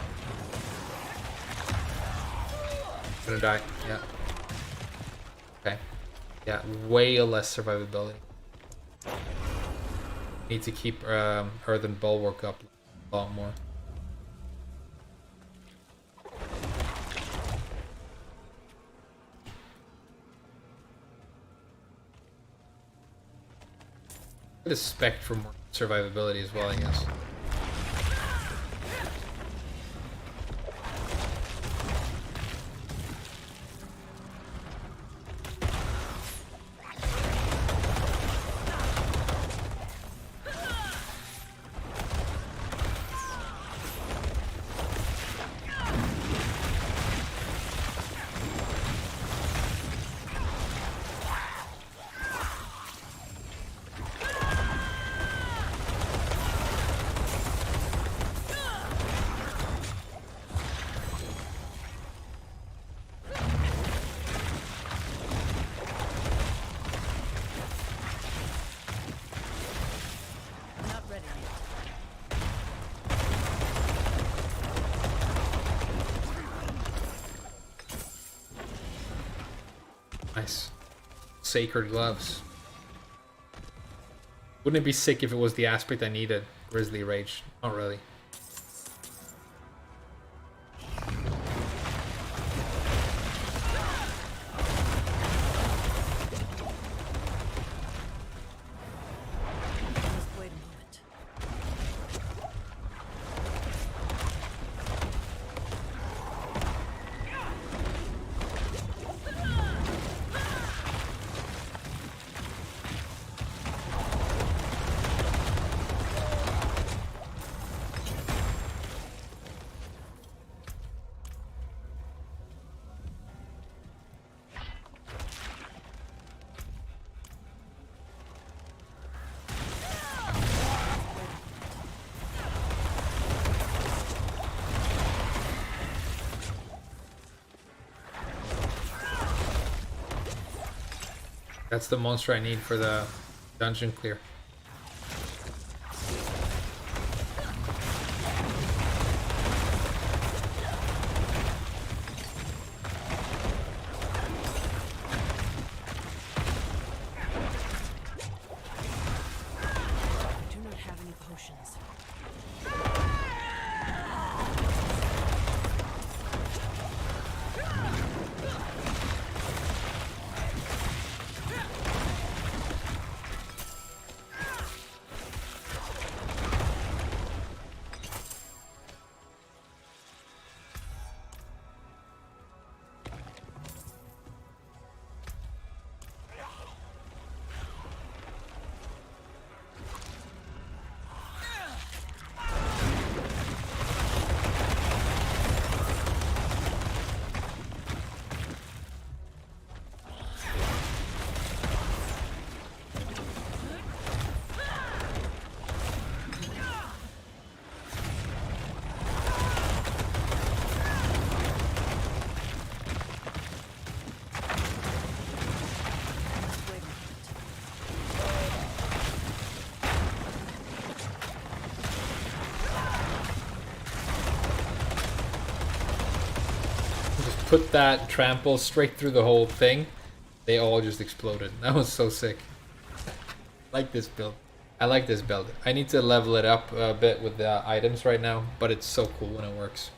[SPEAKER 1] I'm gonna die. Yeah. Okay. Yeah, way less survivability. Need to keep Earthen Bulwark up a lot more. Get a spec for more survivability as well, I guess. nice. Sacred gloves. Wouldn't it be sick if it was the aspect I needed? Grizzly Rage. Not really.
[SPEAKER 2] Just wait a moment.
[SPEAKER 1] That's the monster I need for the dungeon clear.
[SPEAKER 2] I do not have any potions. Just wait a moment.
[SPEAKER 1] Just put that trample straight through the whole thing. They all just exploded. That was so sick. I like this build. I like this build. I need to level it up a bit with the items right now, but it's so cool when it works.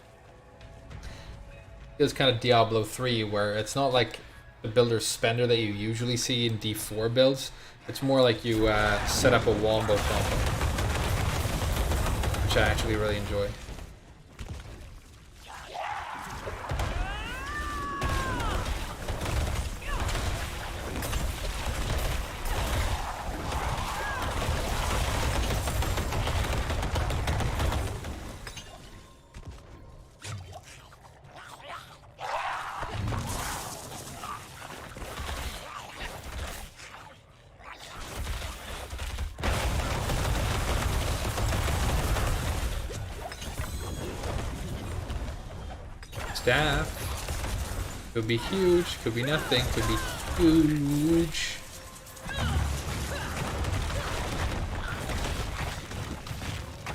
[SPEAKER 1] It's kind of Diablo 3, where it's not like the builder spender that you usually see in D4 builds. It's more like you set up a wombo combo, which I actually really enjoy. Staff. Could be huge, could be nothing, could be huge.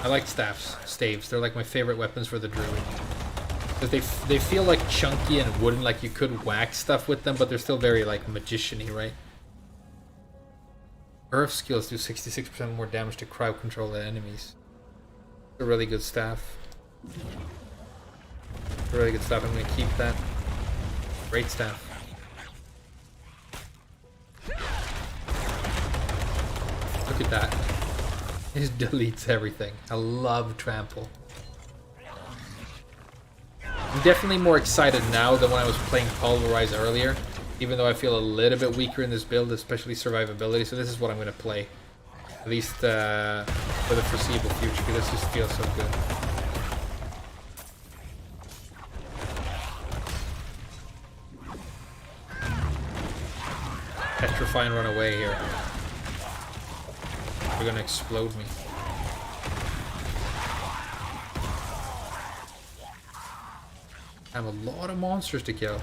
[SPEAKER 1] I like staves. They're like my favorite weapons for the druid. Because they feel like chunky and wooden, like you could whack stuff with them, but they're still very like magician-y, right? Earth skills do 66% more damage to crowd control than enemies. It's a really good staff. Really good stuff. I'm gonna keep that. Great staff. Look at that. It just deletes everything. I love trample. I'm definitely more excited now than when I was playing Pulverize earlier, even though I feel a little bit weaker in this build, especially survivability. So this is what I'm gonna play, at least for the foreseeable future, because this just feels so good. Petrify and run away here. They're gonna explode me. I have a lot of monsters to kill.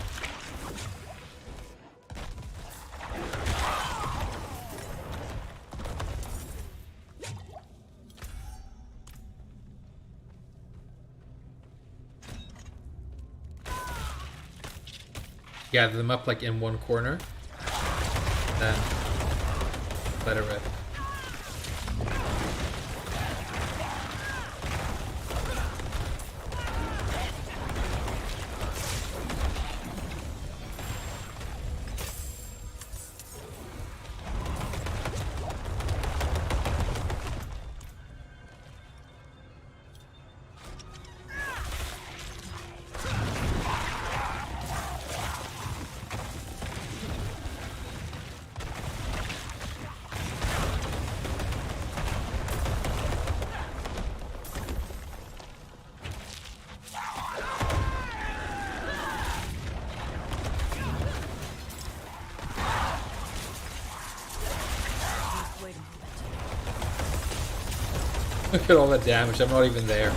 [SPEAKER 1] Gather them up like in one corner. Then let it rip.
[SPEAKER 2] Wait a moment.
[SPEAKER 1] Look at all that damage. I'm not even there.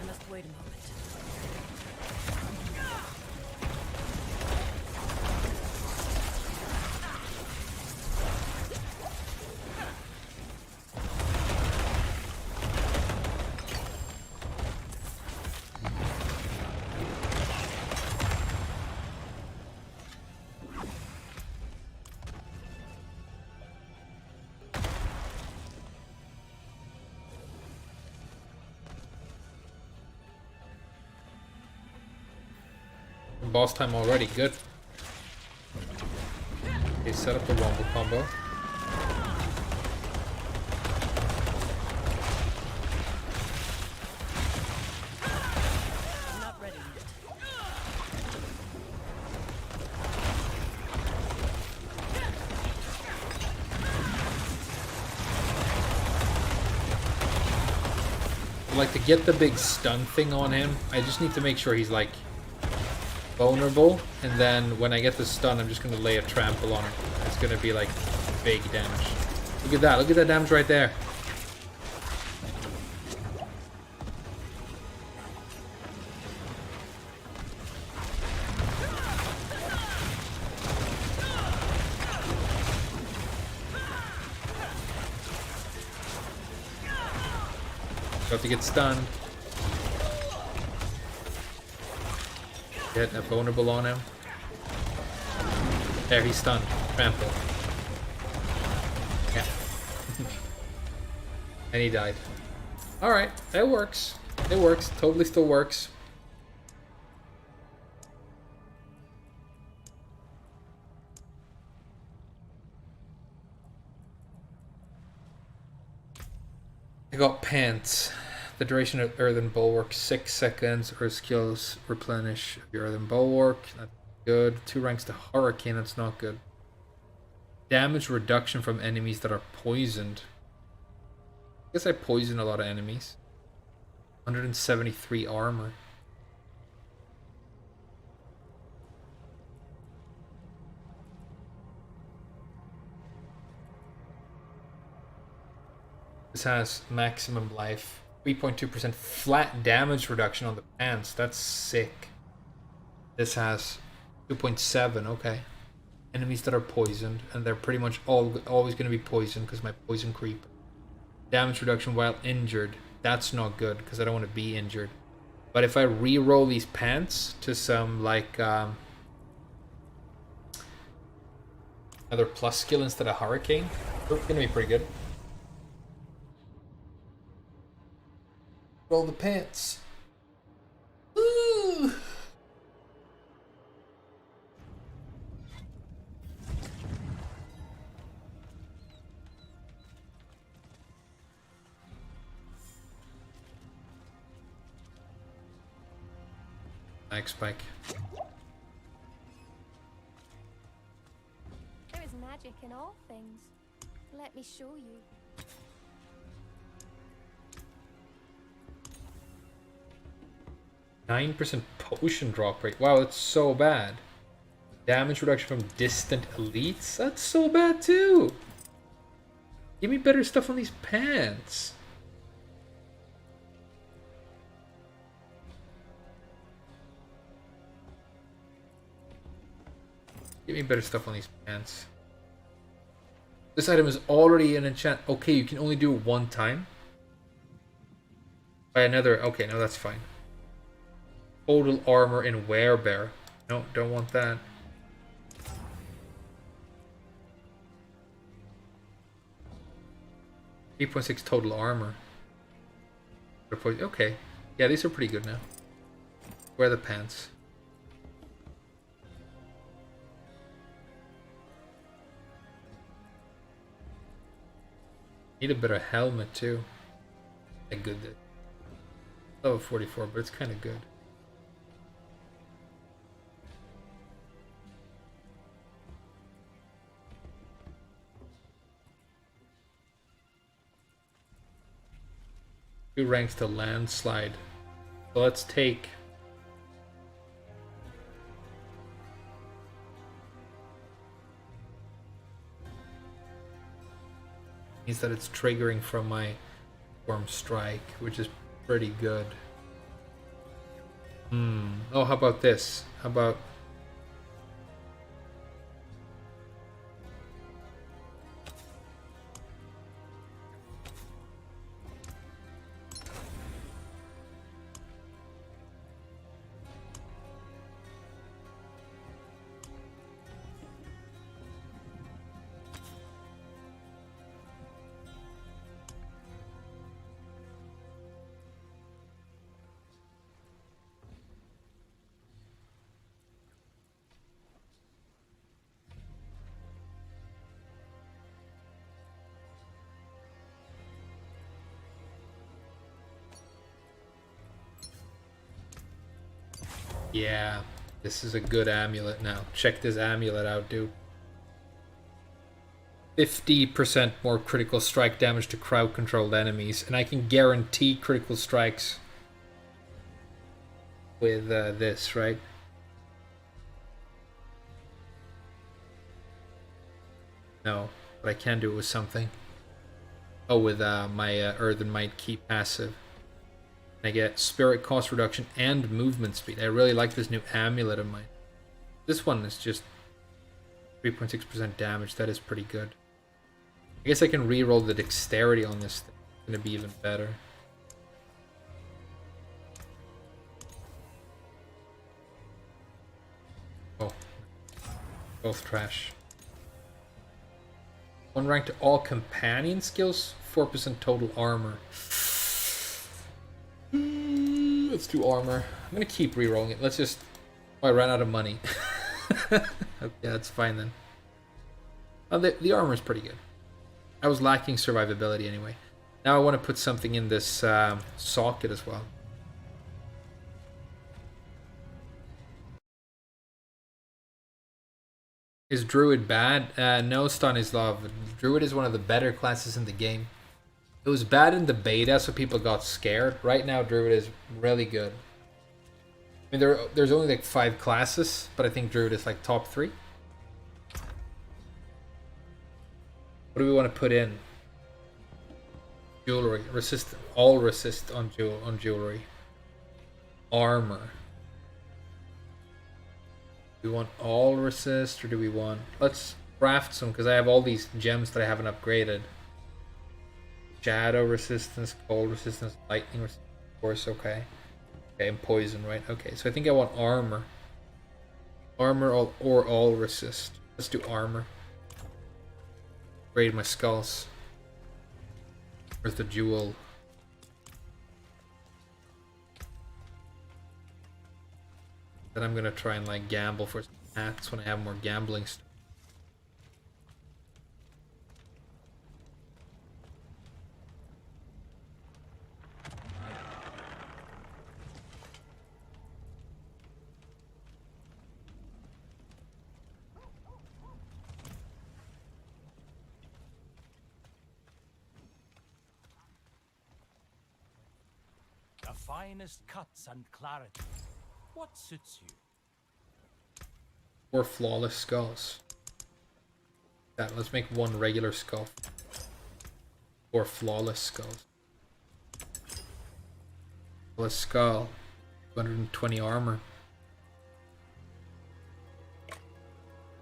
[SPEAKER 2] I must wait a moment.
[SPEAKER 1] Boss time already. Good. Okay, set up the wombo combo.
[SPEAKER 2] I'm not ready yet.
[SPEAKER 1] Like, to get the big stun thing on him, I just need to make sure he's like vulnerable, and then when I get the stun, I'm just gonna lay a trample on him. It's gonna be like big damage. Look at that! Look at that damage right there. About to get stunned. Get a vulnerable on him. There, he's stunned. Trample. Yeah. And he died. Alright, that works. It works. Totally still works. I got pants. The duration of Earthen Bulwark, 6 seconds. Earth skills replenish your Earthen Bulwark. That's good. 2 ranks to Hurricane, that's not good. Damage reduction from enemies that are poisoned. I guess I poisoned a lot of enemies. 173 armor. This has maximum life. 3.2% flat damage reduction on the pants. That's sick. This has 2.7. Okay. Enemies that are poisoned, and they're pretty much always going to be poisoned because my poison creep. Damage reduction while injured. That's not good because I don't want to be injured. But if I re-roll these pants to some like another plus skill instead of Hurricane, it's going to be pretty good. Roll the pants. Ooh. Nice spike.
[SPEAKER 5] There is magic in all things. Let me show you.
[SPEAKER 1] 9% potion drop rate. Wow, that's so bad. Damage reduction from distant elites? That's so bad too. Give me better stuff on these pants. Give me better stuff on these pants. This item is already an enchant. Okay, you can only do it one time. By another. Okay, no, that's fine. Total armor in werebear. No, don't want that. .6 total armor. Okay. Yeah, these are pretty good now. Wear the pants. Need a better helmet too. Like good. Level 44, but it's kind of good. Two ranks to landslide. So let's take. Means that it's triggering from my storm strike, which is pretty good. Oh, how about this? How about yeah, this is a good amulet now. Check this amulet out, dude. 50% more critical strike damage to crowd controlled enemies, and I can guarantee critical strikes with this, right? No, but I can do it with something. Oh, with my Earthen Might Key passive. I get spirit cost reduction and movement speed. I really like this new amulet of mine. This one is just 3.6% damage. That is pretty good. I guess I can re-roll the dexterity on this thing. It's gonna be even better. Oh. Both trash. One rank to all companion skills, 4% total armor. Let's do armor. I'm gonna keep re-rolling it. Let's just. Oh, I ran out of money. Okay, that's fine then. The armor is pretty good. I was lacking survivability anyway. Now I want to put something in this socket as well. Is Druid bad? No, Stanislav. Druid is one of the better classes in the game. It was bad in the beta, so people got scared. Right now, Druid is really good. I mean, there's only like 5 classes, but I think Druid is like top 3. What do we want to put in? Jewelry. Resist. All resist on jewelry. Armor. Do we want all resist, or do we want... Let's craft some, because I have all these gems that I haven't upgraded. Shadow resistance, cold resistance, lightning resistance, of course, okay. Okay, and poison, right? Okay, so I think I want armor. Armor or all resist. Let's do armor. Upgrade my skulls. Where's the jewel? Then I'm gonna try and like gamble for some hats when I have more gambling stuff.
[SPEAKER 4] finest cuts and clarity. What suits you?
[SPEAKER 1] Or flawless skulls. That, let's make one regular skull. Or flawless skulls. Flawless skull. 220 armor.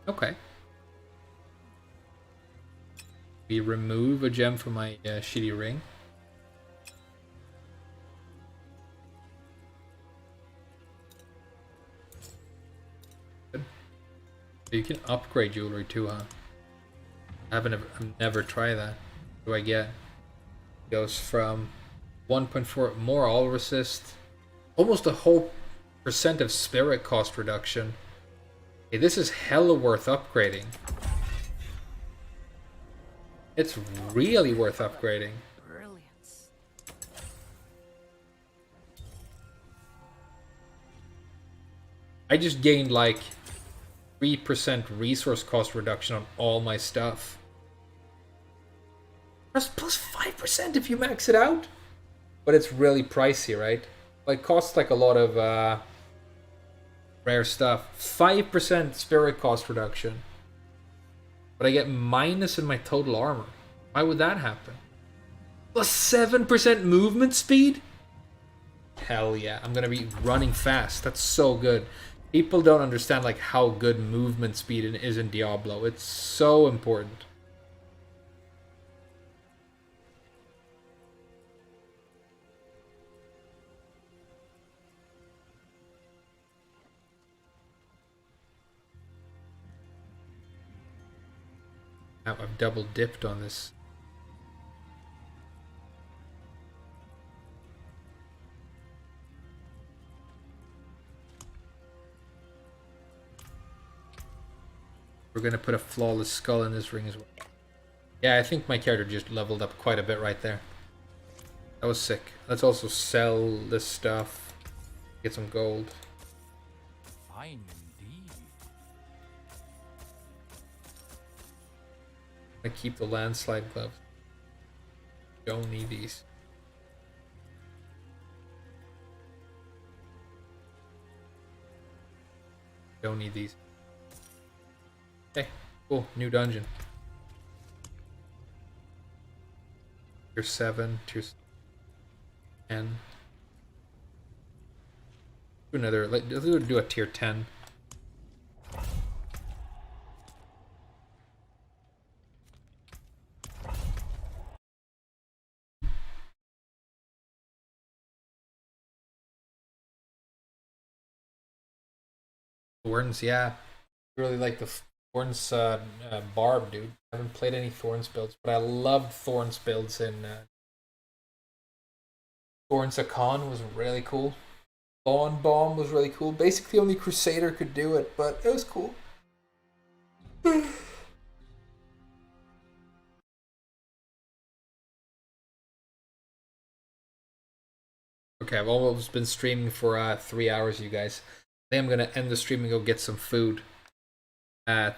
[SPEAKER 1] Okay. We remove a gem from my shitty ring. Good. You can upgrade jewelry too, huh? I've never tried that. What do I get? Goes from 1.4 more all resist, almost a whole % of spirit cost reduction. Hey, this is hella worth upgrading. It's really worth upgrading.
[SPEAKER 2] Brilliance.
[SPEAKER 1] I just gained like 3% resource cost reduction on all my stuff. Plus 5% if you max it out. But it's really pricey, right? Like, costs like a lot of rare stuff. 5% spirit cost reduction. But I get minus in my total armor. Why would that happen? Plus 7% movement speed? Hell yeah, I'm gonna be running fast. That's so good. People don't understand like how good movement speed is in Diablo. It's so important. Now I've double dipped on this. We're gonna put a flawless skull in this ring as well. Yeah, I think my character just leveled up quite a bit right there. That was sick. Let's also sell this stuff. Get some gold.
[SPEAKER 4] Fine indeed.
[SPEAKER 1] I keep the landslide gloves. Don't need these. Don't need these. Okay, cool. New dungeon. Tier 7, tier 10. Do another, let's do a tier 10. Thorns, yeah. Really like the Thorns Barb, dude. I haven't played any Thorns builds, but I loved Thorns builds in Thorns Akon was really cool. Lawn Bomb was really cool. Basically only Crusader could do it, but it was cool. Okay, I've almost been streaming for 3 hours, you guys. I think I'm gonna end the stream and go get some food.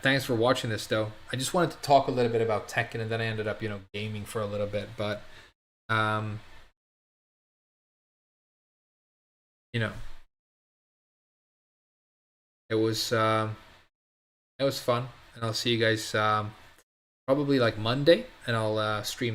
[SPEAKER 1] Thanks for watching this, though. I just wanted to talk a little bit about Tekken, and then I ended up, gaming for a little bit. But, it was fun, and I'll see you guys probably like Monday, and I'll stream.